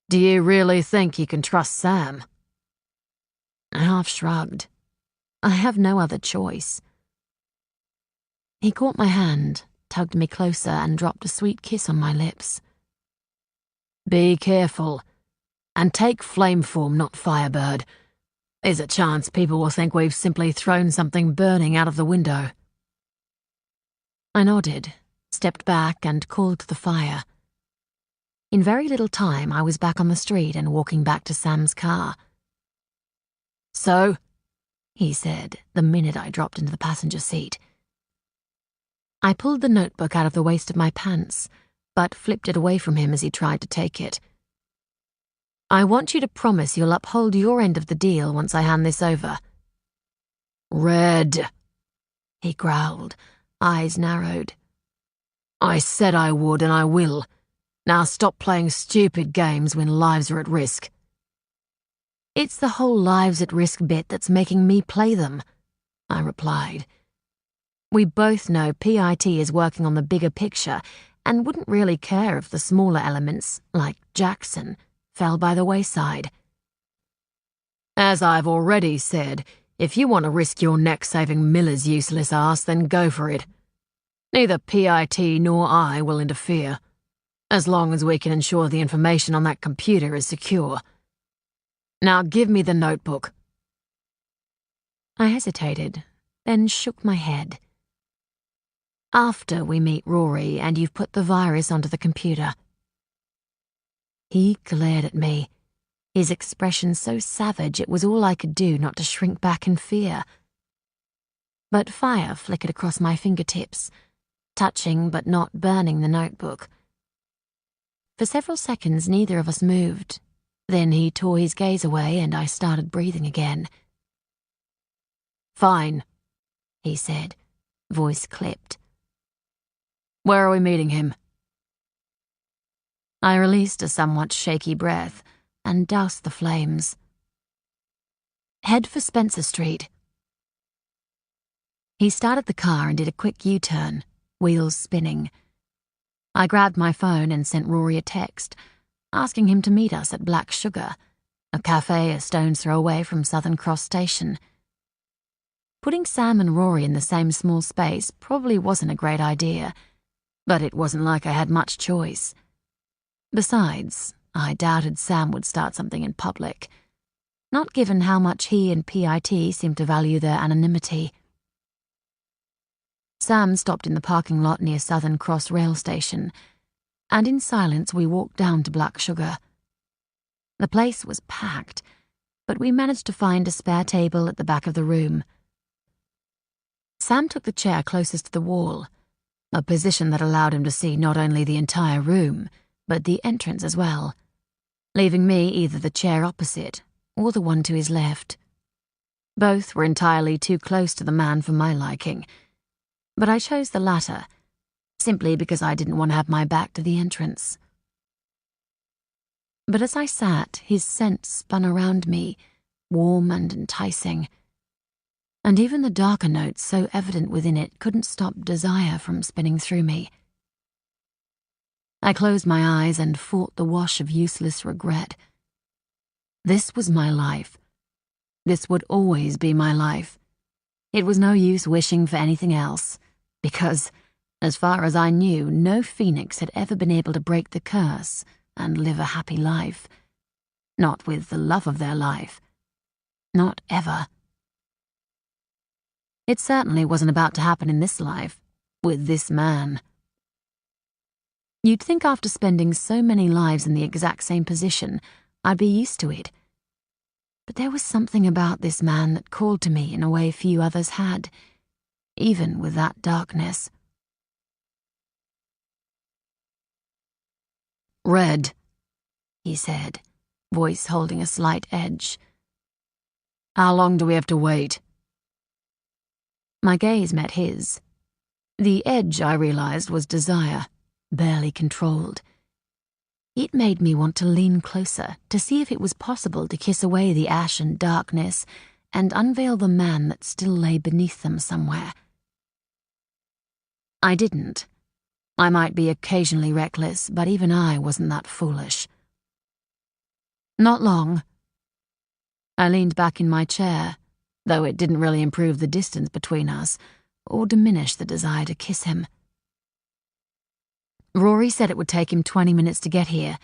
Speaker 1: Do you really think you can trust Sam? I half shrugged. I have no other choice. He caught my hand, tugged me closer, and dropped a sweet kiss on my lips. Be careful, and take Flameform, not Firebird. There's a chance people will think we've simply thrown something burning out of the window. I nodded, stepped back, and called to the fire. In very little time, I was back on the street and walking back to Sam's car. So, he said, the minute I dropped into the passenger seat. I pulled the notebook out of the waist of my pants, but flipped it away from him as he tried to take it. I want you to promise you'll uphold your end of the deal once I hand this over. Red, he growled, eyes narrowed. I said I would, and I will. Now stop playing stupid games when lives are at risk. It's the whole lives at risk bit that's making me play them, I replied. We both know PIT is working on the bigger picture and wouldn't really care if the smaller elements, like Jackson, fell by the wayside. As I've already said, if you want to risk your neck saving Miller's useless ass, then go for it. Neither PIT nor I will interfere, as long as we can ensure the information on that computer is secure. Now give me the notebook. I hesitated, then shook my head. After we meet Rory and you've put the virus onto the computer. He glared at me, his expression so savage it was all I could do not to shrink back in fear. But fire flickered across my fingertips, touching but not burning the notebook. For several seconds neither of us moved. Then he tore his gaze away and I started breathing again. Fine, he said, voice clipped. Where are we meeting him? I released a somewhat shaky breath and doused the flames. Head for Spencer Street. He started the car and did a quick U-turn, wheels spinning. I grabbed my phone and sent Rory a text, asking him to meet us at Black Sugar, a cafe a stone's throw away from Southern Cross Station. Putting Sam and Rory in the same small space probably wasn't a great idea, but it wasn't like I had much choice. Besides, I doubted Sam would start something in public, not given how much he and PIT seemed to value their anonymity. Sam stopped in the parking lot near Southern Cross Rail Station. and in silence we walked down to Black Sugar. The place was packed, but we managed to find a spare table at the back of the room. Sam took the chair closest to the wall, a position that allowed him to see not only the entire room, but the entrance as well, leaving me either the chair opposite or the one to his left. Both were entirely too close to the man for my liking, but I chose the latter, simply because I didn't want to have my back to the entrance. But as I sat, his scent spun around me, warm and enticing, and even the darker notes so evident within it couldn't stop desire from spinning through me. I closed my eyes and fought the wash of useless regret. This was my life. This would always be my life. It was no use wishing for anything else, because, as far as I knew, no phoenix had ever been able to break the curse and live a happy life. Not with the love of their life. Not ever. It certainly wasn't about to happen in this life, with this man. You'd think after spending so many lives in the exact same position, I'd be used to it. But there was something about this man that called to me in a way few others had, even with that darkness. "Red," he said, voice holding a slight edge. "How long do we have to wait?" My gaze met his. The edge, I realized, was desire, barely controlled. It made me want to lean closer to see if it was possible to kiss away the ash and darkness and unveil the man that still lay beneath them somewhere. I didn't. I might be occasionally reckless, but even I wasn't that foolish. "Not long." I leaned back in my chair, though it didn't really improve the distance between us or diminish the desire to kiss him. "Rory said it would take him 20 minutes to get here,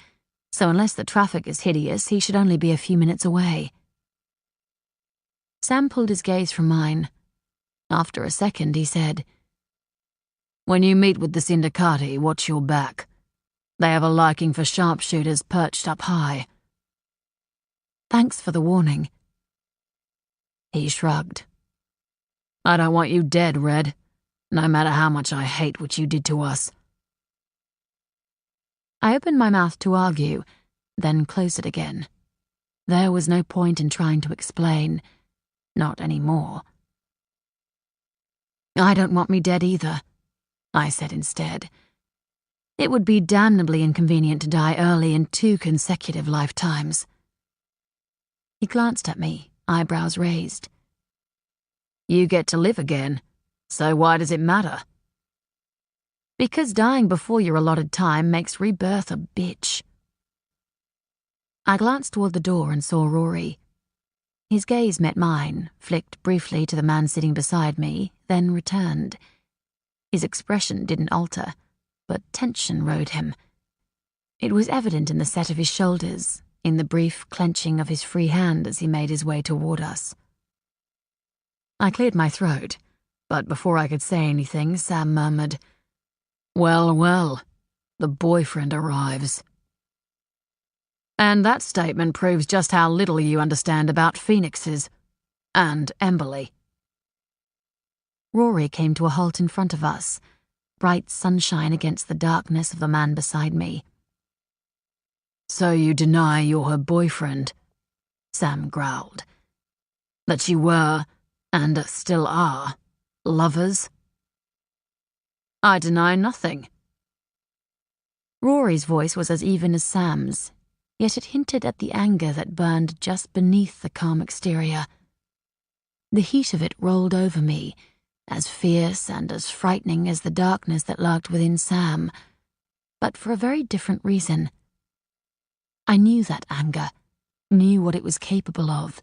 Speaker 1: so unless the traffic is hideous, he should only be a few minutes away." Sam pulled his gaze from mine. After a second, he said, "When you meet with the Syndicati, watch your back. They have a liking for sharpshooters perched up high." "Thanks for the warning." He shrugged. "I don't want you dead, Red, no matter how much I hate what you did to us." I opened my mouth to argue, then closed it again. There was no point in trying to explain. Not anymore. "I don't want me dead either," I said instead. "It would be damnably inconvenient to die early in 2 consecutive lifetimes." He glanced at me, eyebrows raised. "You get to live again, so why does it matter?" "Because dying before your allotted time makes rebirth a bitch." I glanced toward the door and saw Rory. His gaze met mine, flicked briefly to the man sitting beside me, then returned. His expression didn't alter, but tension rode him. It was evident in the set of his shoulders, in the brief clenching of his free hand as he made his way toward us. I cleared my throat, but before I could say anything, Sam murmured, "Well, well, the boyfriend arrives." And that statement proves just how little you understand about phoenixes. And Emberly. Rory came to a halt in front of us, bright sunshine against the darkness of the man beside me. "So you deny you're her boyfriend?" Sam growled. "That you were, and still are, lovers?" "I deny nothing." Rory's voice was as even as Sam's, yet it hinted at the anger that burned just beneath the calm exterior. The heat of it rolled over me, as fierce and as frightening as the darkness that lurked within Sam, but for a very different reason. I knew that anger, knew what it was capable of,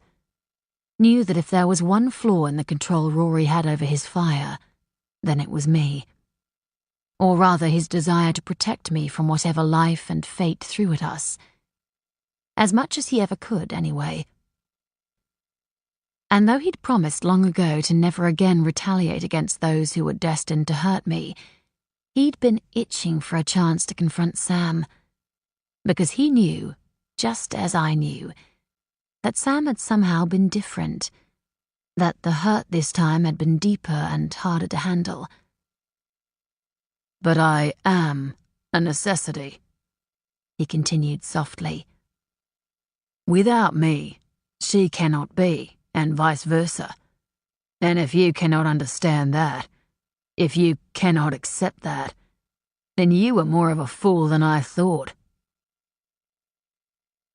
Speaker 1: knew that if there was one flaw in the control Rory had over his fire, then it was me. Or rather his desire to protect me from whatever life and fate threw at us. As much as he ever could, anyway. And though he'd promised long ago to never again retaliate against those who were destined to hurt me, He'd been itching for a chance to confront Sam, because he knew, just as I knew, that Sam had somehow been different, that the hurt this time had been deeper and harder to handle.
Speaker 2: "But I am a necessity," he continued softly. "Without me, she cannot be, and vice versa. And if you cannot understand that, if you cannot accept that, then you are more of a fool than I thought."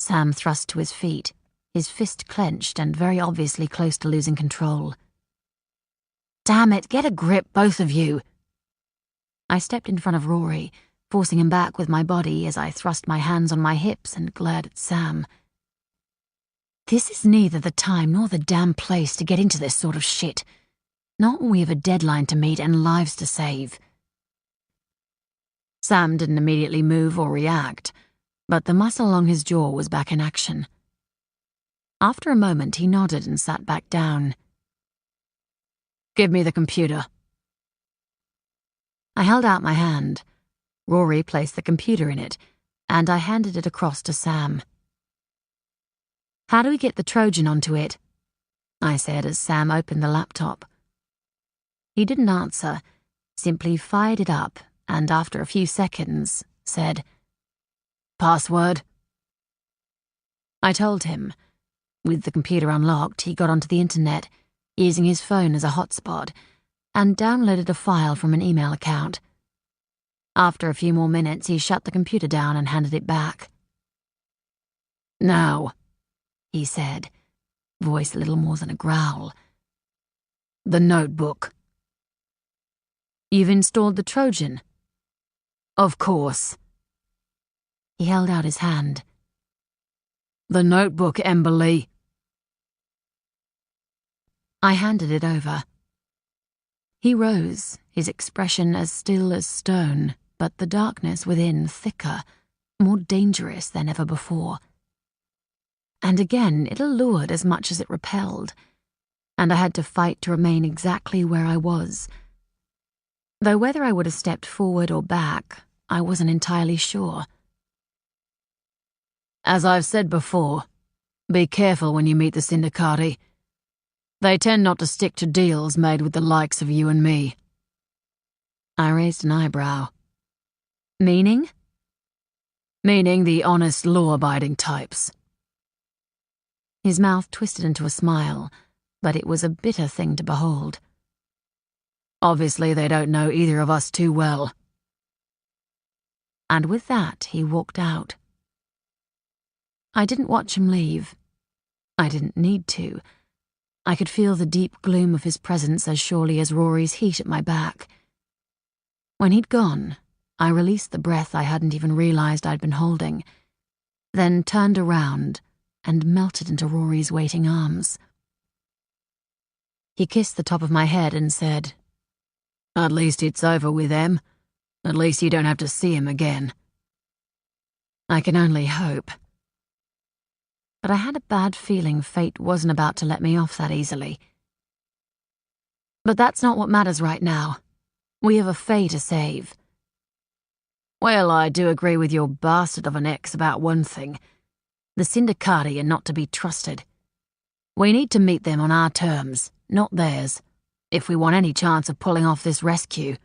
Speaker 1: Sam thrust to his feet, his fist clenched and very obviously close to losing control. "Damn it, get a grip, both of you!" I stepped in front of Rory, forcing him back with my body as I thrust my hands on my hips and glared at Sam. This is neither the time nor the damn place to get into this sort of shit. Not when we have a deadline to meet and lives to save. Sam didn't immediately move or react, but the muscle along his jaw was back in action. After a moment, he nodded and sat back down.
Speaker 2: "Give me the computer."
Speaker 1: I held out my hand. Rory placed the computer in it, and I handed it across to Sam. "How do we get the Trojan onto it?" I said as Sam opened the laptop. He didn't answer, simply fired it up, and after a few seconds, said, "Password?" I told him. With the computer unlocked, he got onto the internet, using his phone as a hotspot, and downloaded a file from an email account. After a few more minutes, he shut the computer down and handed it back.
Speaker 2: "Now,"
Speaker 1: he said, voice little more than a growl,
Speaker 2: "the notebook."
Speaker 1: "You've installed the Trojan?"
Speaker 2: "Of course."
Speaker 1: He held out his hand.
Speaker 2: "The notebook, Emberly."
Speaker 1: I handed it over. He rose, his expression as still as stone, but the darkness within thicker, more dangerous than ever before. And again, it allured as much as it repelled, and I had to fight to remain exactly where I was. Though whether I would have stepped forward or back, I wasn't entirely sure.
Speaker 2: "As I've said before, be careful when you meet the Syndicati. They tend not to stick to deals made with the likes of you and me."
Speaker 1: I raised an eyebrow. "Meaning?"
Speaker 2: "Meaning the honest, law-abiding types."
Speaker 1: His mouth twisted into a smile, but it was a bitter thing to behold.
Speaker 2: "Obviously they don't know either of us too well."
Speaker 1: And with that, he walked out. I didn't watch him leave. I didn't need to. I could feel the deep gloom of his presence as surely as Rory's heat at my back. When he'd gone, I released the breath I hadn't even realized I'd been holding, then turned around and melted into Rory's waiting arms. He kissed the top of my head and said,
Speaker 2: "At least it's over with, Em. At least you don't have to see him again."
Speaker 1: I can only hope. But I had a bad feeling fate wasn't about to let me off that easily. But that's not what matters right now. We have a Fae to save.
Speaker 2: "Well, I do agree with your bastard of an ex about one thing. The Syndicati are not to be trusted. We need to meet them on our terms, not theirs, if we want any chance of pulling off this rescue."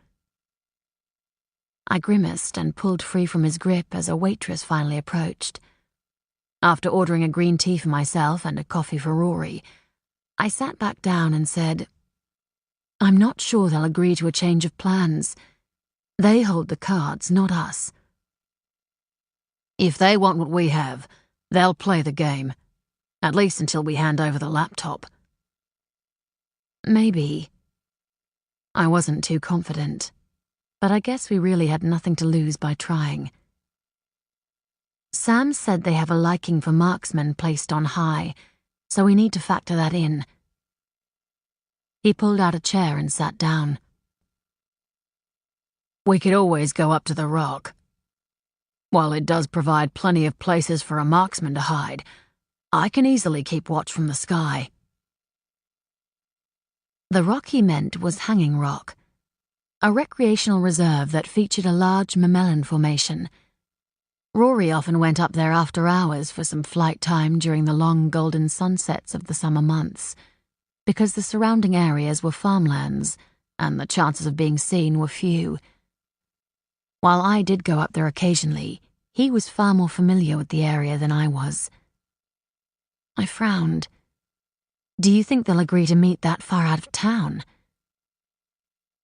Speaker 1: I grimaced and pulled free from his grip as a waitress finally approached. After ordering a green tea for myself and a coffee for Rory, I sat back down and said, "I'm not sure they'll agree to a change of plans. They hold the cards, not us."
Speaker 2: "If they want what we have, they'll play the game. At least until we hand over the laptop."
Speaker 1: Maybe. I wasn't too confident, but I guess we really had nothing to lose by trying. Sam said they have a liking for marksmen placed on high, so we need to factor that in. He pulled out a chair and sat down.
Speaker 2: "We could always go up to the rock. While it does provide plenty of places for a marksman to hide, I can easily keep watch from the sky."
Speaker 1: The rock he meant was Hanging Rock, a recreational reserve that featured a large mamelon formation. Rory often went up there after hours for some flight time during the long golden sunsets of the summer months, because the surrounding areas were farmlands and the chances of being seen were few. While I did go up there occasionally, he was far more familiar with the area than I was. I frowned. Do you think they'll agree to meet that far out of town?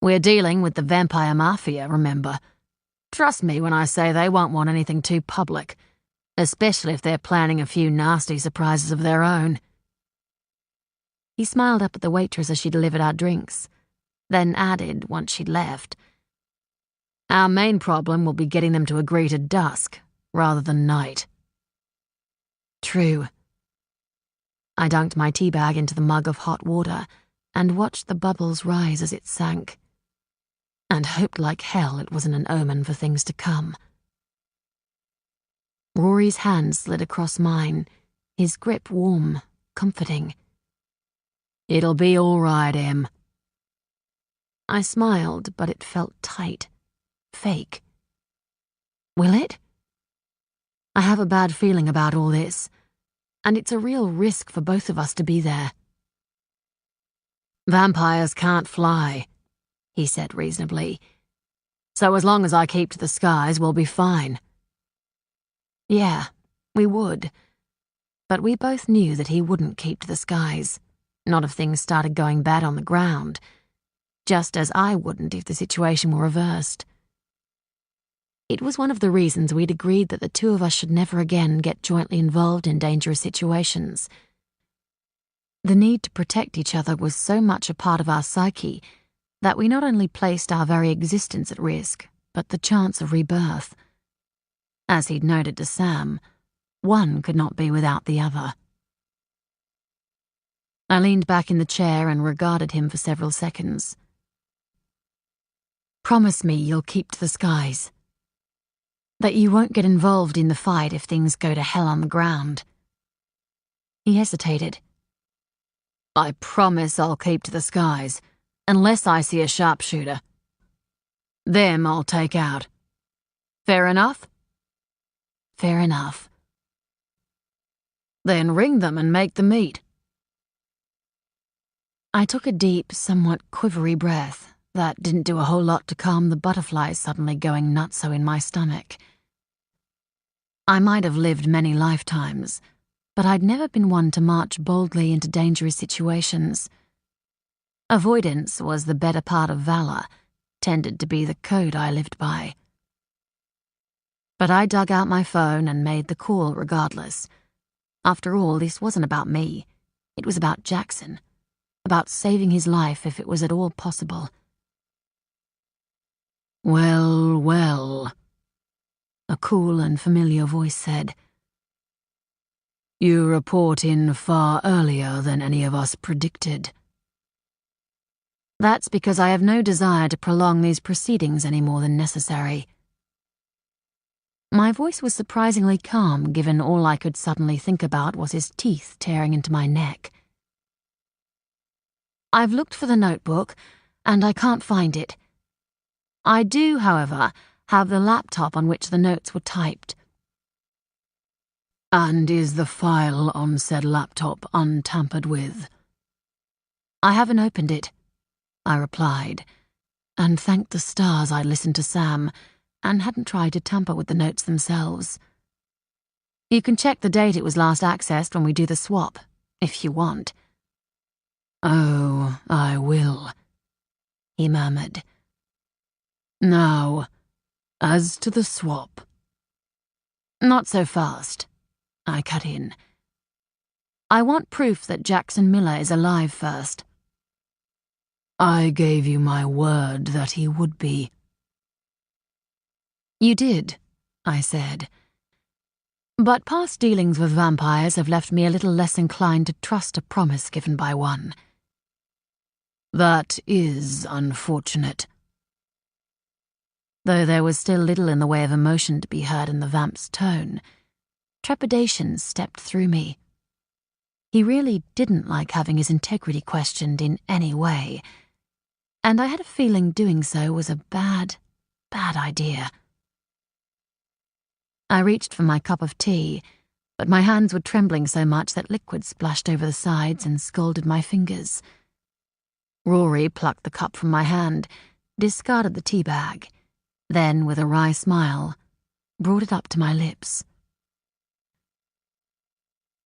Speaker 1: We're dealing with the vampire mafia, remember? Trust me when I say they won't want anything too public, especially if they're planning a few nasty surprises of their own. He smiled up at the waitress as she delivered our drinks, then added, once she'd left, "Our main problem will be getting them to agree to dusk, rather than night." True. I dunked my teabag into the mug of hot water and watched the bubbles rise as it sank, and hoped like hell it wasn't an omen for things to come. Rory's hand slid across mine, his grip warm, comforting. "It'll be all right, Em." I smiled, but it felt tight, fake. Will it? I have a bad feeling about all this, and it's a real risk for both of us to be there. "Vampires can't fly," he said reasonably. "So as long as I keep to the skies, we'll be fine." Yeah, we would. But we both knew that he wouldn't keep to the skies, not if things started going bad on the ground, just as I wouldn't if the situation were reversed. It was one of the reasons we'd agreed that the two of us should never again get jointly involved in dangerous situations. The need to protect each other was so much a part of our psyche that we not only placed our very existence at risk, but the chance of rebirth. As he'd noted to Sam, one could not be without the other. I leaned back in the chair and regarded him for several seconds. "Promise me you'll keep to the skies. That you won't get involved in the fight if things go to hell on the ground." He hesitated. "I promise I'll keep to the skies, unless I see a sharpshooter. Them I'll take out. Fair enough?" "Fair enough." "Then ring them and make the meet." I took a deep, somewhat quivery breath that didn't do a whole lot to calm the butterflies suddenly going nutso in my stomach. I might have lived many lifetimes, but I'd never been one to march boldly into dangerous situations. Avoidance was the better part of valor, tended to be the code I lived by. But I dug out my phone and made the call regardless. After all, this wasn't about me. It was about Jackson, about saving his life if it was at all possible. "Well, well," a cool and familiar voice said. "You report in far earlier than any of us predicted." "That's because I have no desire to prolong these proceedings any more than necessary." My voice was surprisingly calm, given all I could suddenly think about was his teeth tearing into my neck. "I've looked for the notebook, and I can't find it. I do, however, have the laptop on which the notes were typed." "And is the file on said laptop untampered with?" "I haven't opened it," I replied, and thanked the stars I'd listened to Sam and hadn't tried to tamper with the notes themselves. "You can check the date it was last accessed when we do the swap, if you want." "Oh, I will," he murmured. "Now, as to the swap." "Not so fast," I cut in. "I want proof that Jackson Miller is alive first." "I gave you my word that he would be." "You did," I said. "But past dealings with vampires have left me a little less inclined to trust a promise given by one." "That is unfortunate." Though there was still little in the way of emotion to be heard in the vamp's tone, trepidation stepped through me. He really didn't like having his integrity questioned in any way.
Speaker 2: and I had a feeling doing so was a bad idea. I reached for my cup of tea, but my hands were trembling so much that liquid splashed over the sides and scalded my fingers. Rory plucked the cup from my hand, discarded the tea bag, then, with a wry smile, brought it up to my lips.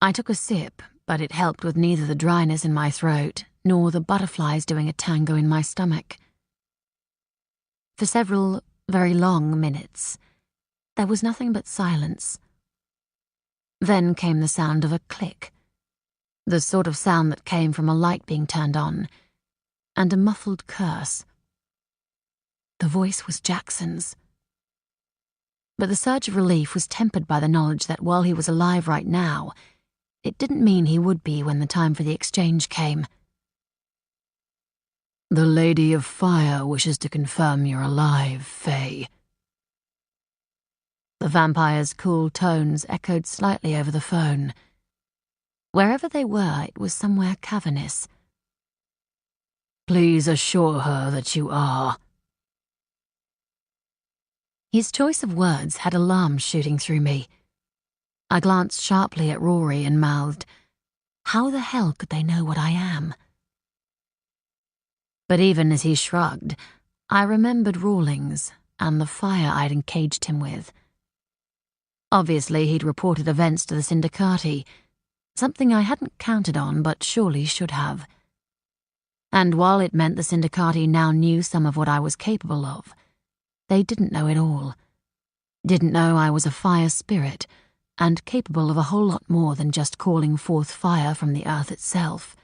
Speaker 2: I took a sip, but it helped with neither the dryness in my throat nor the butterflies doing a tango in my stomach. For several very long minutes, there was nothing but silence. Then came the sound of a click, the sort of sound that came from a light being turned on, and a muffled curse. The voice was Jackson's. But the surge of relief was tempered by the knowledge that while he was alive right now, it didn't mean he would be when the time for the exchange came.
Speaker 1: "The Lady of Fire wishes to confirm you're alive, Faye."
Speaker 2: The vampire's cool tones echoed slightly over the phone. Wherever they were, it was somewhere cavernous.
Speaker 1: "Please assure her that you are."
Speaker 2: His choice of words had alarm shooting through me. I glanced sharply at Rory and mouthed, "How the hell could they know what I am?" But even as he shrugged, I remembered Rawlings and the fire I'd encaged him with. Obviously, he'd reported events to the Syndicati, something I hadn't counted on but surely should have. And while it meant the Syndicati now knew some of what I was capable of, they didn't know it all. Didn't know I was a fire spirit and capable of a whole lot more than just calling forth fire from the earth itself.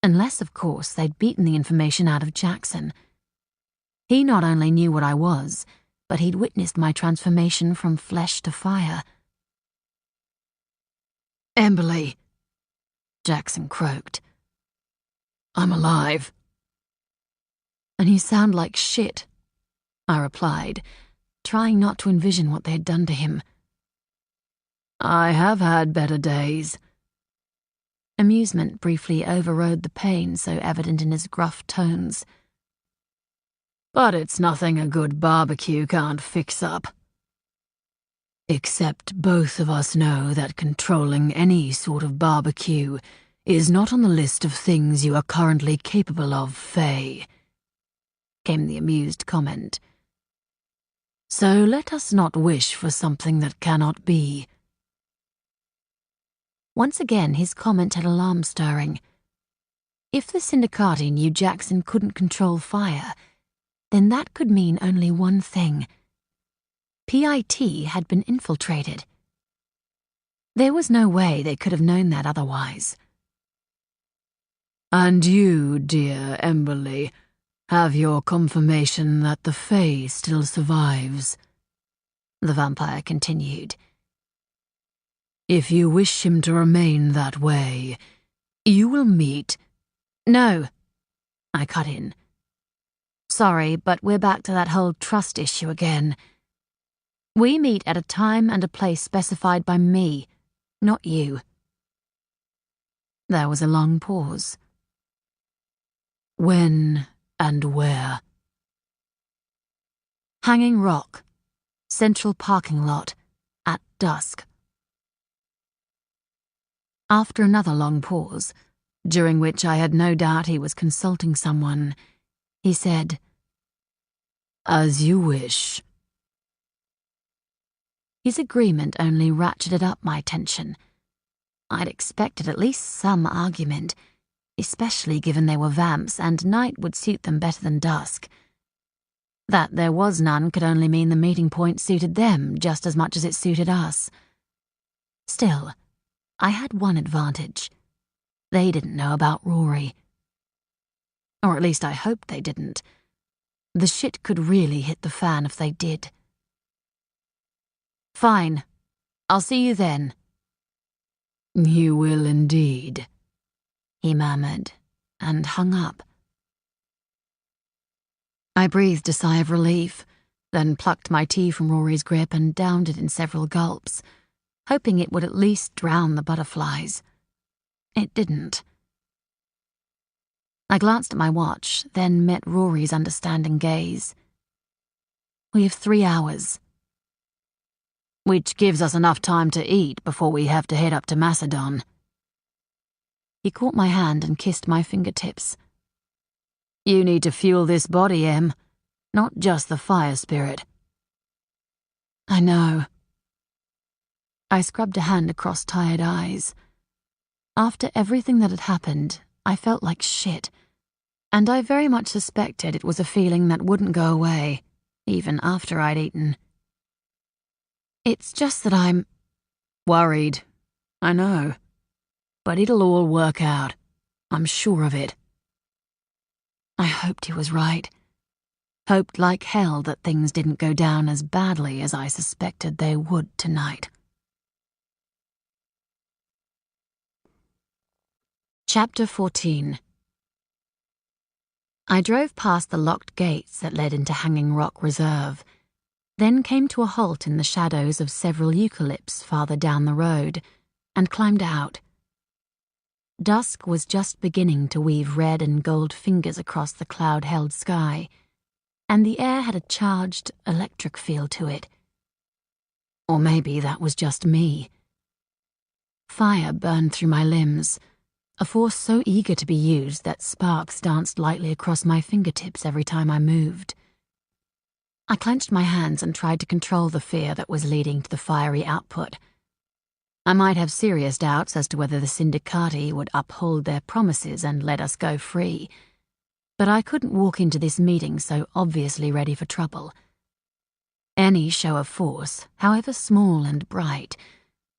Speaker 2: Unless, of course, they'd beaten the information out of Jackson. He not only knew what I was, but he'd witnessed my transformation from flesh to fire.
Speaker 1: "Emberly," Jackson croaked. "I'm alive."
Speaker 2: "And you sound like shit," I replied, trying not to envision what they had done to him.
Speaker 1: "I have had better days."
Speaker 2: Amusement briefly overrode the pain so evident in his gruff tones.
Speaker 1: "But it's nothing a good barbecue can't fix up. Except both of us know that controlling any sort of barbecue is not on the list of things you are currently capable of, Faye," came the amused comment. "So let us not wish for something that cannot be."
Speaker 2: Once again, his comment had alarm stirring. If the Syndicati knew Jackson couldn't control fire, then that could mean only one thing. PIT had been infiltrated. There was no way they could have known that otherwise.
Speaker 1: "And you, dear Emberly, have your confirmation that the Fae still survives," the vampire continued. "If you wish him to remain that way, you will meet—"
Speaker 2: "No," I cut in. "Sorry, but we're back to that whole trust issue again. We meet at a time and a place specified by me, not you." There was a long pause.
Speaker 1: "When and where?"
Speaker 2: "Hanging Rock, Central Parking Lot, at dusk." After another long pause, during which I had no doubt he was consulting someone, he said,
Speaker 1: "As you wish."
Speaker 2: His agreement only ratcheted up my tension. I'd expected at least some argument, especially given they were vamps and night would suit them better than dusk. That there was none could only mean the meeting point suited them just as much as it suited us. Still, I had one advantage. They didn't know about Rory. Or at least I hoped they didn't. The shit could really hit the fan if they did. "Fine. I'll see you then."
Speaker 1: "You will indeed,"
Speaker 2: he murmured, and hung up. I breathed a sigh of relief, then plucked my tea from Rory's grip and downed it in several gulps, hoping it would at least drown the butterflies. It didn't. I glanced at my watch, then met Rory's understanding gaze. We have 3 hours. Which gives us enough time to eat before we have to head up to Macedon. He caught my hand and kissed my fingertips. You need to fuel this body, Em, not just the fire spirit. I know. I scrubbed a hand across tired eyes. After everything that had happened, I felt like shit, and I very much suspected it was a feeling that wouldn't go away, even after I'd eaten. It's just that I'm worried, I know, but it'll all work out. I'm sure of it. I hoped he was right. Hoped like hell that things didn't go down as badly as I suspected they would tonight. Chapter 14. I drove past the locked gates that led into Hanging Rock Reserve, then came to a halt in the shadows of several eucalypts farther down the road, and climbed out. Dusk was just beginning to weave red and gold fingers across the cloud-held sky, and the air had a charged, electric feel to it. Or maybe that was just me. Fire burned through my limbs, a force so eager to be used that sparks danced lightly across my fingertips every time I moved. I clenched my hands and tried to control the fear that was leading to the fiery output. I might have serious doubts as to whether the Syndicati would uphold their promises and let us go free, but I couldn't walk into this meeting so obviously ready for trouble. Any show of force, however small and bright,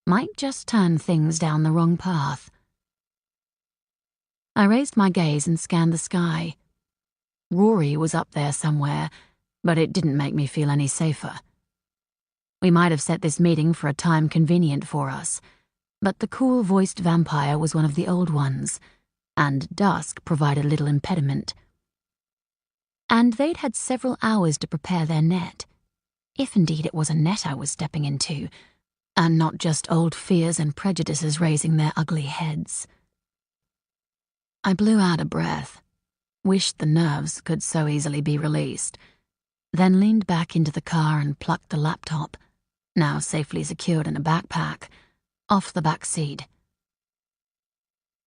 Speaker 2: might just turn things down the wrong path. I raised my gaze and scanned the sky. Rory was up there somewhere, but it didn't make me feel any safer. We might have set this meeting for a time convenient for us, but the cool-voiced vampire was one of the old ones, and dusk provided little impediment. And they'd had several hours to prepare their net, if indeed it was a net I was stepping into, and not just old fears and prejudices raising their ugly heads. I blew out a breath, wished the nerves could so easily be released, then leaned back into the car and plucked the laptop, now safely secured in a backpack, off the back seat.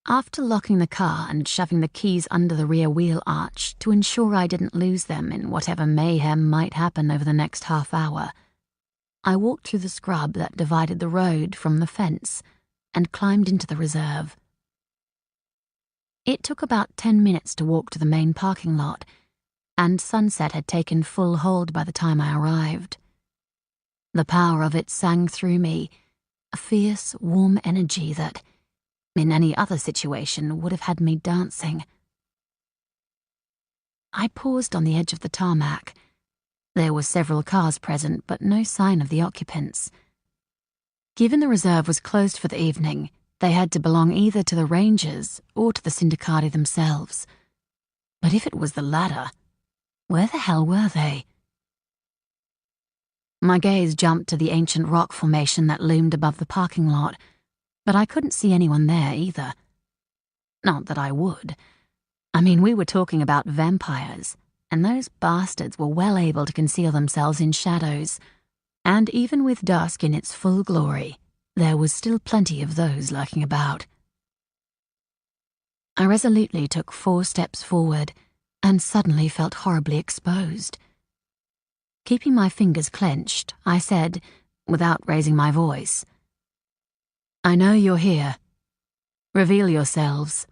Speaker 2: After locking the car and shoving the keys under the rear wheel arch to ensure I didn't lose them in whatever mayhem might happen over the next half hour, I walked through the scrub that divided the road from the fence and climbed into the reserve. It took about 10 minutes to walk to the main parking lot, and sunset had taken full hold by the time I arrived. The power of it sang through me, a fierce, warm energy that, in any other situation, would have had me dancing. I paused on the edge of the tarmac. There were several cars present, but no sign of the occupants. Given the reserve was closed for the evening, they had to belong either to the Rangers or to the Syndicati themselves. But if it was the latter, where the hell were they? My gaze jumped to the ancient rock formation that loomed above the parking lot, but I couldn't see anyone there either. Not that I would. I mean, we were talking about vampires, and those bastards were well able to conceal themselves in shadows, and even with dusk in its full glory, there was still plenty of those lurking about. I resolutely took 4 steps forward, and suddenly felt horribly exposed. Keeping my fingers clenched, I said, without raising my voice, "I know you're here. Reveal yourselves."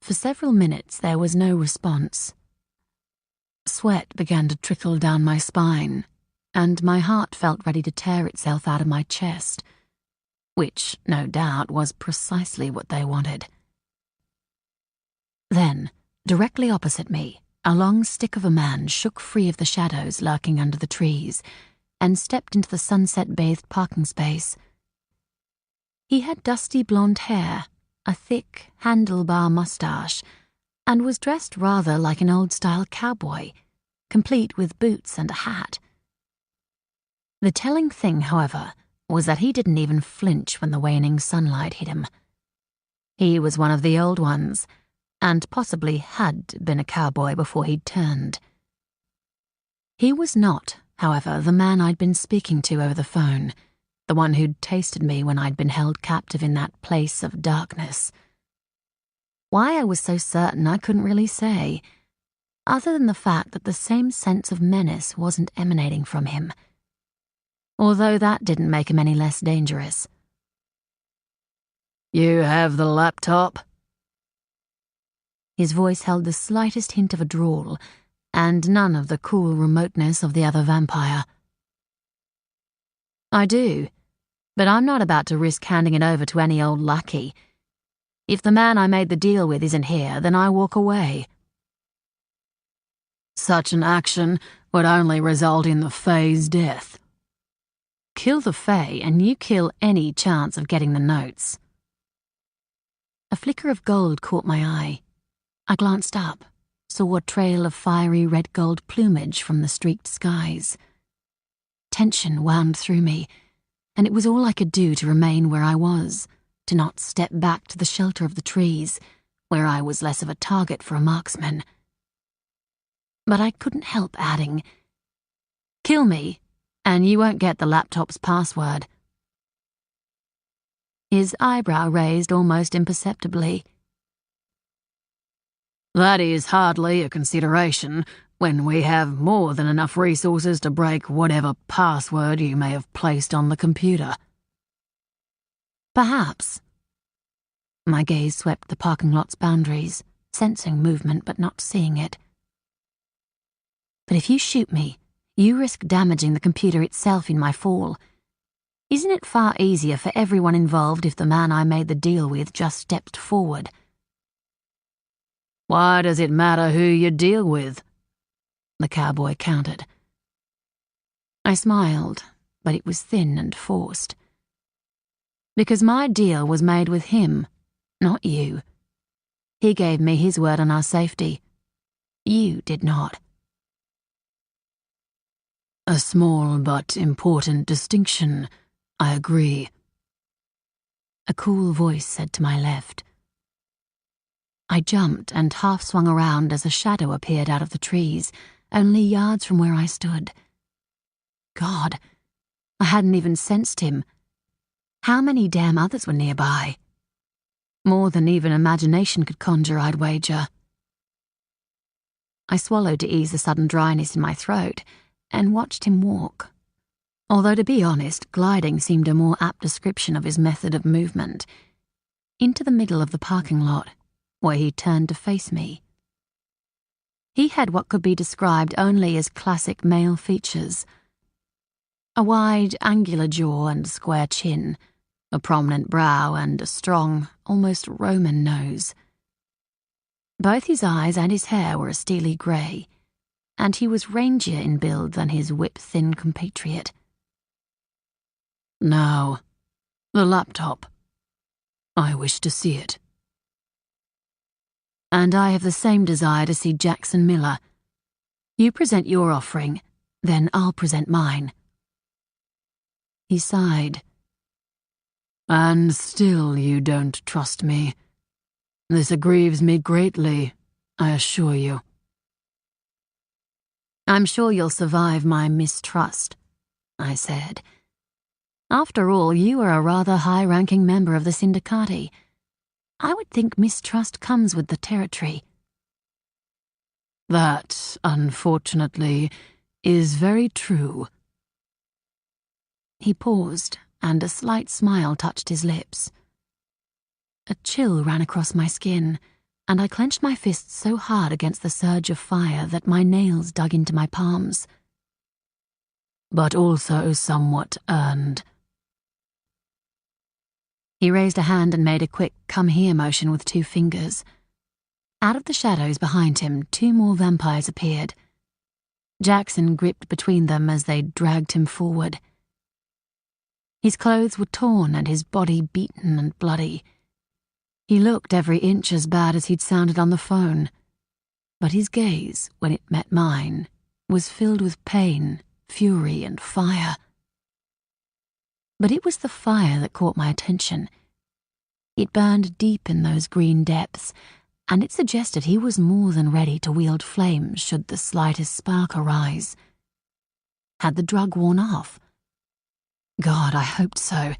Speaker 2: For several minutes there was no response. Sweat began to trickle down my spine, and my heart felt ready to tear itself out of my chest, which, no doubt, was precisely what they wanted. Then, directly opposite me, a long stick of a man shook free of the shadows lurking under the trees and stepped into the sunset-bathed parking space. He had dusty blonde hair, a thick, handlebar mustache, and was dressed rather like an old-style cowboy, complete with boots and a hat. The telling thing, however, was that he didn't even flinch when the waning sunlight hit him. He was one of the old ones, and possibly had been a cowboy before he'd turned. He was not, however, the man I'd been speaking to over the phone, the one who'd tasted me when I'd been held captive in that place of darkness. Why I was so certain I couldn't really say, other than the fact that the same sense of menace wasn't emanating from him, although that didn't make him any less dangerous.
Speaker 1: "You have the laptop?"
Speaker 2: His voice held the slightest hint of a drawl, and none of the cool remoteness of the other vampire. "I do, but I'm not about to risk handing it over to any old lackey. If the man I made the deal with isn't here, then I walk away."
Speaker 1: "Such an action would only result in the Fae's death."
Speaker 2: "Kill the Fae, and you kill any chance of getting the notes." A flicker of gold caught my eye. I glanced up, saw a trail of fiery red-gold plumage from the streaked skies. Tension wound through me, and it was all I could do to remain where I was, to not step back to the shelter of the trees, where I was less of a target for a marksman. But I couldn't help adding, "Kill me, and you won't get the laptop's password." His eyebrow raised almost imperceptibly.
Speaker 1: "That is hardly a consideration when we have more than enough resources to break whatever password you may have placed on the computer."
Speaker 2: "Perhaps." My gaze swept the parking lot's boundaries, sensing movement but not seeing it. "But if you shoot me, you risk damaging the computer itself in my fall. Isn't it far easier for everyone involved if the man I made the deal with just stepped forward?"
Speaker 1: "Why does it matter who you deal with?" the cowboy countered.
Speaker 2: I smiled, but it was thin and forced. "Because my deal was made with him, not you. He gave me his word on our safety. You did not."
Speaker 1: "A small but important distinction, I agree,"
Speaker 2: a cool voice said to my left. I jumped and half swung around as a shadow appeared out of the trees, only yards from where I stood. God, I hadn't even sensed him. How many damn others were nearby? More than even imagination could conjure, I'd wager. I swallowed to ease the sudden dryness in my throat and watched him walk. Although, to be honest, gliding seemed a more apt description of his method of movement. Into the middle of the parking lot, where he turned to face me. He had what could be described only as classic male features. A wide, angular jaw and square chin, a prominent brow and a strong, almost Roman nose. Both his eyes and his hair were a steely grey, and he was rangier in build than his whip-thin compatriot.
Speaker 1: "Now, the laptop. I wish to see it."
Speaker 2: "And I have the same desire to see Jackson Miller. You present your offering, then I'll present mine." He sighed.
Speaker 1: "And still you don't trust me. This aggrieves me greatly, I assure you."
Speaker 2: "I'm sure you'll survive my mistrust," I said. "After all, you are a rather high-ranking member of the Syndicati. I would think mistrust comes with the territory."
Speaker 1: "That, unfortunately, is very true."
Speaker 2: He paused, and a slight smile touched his lips. A chill ran across my skin, and I clenched my fists so hard against the surge of fire that my nails dug into my palms.
Speaker 1: "But also somewhat earned."
Speaker 2: He raised a hand and made a quick come-here motion with 2 fingers. Out of the shadows behind him, 2 more vampires appeared. Jackson gripped between them as they dragged him forward. His clothes were torn and his body beaten and bloody. He looked every inch as bad as he'd sounded on the phone, but his gaze, when it met mine, was filled with pain, fury, and fire. But it was the fire that caught my attention. It burned deep in those green depths, and it suggested he was more than ready to wield flames should the slightest spark arise. Had the drug worn off? God, I hoped so.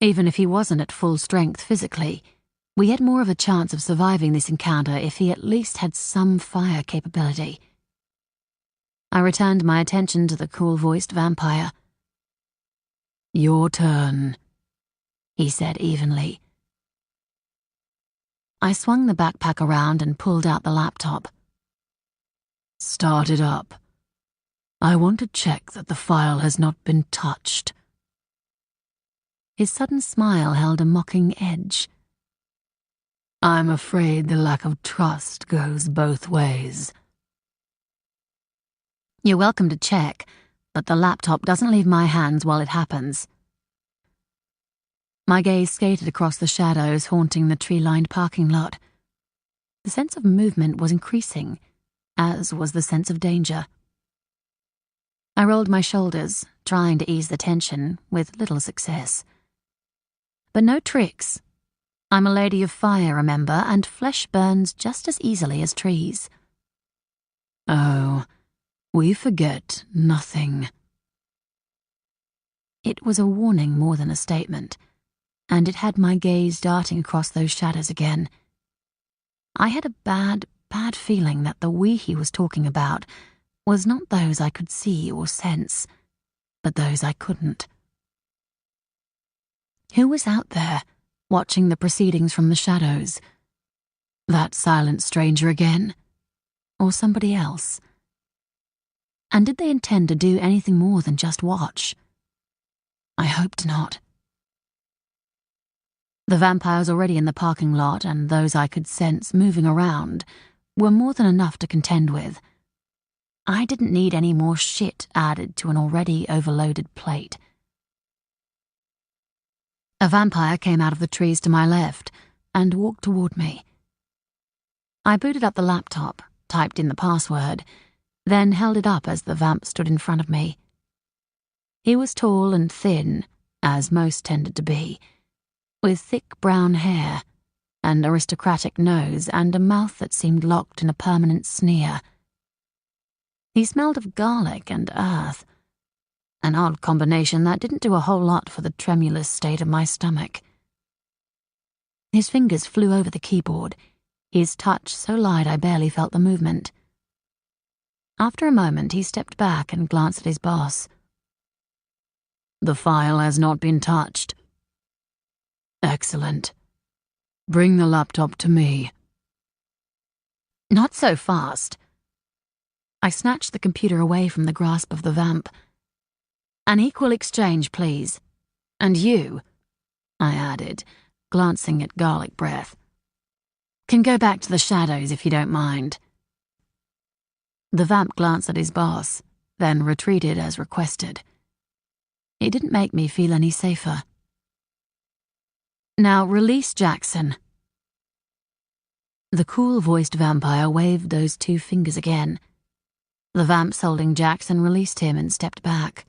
Speaker 2: Even if he wasn't at full strength physically, we had more of a chance of surviving this encounter if he at least had some fire capability. I returned my attention to the cool-voiced vampire. "Your turn," he said evenly. I swung the backpack around and pulled out the laptop. "Start it up. I want to check that the file has not been touched." His sudden smile held a mocking edge. "I'm afraid the lack of trust goes both ways." "You're welcome to check, but the laptop doesn't leave my hands while it happens." My gaze skated across the shadows haunting the tree-lined parking lot. The sense of movement was increasing, as was the sense of danger. I rolled my shoulders, trying to ease the tension, with little success. But no tricks. I'm a lady of fire, remember, and flesh burns just as easily as trees. "Oh, we forget nothing." It was a warning more than a statement, and it had my gaze darting across those shadows again. I had a bad feeling that the we he was talking about was not those I could see or sense, but those I couldn't. Who was out there, watching the proceedings from the shadows? That silent stranger again? Or somebody else? And did they intend to do anything more than just watch? I hoped not. The vampires already in the parking lot and those I could sense moving around were more than enough to contend with. I didn't need any more shit added to an already overloaded plate. A vampire came out of the trees to my left and walked toward me. I booted up the laptop, typed in the password, then held it up as the vamp stood in front of me. He was tall and thin, as most tended to be, with thick brown hair, an aristocratic nose, and a mouth that seemed locked in a permanent sneer. He smelled of garlic and earth, an odd combination that didn't do a whole lot for the tremulous state of my stomach. His fingers flew over the keyboard, his touch so light I barely felt the movement. After a moment, he stepped back and glanced at his boss. "The file has not been touched." "Excellent. Bring the laptop to me." "Not so fast." I snatched the computer away from the grasp of the vamp. "An equal exchange, please. And you," I added, glancing at Garlic Breath, "can go back to the shadows if you don't mind." The vamp glanced at his boss, then retreated as requested. It didn't make me feel any safer. "Now release Jackson." The cool-voiced vampire waved those two fingers again. The vamps holding Jackson released him and stepped back.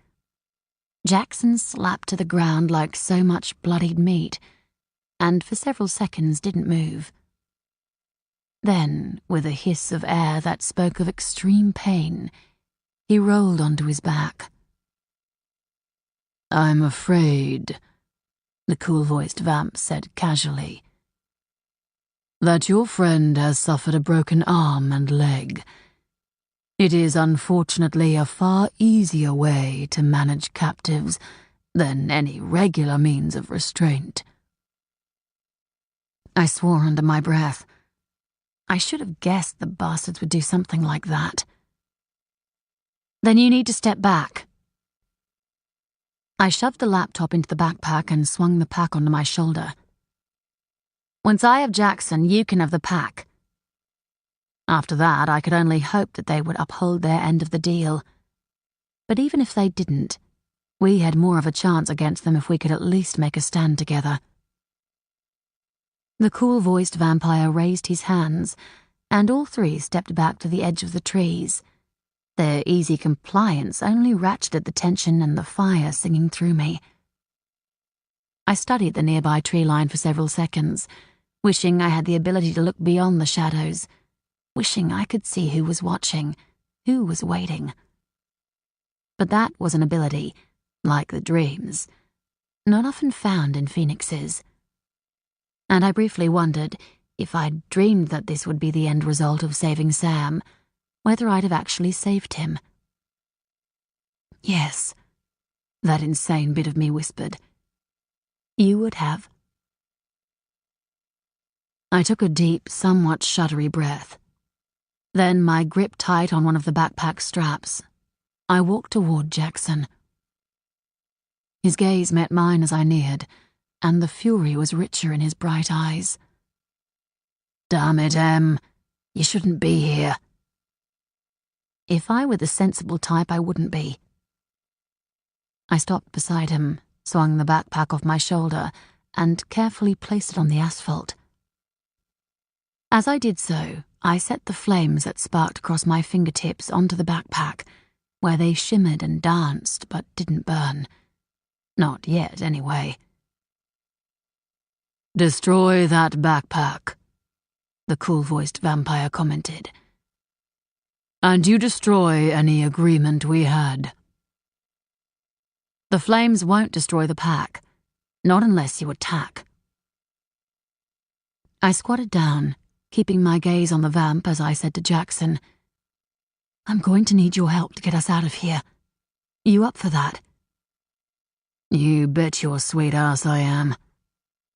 Speaker 2: Jackson slapped to the ground like so much bloodied meat, and for several seconds didn't move. Then, with a hiss of air that spoke of extreme pain, he rolled onto his back. "I'm afraid," the cool-voiced vamp said casually, "that your friend has suffered a broken arm and leg. It is unfortunately a far easier way to manage captives than any regular means of restraint." I swore under my breath. I should have guessed the bastards would do something like that. "Then you need to step back." I shoved the laptop into the backpack and swung the pack onto my shoulder. "Once I have Jackson, you can have the pack." After that, I could only hope that they would uphold their end of the deal. But even if they didn't, we had more of a chance against them if we could at least make a stand together. The cool-voiced vampire raised his hands, and all three stepped back to the edge of the trees. Their easy compliance only ratcheted the tension and the fire singing through me. I studied the nearby tree line for several seconds, wishing I had the ability to look beyond the shadows, wishing I could see who was watching, who was waiting. But that was an ability, like the dreams, not often found in phoenixes. And I briefly wondered, if I'd dreamed that this would be the end result of saving Sam, whether I'd have actually saved him. Yes, that insane bit of me whispered. You would have. I took a deep, somewhat shuddery breath. Then, my grip tight on one of the backpack straps, I walked toward Jackson. His gaze met mine as I neared, and the fury was richer in his bright eyes. Damn it, Em. You shouldn't be here. If I were the sensible type, I wouldn't be. I stopped beside him, swung the backpack off my shoulder, and carefully placed it on the asphalt. As I did so, I set the flames that sparked across my fingertips onto the backpack, where they shimmered and danced but didn't burn. Not yet, anyway. Destroy that backpack, the cool-voiced vampire commented. And you destroy any agreement we had. The flames won't destroy the pack, not unless you attack. I squatted down, keeping my gaze on the vamp as I said to Jackson, I'm going to need your help to get us out of here. You up for that? You bet your sweet ass I am,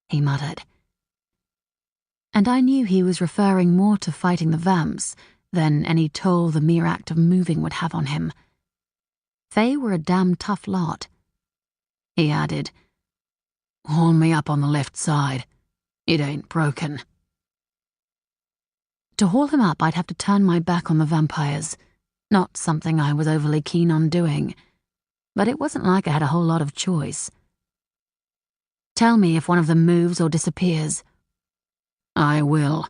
Speaker 2: he muttered. And I knew he was referring more to fighting the vamps than any toll the mere act of moving would have on him. They were a damn tough lot. He added, Haul me up on the left side. It ain't broken. To haul him up, I'd have to turn my back on the vampires, not something I was overly keen on doing, but it wasn't like I had a whole lot of choice. Tell me if one of them moves or disappears. I will.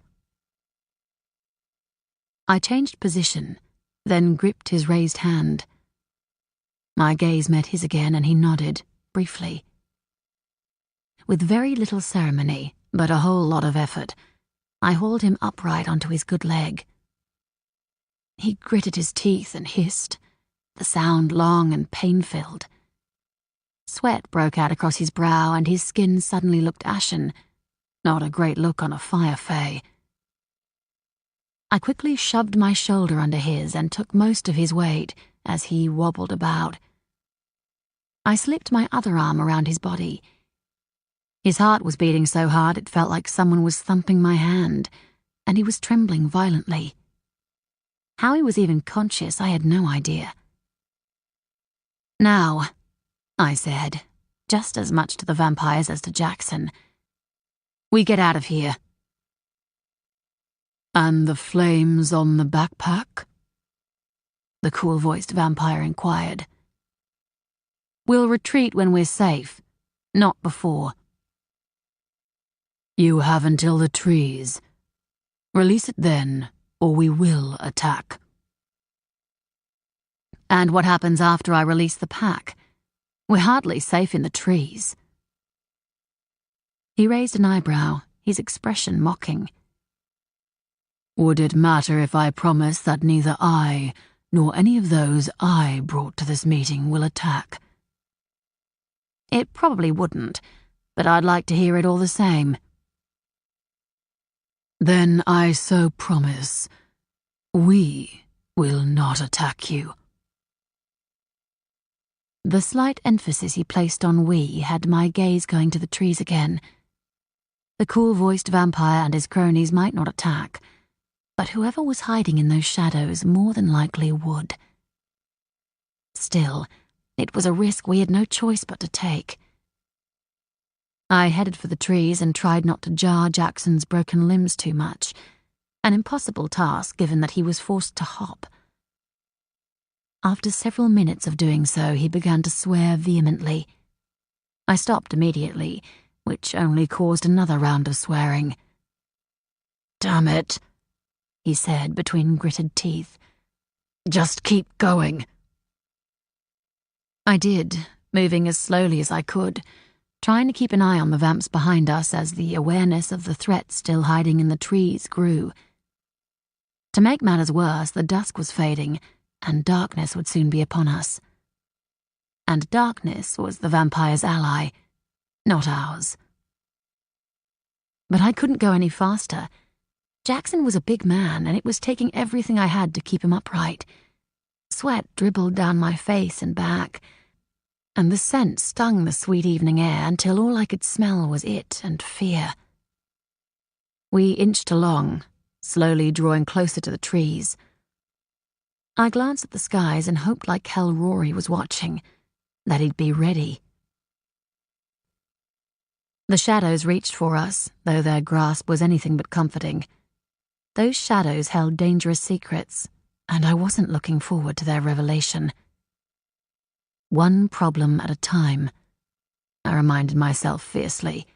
Speaker 2: I changed position, then gripped his raised hand. My gaze met his again, and he nodded, briefly. With very little ceremony, but a whole lot of effort, I hauled him upright onto his good leg. He gritted his teeth and hissed, the sound long and pain-filled. Sweat broke out across his brow, and his skin suddenly looked ashen, not a great look on a fire fae. I quickly shoved my shoulder under his and took most of his weight as he wobbled about. I slipped my other arm around his body. His heart was beating so hard it felt like someone was thumping my hand, and he was trembling violently. How he was even conscious, I had no idea. Now, I said, just as much to the vampires as to Jackson, we get out of here. And the flames on the backpack? The cool-voiced vampire inquired. We'll retreat when we're safe, not before. You have until the trees. Release it then, or we will attack. And what happens after I release the pack? We're hardly safe in the trees. He raised an eyebrow, his expression mocking. Would it matter if I promise that neither I nor any of those I brought to this meeting will attack? It probably wouldn't, but I'd like to hear it all the same. Then I so promise, we will not attack you. The slight emphasis he placed on we had my gaze going to the trees again. The cool-voiced vampire and his cronies might not attack, but whoever was hiding in those shadows more than likely would. Still, it was a risk we had no choice but to take. I headed for the trees and tried not to jar Jackson's broken limbs too much, an impossible task given that he was forced to hop. After several minutes of doing so, he began to swear vehemently. I stopped immediately, which only caused another round of swearing. Damn it, he said between gritted teeth. Just keep going. I did, moving as slowly as I could,
Speaker 1: trying to keep an eye on the vamps behind us as the awareness of the threat still hiding in the trees grew. To make matters worse, the dusk was fading, and darkness would soon be upon us. And darkness was the vampire's ally, not ours. But I couldn't go any faster. Jackson was a big man, and it was taking everything I had to keep him upright. Sweat dribbled down my face and back, and the scent stung the sweet evening air until all I could smell was it and fear. We inched along, slowly drawing closer to the trees. I glanced at the skies and hoped like hell Rory was watching, that he'd be ready. The shadows reached for us, though their grasp was anything but comforting. Those shadows held dangerous secrets, and I wasn't looking forward to their revelation. One problem at a time, I reminded myself fiercely.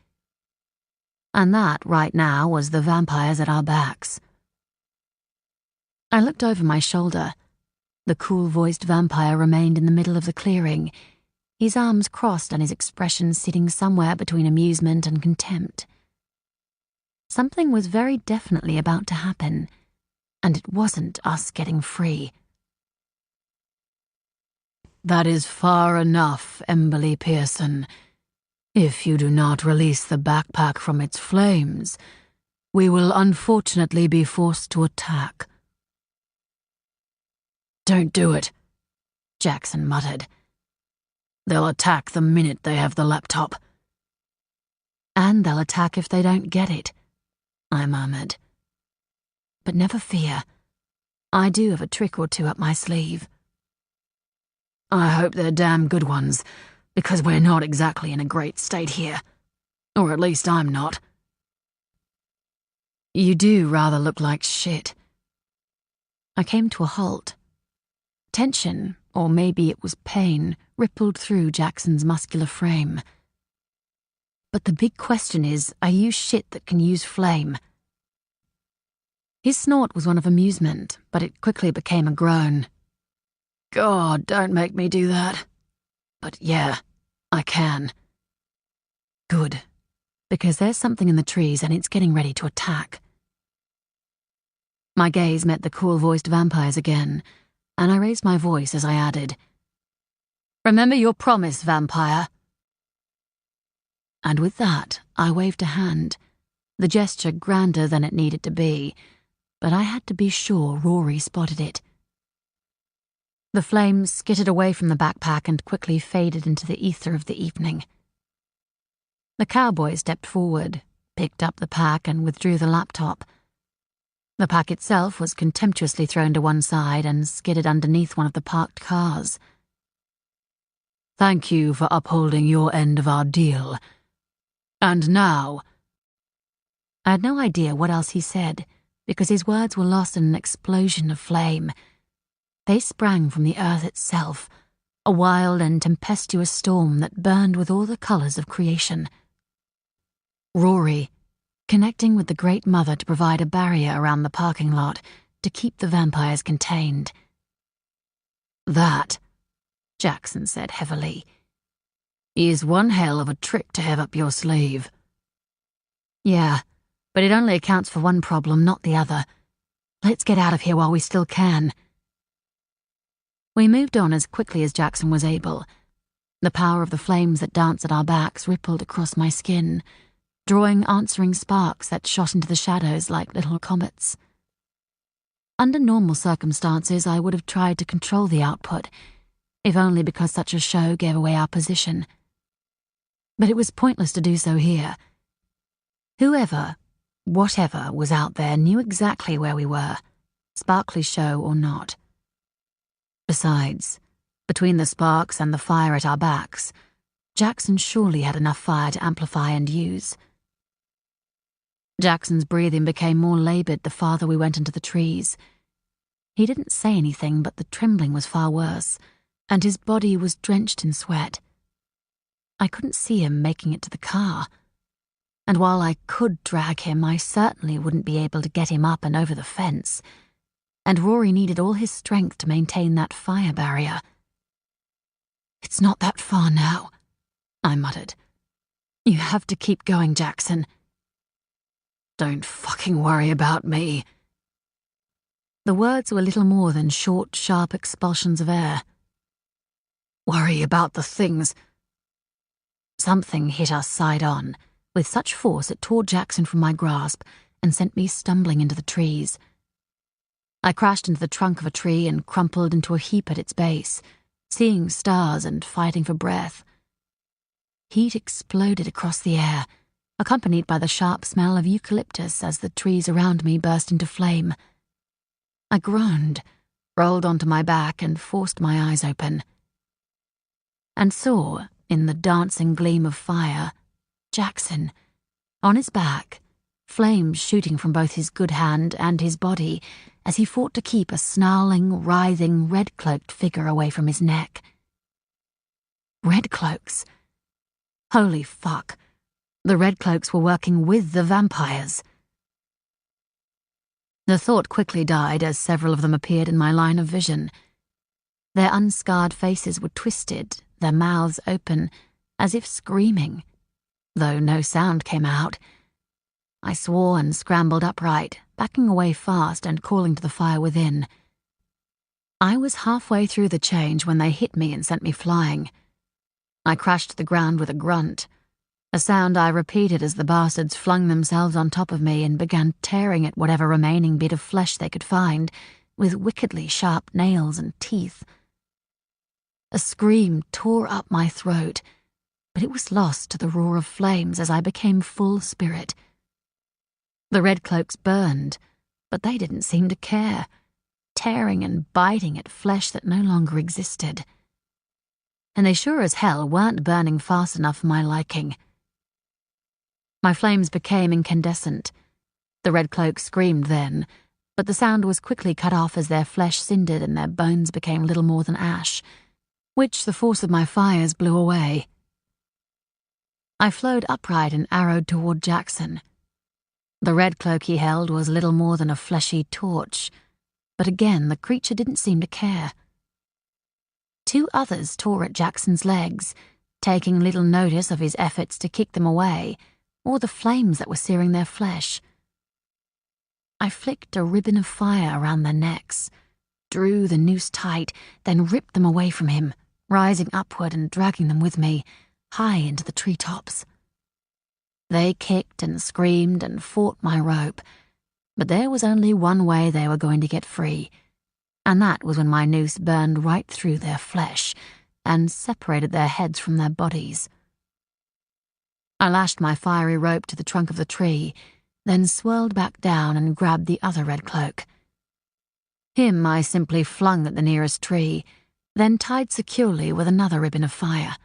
Speaker 1: And that, right now, was the vampires at our backs. I looked over my shoulder. The cool-voiced vampire remained in the middle of the clearing, his arms crossed and his expression sitting somewhere between amusement and contempt. Something was very definitely about to happen, and it wasn't us getting free.
Speaker 2: "That is far enough, Emberly Pearson. If you do not release the backpack from its flames, we will unfortunately be forced to attack."
Speaker 1: "Don't do it," Jackson muttered.
Speaker 2: "They'll attack the minute they have the laptop."
Speaker 1: "And they'll attack if they don't get it," I murmured. "But never fear. I do have a trick or two up my sleeve."
Speaker 2: "I hope they're damn good ones, because we're not exactly in a great state here. Or at least I'm not."
Speaker 1: "You do rather look like shit." I came to a halt. Tension, or maybe it was pain, rippled through Jackson's muscular frame. "But the big question is, are you shit that can use flame?" His snort was one of amusement, but it quickly became a groan.
Speaker 2: "God, don't make me do that. But yeah, I can."
Speaker 1: "Good, because there's something in the trees and it's getting ready to attack." My gaze met the cool-voiced vampires again, and I raised my voice as I added, "Remember your promise, vampire." And with that, I waved a hand, the gesture grander than it needed to be, but I had to be sure Rory spotted it. The flames skittered away from the backpack and quickly faded into the ether of the evening. The cowboy stepped forward, picked up the pack, and withdrew the laptop. The pack itself was contemptuously thrown to one side and skidded underneath one of the parked cars.
Speaker 2: "Thank you for upholding your end of our deal. And now—"
Speaker 1: I had no idea what else he said, because his words were lost in an explosion of flame. They sprang from the earth itself, a wild and tempestuous storm that burned with all the colors of creation. Rory, connecting with the Great Mother to provide a barrier around the parking lot to keep the vampires contained.
Speaker 2: "That,"
Speaker 1: Jackson said heavily,
Speaker 2: "is one hell of a trick to have up your sleeve."
Speaker 1: "Yeah, but it only accounts for one problem, not the other. Let's get out of here while we still can." We moved on as quickly as Jackson was able. The power of the flames that danced at our backs rippled across my skin, drawing answering sparks that shot into the shadows like little comets. Under normal circumstances, I would have tried to control the output, if only because such a show gave away our position. But it was pointless to do so here. Whoever, whatever was out there knew exactly where we were, sparkly show or not. Besides, between the sparks and the fire at our backs, Jackson surely had enough fire to amplify and use. Jackson's breathing became more labored the farther we went into the trees. He didn't say anything, but the trembling was far worse, and his body was drenched in sweat. I couldn't see him making it to the car, and while I could drag him, I certainly wouldn't be able to get him up and over the fence, and Rory needed all his strength to maintain that fire barrier. "It's not that far now," I muttered.
Speaker 2: You have to keep going, Jackson.
Speaker 1: Don't fucking worry about me.
Speaker 2: The words were little more than short, sharp expulsions of air.
Speaker 1: Worry about the things.
Speaker 2: Something hit us side on, with such force it tore Jackson from my grasp and sent me stumbling into the trees. I crashed into the trunk of a tree and crumpled into a heap at its base, seeing stars and fighting for breath. Heat exploded across the air, accompanied by the sharp smell of eucalyptus as the trees around me burst into flame. I groaned, rolled onto my back and forced my eyes open. And saw, in the dancing gleam of fire, Jackson, on his back, flames shooting from both his good hand and his body as he fought to keep a snarling, writhing, red-cloaked figure away from his neck. Red cloaks. Holy fuck. The red cloaks were working with the vampires. The thought quickly died as several of them appeared in my line of vision. Their unscarred faces were twisted, their mouths open, as if screaming, though no sound came out. I swore and scrambled upright, backing away fast and calling to the fire within. I was halfway through the change when they hit me and sent me flying. I crashed to the ground with a grunt, a sound I repeated as the bastards flung themselves on top of me and began tearing at whatever remaining bit of flesh they could find, with wickedly sharp nails and teeth. A scream tore up my throat, but it was lost to the roar of flames as I became full spirit. The red cloaks burned, but they didn't seem to care, tearing and biting at flesh that no longer existed. And they sure as hell weren't burning fast enough for my liking. My flames became incandescent. The red cloaks screamed then, but the sound was quickly cut off as their flesh cindered and their bones became little more than ash, which the force of my fires blew away. I flowed upright and arrowed toward Jackson. The red cloak he held was little more than a fleshy torch, but again the creature didn't seem to care. 2 others tore at Jackson's legs, taking little notice of his efforts to kick them away, or the flames that were searing their flesh. I flicked a ribbon of fire around their necks, drew the noose tight, then ripped them away from him, rising upward and dragging them with me, high into the treetops. They kicked and screamed and fought my rope, but there was only one way they were going to get free, and that was when my noose burned right through their flesh and separated their heads from their bodies. I lashed my fiery rope to the trunk of the tree, then swirled back down and grabbed the other red cloak. Him I simply flung at the nearest tree, then tied securely with another ribbon of fire.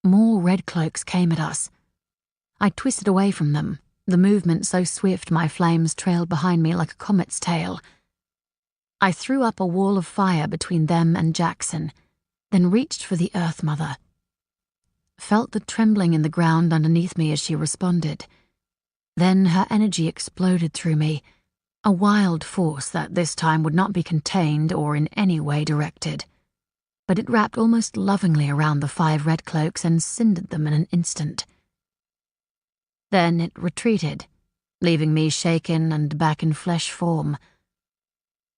Speaker 2: More red cloaks came at us. I twisted away from them, the movement so swift my flames trailed behind me like a comet's tail. I threw up a wall of fire between them and Jackson, then reached for the Earth Mother. Felt the trembling in the ground underneath me as she responded. Then her energy exploded through me, a wild force that this time would not be contained or in any way directed. But it wrapped almost lovingly around the 5 red cloaks and cindered them in an instant. Then it retreated, leaving me shaken and back in flesh form.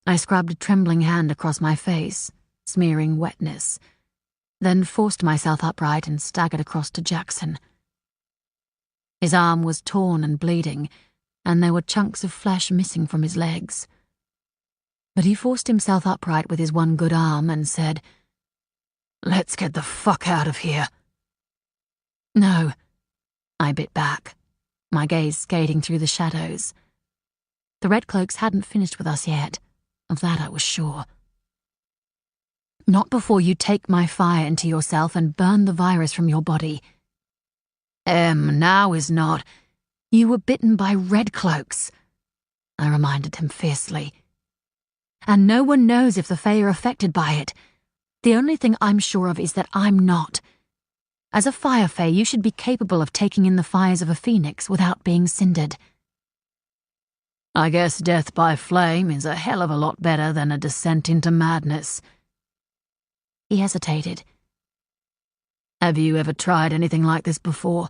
Speaker 2: I scrubbed a trembling hand across my face, smearing wetness, then forced myself upright and staggered across to Jackson. His arm was torn and bleeding, and there were chunks of flesh missing from his legs. But he forced himself upright with his one good arm and said, "Let's get the fuck out of here." "No," I bit back, my gaze skating through the shadows. The red cloaks hadn't finished with us yet, of that I was sure. "Not before you take my fire into yourself and burn the virus from your body." Now is not. You were bitten by red cloaks," I reminded him fiercely. "And no one knows if the Fae are affected by it. The only thing I'm sure of is that I'm not. As a fire Fae, you should be capable of taking in the fires of a phoenix without being cindered." "I guess death by flame is a hell of a lot better than a descent into madness." He hesitated. Have you ever tried anything like this before?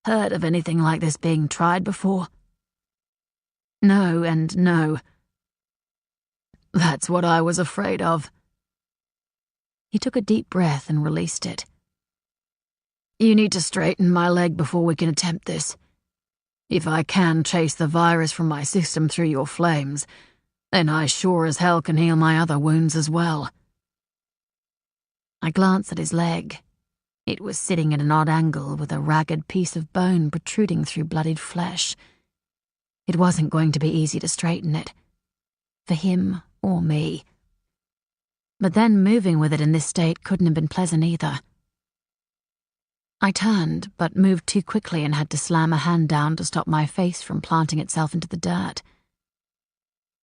Speaker 2: Heard of anything like this being tried before?
Speaker 1: No and no.
Speaker 2: That's what I was afraid of.
Speaker 1: He took a deep breath and released it.
Speaker 2: You need to straighten my leg before we can attempt this. If I can chase the virus from my system through your flames, then I sure as hell can heal my other wounds as well.
Speaker 1: I glanced at his leg. It was sitting at an odd angle with a ragged piece of bone protruding through bloodied flesh. It wasn't going to be easy to straighten it, for him or me. But then moving with it in this state couldn't have been pleasant either. I turned, but moved too quickly and had to slam a hand down to stop my face from planting itself into the dirt.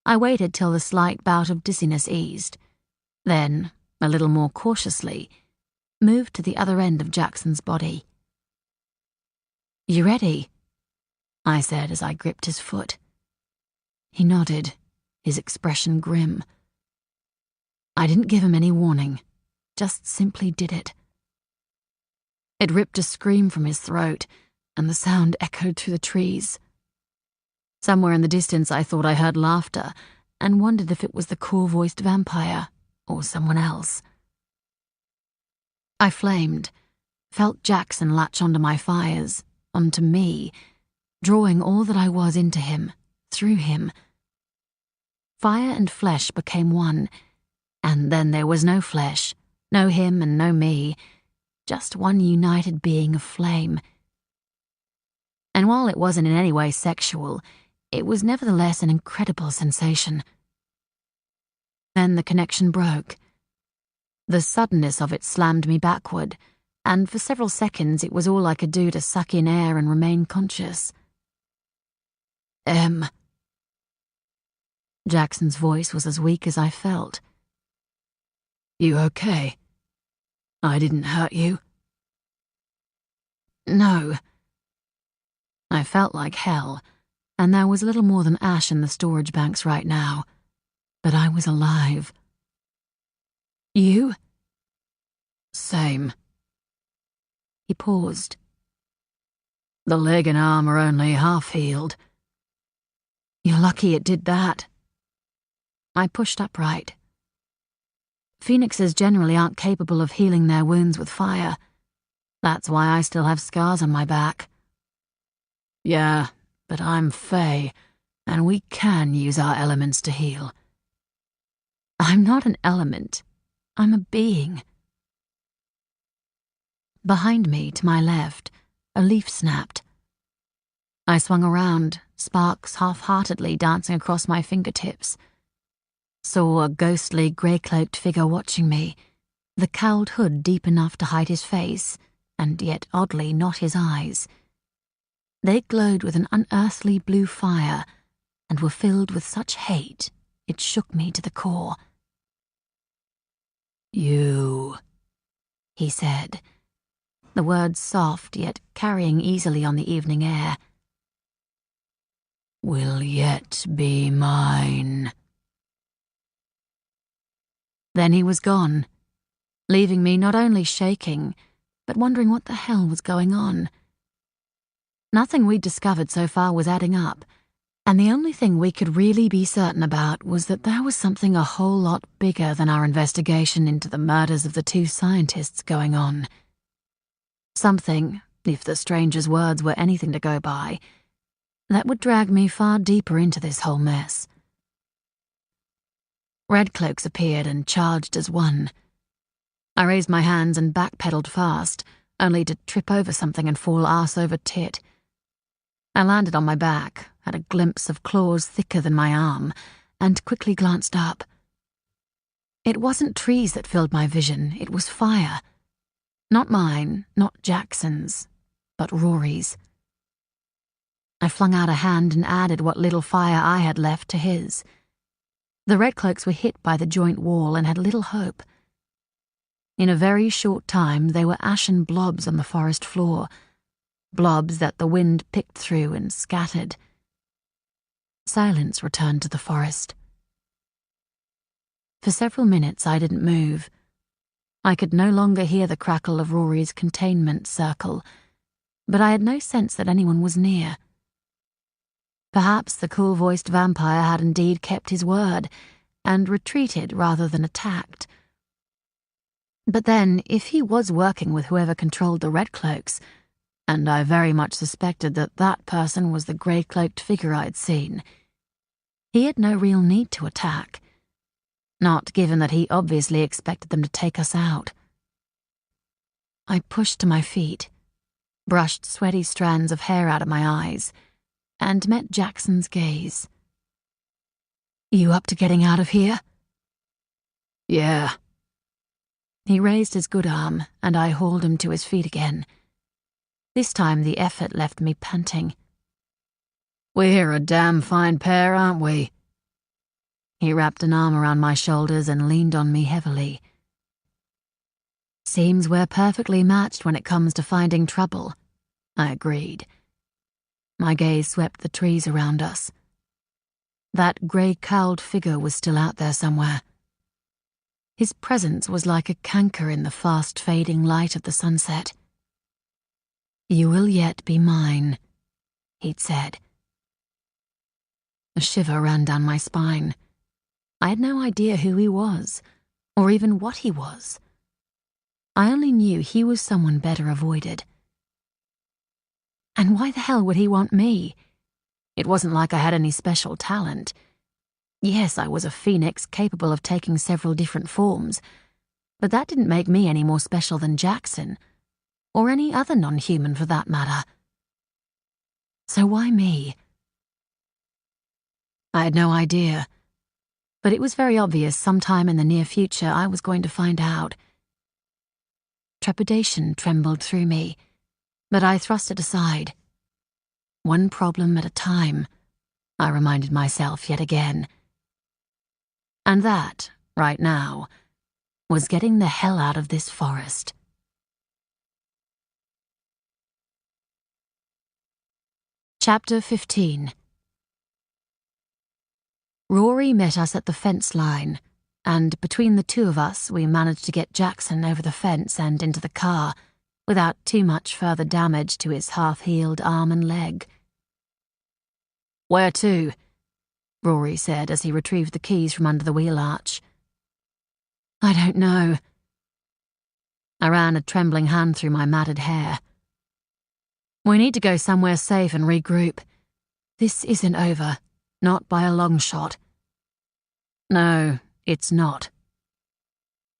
Speaker 1: I waited till the slight bout of dizziness eased, then, a little more cautiously, moved to the other end of Jackson's body. "You ready?" I said as I gripped his foot. He nodded, his expression grim. I didn't give him any warning, just simply did it. It ripped a scream from his throat, and the sound echoed through the trees. Somewhere in the distance I thought I heard laughter, and wondered if it was the cool-voiced vampire, or someone else. I flamed, felt Jackson latch onto my fires, onto me, drawing all that I was into him, through him. Fire and flesh became one, and then there was no flesh, no him and no me, just one united being of flame. And while it wasn't in any way sexual, it was nevertheless an incredible sensation. Then the connection broke. The suddenness of it slammed me backward, and for several seconds it was all I could do to suck in air and remain conscious. Jackson's voice was as weak as I felt.
Speaker 2: You okay? I didn't hurt you?
Speaker 1: No. I felt like hell, and there was little more than ash in the storage banks right now, but I was alive. You?
Speaker 2: Same.
Speaker 1: He paused.
Speaker 2: The leg and arm are only half healed.
Speaker 1: You're lucky it did that. I pushed upright. Phoenixes generally aren't capable of healing their wounds with fire. That's why I still have scars on my back.
Speaker 2: Yeah, but I'm Fae, and we can use our elements to heal.
Speaker 1: I'm not an element. I'm a being. Behind me, to my left, a leaf snapped. I swung around, sparks half-heartedly dancing across my fingertips. Saw a ghostly, grey-cloaked figure watching me, the cowled hood deep enough to hide his face, and yet oddly not his eyes. They glowed with an unearthly blue fire, and were filled with such hate it shook me to the core.
Speaker 2: You,
Speaker 1: he said, the words soft yet carrying easily on the evening air.
Speaker 2: Will yet be mine.
Speaker 1: Then he was gone, leaving me not only shaking, but wondering what the hell was going on. Nothing we'd discovered so far was adding up, and the only thing we could really be certain about was that there was something a whole lot bigger than our investigation into the murders of the two scientists going on. Something, if the stranger's words were anything to go by, that would drag me far deeper into this whole mess. Red cloaks appeared and charged as one. I raised my hands and backpedaled fast, only to trip over something and fall arse over tit. I landed on my back, had a glimpse of claws thicker than my arm, and quickly glanced up. It wasn't trees that filled my vision, it was fire. Not mine, not Jackson's, but Rory's. I flung out a hand and added what little fire I had left to his. The redcloaks were hit by the joint wall and had little hope. In a very short time they were ashen blobs on the forest floor, blobs that the wind picked through and scattered. Silence returned to the forest. For several minutes I didn't move.
Speaker 2: I could no longer hear the crackle of Rory's containment circle, but I had no sense that anyone was near. Perhaps the cool-voiced vampire had indeed kept his word and retreated rather than attacked. But then, if he was working with whoever controlled the Red Cloaks, and I very much suspected that that person was the grey-cloaked figure I'd seen, he had no real need to attack, not given that he obviously expected them to take us out. I pushed to my feet, brushed sweaty strands of hair out of my eyes, and met Jackson's gaze. "You up to getting out of here?"
Speaker 3: "Yeah."
Speaker 2: He raised his good arm, and I hauled him to his feet again. This time the effort left me panting.
Speaker 3: "We're a damn fine pair, aren't we?"
Speaker 2: He wrapped an arm around my shoulders and leaned on me heavily. "Seems we're perfectly matched when it comes to finding trouble," I agreed. My gaze swept the trees around us. That grey-cowled figure was still out there somewhere. His presence was like a canker in the fast-fading light of the sunset. "You will yet be mine," he'd said. A shiver ran down my spine. I had no idea who he was, or even what he was. I only knew he was someone better avoided. And why the hell would he want me? It wasn't like I had any special talent. Yes, I was a phoenix capable of taking several different forms, but that didn't make me any more special than Jackson, or any other non-human for that matter. So why me? I had no idea, but it was very obvious sometime in the near future I was going to find out. Trepidation trembled through me, but I thrust it aside. One problem at a time, I reminded myself yet again. And that, right now, was getting the hell out of this forest. Chapter 15. Rory met us at the fence line, and between the two of us we managed to get Jackson over the fence and into the car without too much further damage to his half-healed arm and leg.
Speaker 3: "Where to?"
Speaker 2: Rory said as he retrieved the keys from under the wheel arch. "I don't know." I ran a trembling hand through my matted hair. "We need to go somewhere safe and regroup. This isn't over, not by a long shot."
Speaker 3: "No, it's not,"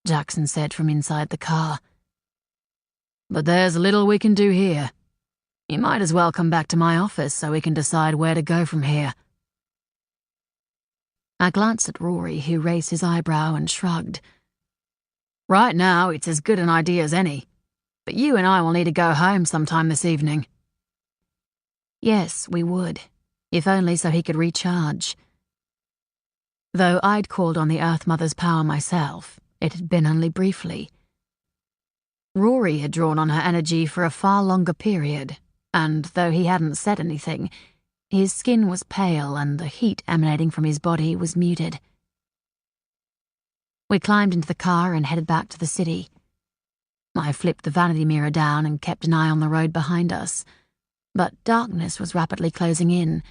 Speaker 2: Jackson said from inside the car.
Speaker 3: "But there's little we can do here. You might as well come back to my office so we can decide where to go from here."
Speaker 2: I glanced at Rory, who raised his eyebrow and shrugged.
Speaker 3: "Right now, it's as good an idea as any, but you and I will need to go home sometime this evening."
Speaker 2: Yes, we would, if only so he could recharge. Though I'd called on the Earth Mother's power myself, it had been only briefly. Rory had drawn on her energy for a far longer period, and though he hadn't said anything, his skin was pale and the heat emanating from his body was muted. We climbed into the car and headed back to the city. I flipped the vanity mirror down and kept an eye on the road behind us, but darkness was rapidly closing in,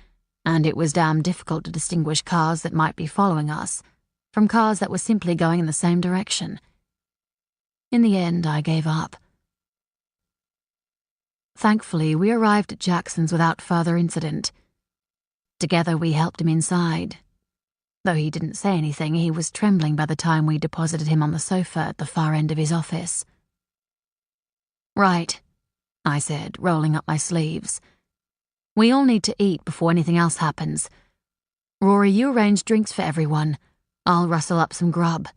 Speaker 2: and it was damn difficult to distinguish cars that might be following us from cars that were simply going in the same direction. In the end, I gave up. Thankfully, we arrived at Jackson's without further incident. Together we helped him inside. Though he didn't say anything, he was trembling by the time we deposited him on the sofa at the far end of his office. "Right," I said, rolling up my sleeves. "We all need to eat before anything else happens. Rory, you arrange drinks for everyone. I'll rustle up some grub."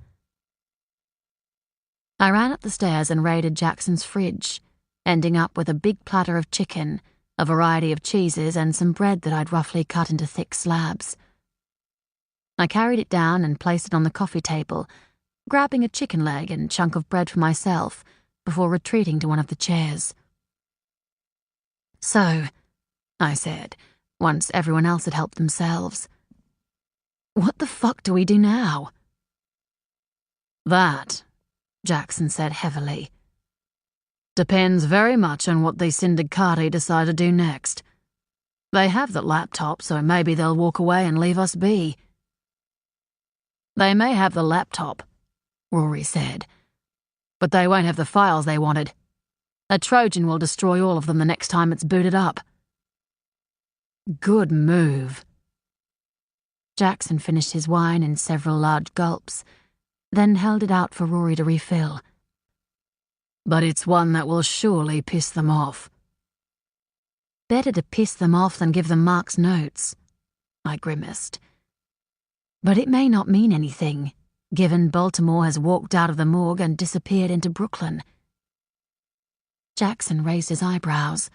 Speaker 2: I ran up the stairs and raided Jackson's fridge, ending up with a big platter of chicken, a variety of cheeses, and some bread that I'd roughly cut into thick slabs. I carried it down and placed it on the coffee table, grabbing a chicken leg and chunk of bread for myself before retreating to one of the chairs. "So," I said, once everyone else had helped themselves, "what the fuck do we do now?"
Speaker 3: "That,"
Speaker 2: Jackson said heavily. Depends very much on what the Syndicati decide to do next. They have the laptop, so maybe they'll walk away and leave us be. They may have the laptop, Rory said, but they won't have the files they wanted. A Trojan will destroy all of them the next time it's booted up. Good move. Jackson finished his wine in several large gulps, then held it out for Rory to refill. But it's one that will surely piss them off. Better to piss them off than give them Mark's notes, I grimaced. But it may not mean anything, given Baltimore has walked out of the morgue and disappeared into Brooklyn. Jackson raised his eyebrows.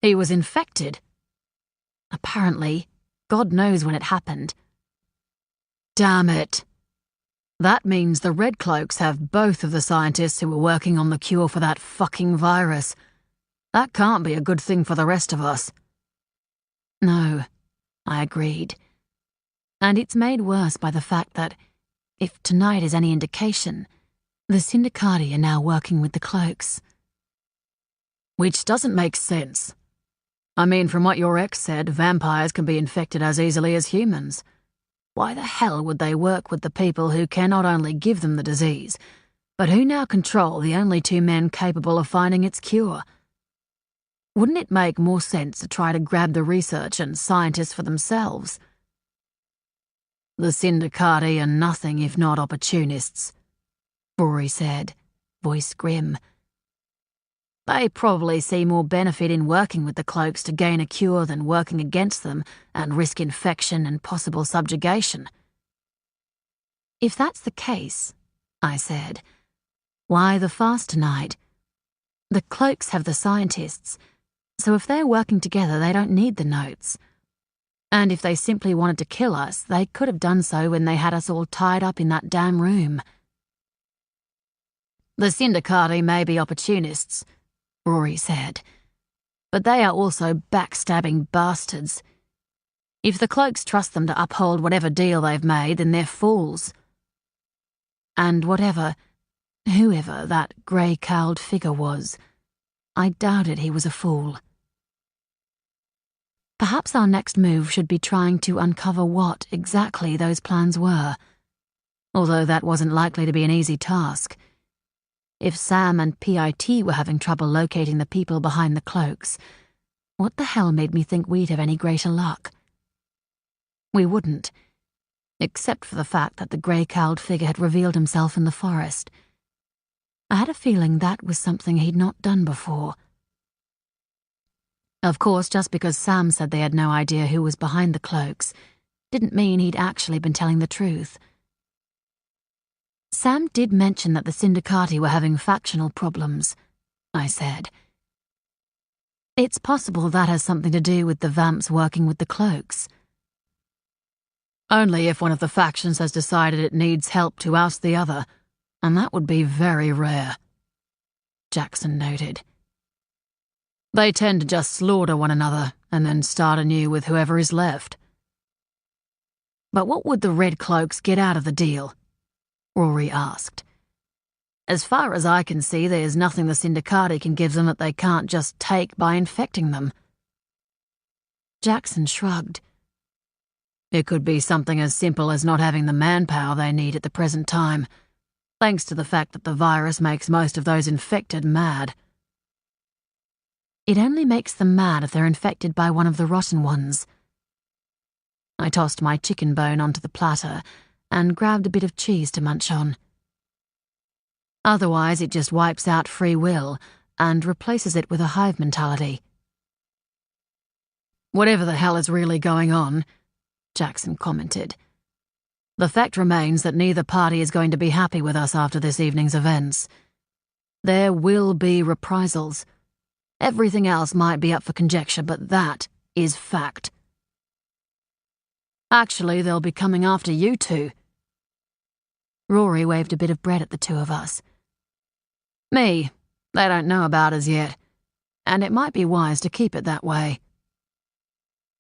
Speaker 2: He was infected. Apparently, God knows when it happened. Damn it. That means the Red Cloaks have both of the scientists who were working on the cure for that fucking virus. That can't be a good thing for the rest of us. No, I agreed. And it's made worse by the fact that, if tonight is any indication, the Syndicati are now working with the Cloaks. Which doesn't make sense. I mean, from what your ex said, vampires can be infected as easily as humans. Why the hell would they work with the people who can not only give them the disease, but who now control the only two men capable of finding its cure? Wouldn't it make more sense to try to grab the research and scientists for themselves? The Syndicati are nothing if not opportunists, Rory said, voice grim. They probably see more benefit in working with the Cloaks to gain a cure than working against them and risk infection and possible subjugation. If that's the case, I said, why the fast tonight? The Cloaks have the scientists, so if they're working together they don't need the notes. And if they simply wanted to kill us, they could have done so when they had us all tied up in that damn room. The Syndicati may be opportunists, Rory said, but they are also backstabbing bastards. If the Cloaks trust them to uphold whatever deal they've made, then they're fools. And whoever that grey-cowled figure was, I doubted he was a fool. Perhaps our next move should be trying to uncover what exactly those plans were, although that wasn't likely to be an easy task. If Sam and PIT were having trouble locating the people behind the Cloaks, what the hell made me think we'd have any greater luck? We wouldn't, except for the fact that the grey-cowled figure had revealed himself in the forest. I had a feeling that was something he'd not done before. Of course, just because Sam said they had no idea who was behind the Cloaks didn't mean he'd actually been telling the truth. Sam did mention that the Syndicati were having factional problems, I said. It's possible that has something to do with the vamps working with the Cloaks. Only if one of the factions has decided it needs help to oust the other, and that would be very rare, Jackson noted. They tend to just slaughter one another and then start anew with whoever is left. But what would the Red Cloaks get out of the deal? Rory asked. As far as I can see, there's nothing the Syndicati can give them that they can't just take by infecting them. Jackson shrugged. It could be something as simple as not having the manpower they need at the present time, thanks to the fact that the virus makes most of those infected mad. It only makes them mad if they're infected by one of the rotten ones. I tossed my chicken bone onto the platter and grabbed a bit of cheese to munch on. Otherwise, it just wipes out free will and replaces it with a hive mentality. Whatever the hell is really going on, Jackson commented, the fact remains that neither party is going to be happy with us after this evening's events. There will be reprisals. Everything else might be up for conjecture, but that is fact. Actually, they'll be coming after you two. Rory waved a bit of bread at the two of us. Me, they don't know about us yet, and it might be wise to keep it that way.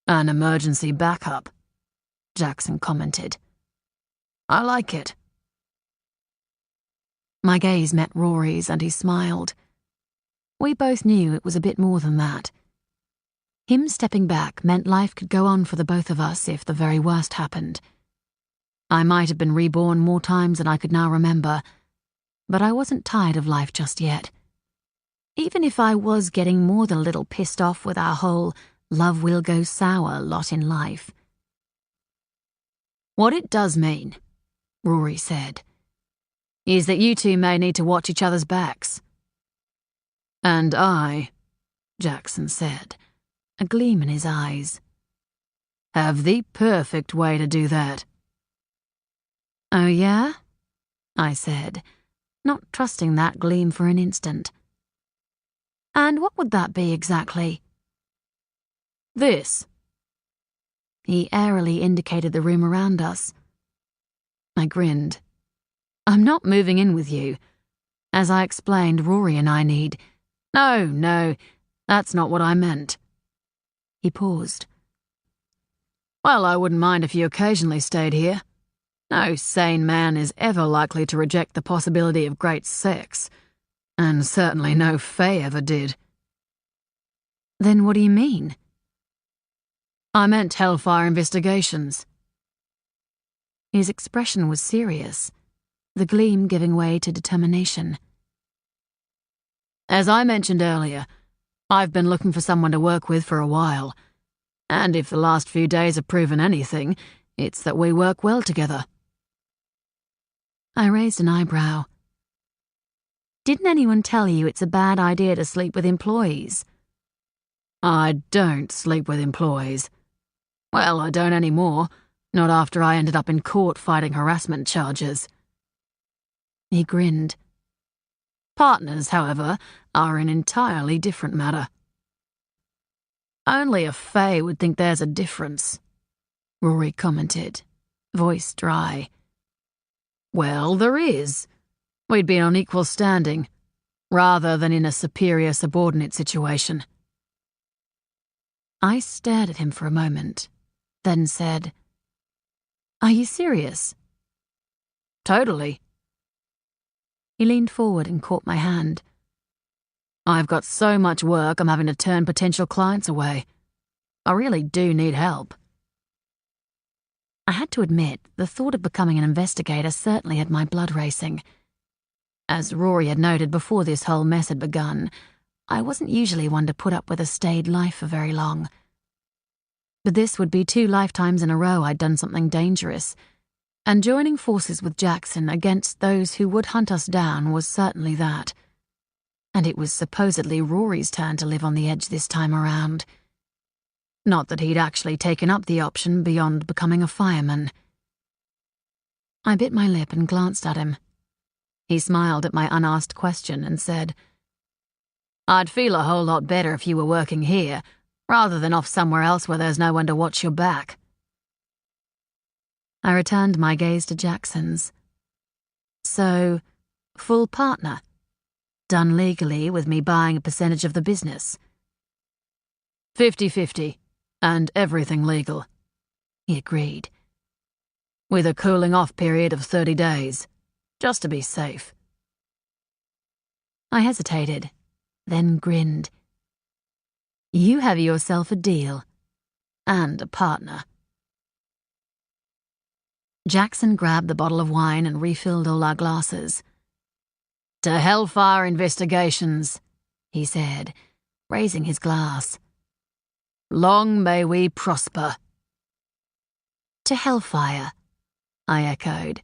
Speaker 2: An emergency backup, Jackson commented. I like it. My gaze met Rory's and he smiled. We both knew it was a bit more than that. Him stepping back meant life could go on for the both of us if the very worst happened. I might have been reborn more times than I could now remember, but I wasn't tired of life just yet. Even if I was getting more than a little pissed off with our whole love will go sour lot in life.
Speaker 3: What it does mean, Rory said, is that you two may need to watch each other's backs.
Speaker 2: And I, Jackson said, a gleam in his eyes,
Speaker 3: have the perfect way to do that.
Speaker 2: Oh yeah? I said, not trusting that gleam for an instant. And what would that be exactly?
Speaker 3: This.
Speaker 2: He airily indicated the room around us.
Speaker 3: I grinned. I'm not moving in with you. As I explained, Rory and I need... No, that's not what I meant.
Speaker 2: He paused.
Speaker 3: Well, I wouldn't mind if you occasionally stayed here. No sane man is ever likely to reject the possibility of great sex, and certainly no Fae ever did.
Speaker 2: Then what do you mean?
Speaker 3: I meant Hellfire investigations.
Speaker 2: His expression was serious, the gleam giving way to determination.
Speaker 3: As I mentioned earlier, I've been looking for someone to work with for a while, and if the last few days have proven anything, it's that we work well together.
Speaker 2: I raised an eyebrow. Didn't anyone tell you it's a bad idea to sleep with employees?
Speaker 3: I don't sleep with employees. Well, I don't anymore, not after I ended up in court fighting harassment charges.
Speaker 2: He grinned.
Speaker 3: Partners, however, are an entirely different matter. Only a Fae would think there's a difference, Rory commented, voice dry. Well, there is. We'd be on equal standing, rather than in a superior-subordinate situation.
Speaker 2: I stared at him for a moment, then said, Are you serious?
Speaker 3: Totally.
Speaker 2: He leaned forward and caught my hand.
Speaker 3: I've got so much work I'm having to turn potential clients away. I really do need help.
Speaker 2: I had to admit, the thought of becoming an investigator certainly had my blood racing. As Rory had noted before this whole mess had begun, I wasn't usually one to put up with a staid life for very long. But this would be 2 lifetimes in a row I'd done something dangerous, and joining forces with Jackson against those who would hunt us down was certainly that. And it was supposedly Rory's turn to live on the edge this time around. Not that he'd actually taken up the option beyond becoming a fireman. I bit my lip and glanced at him. He smiled at my unasked question and said,
Speaker 3: I'd feel a whole lot better if you were working here, rather than off somewhere else where there's no one to watch your back.
Speaker 2: I returned my gaze to Jackson's. So, full partner? Done legally with me buying a percentage of the business?
Speaker 3: 50-50, and everything legal,
Speaker 2: he agreed.
Speaker 3: With a cooling-off period of 30 days, just to be safe.
Speaker 2: I hesitated, then grinned. You have yourself a deal. And a partner. Jackson grabbed the bottle of wine and refilled all our glasses.
Speaker 3: To Hellfire investigations,
Speaker 2: he said, raising his glass.
Speaker 3: Long may we prosper.
Speaker 2: To Hellfire, I echoed,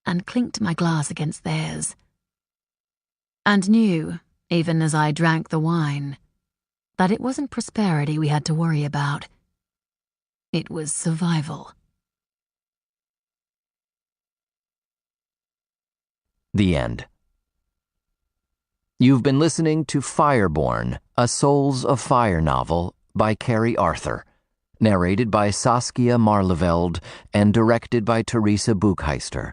Speaker 2: and clinked my glass against theirs. And knew, even as I drank the wine, that it wasn't prosperity we had to worry about. It was survival.
Speaker 4: The end. You've been listening to Fireborn, a Souls of Fire novel by Keri Arthur, narrated by Saskia Marleveld and directed by Teresa Buchheister.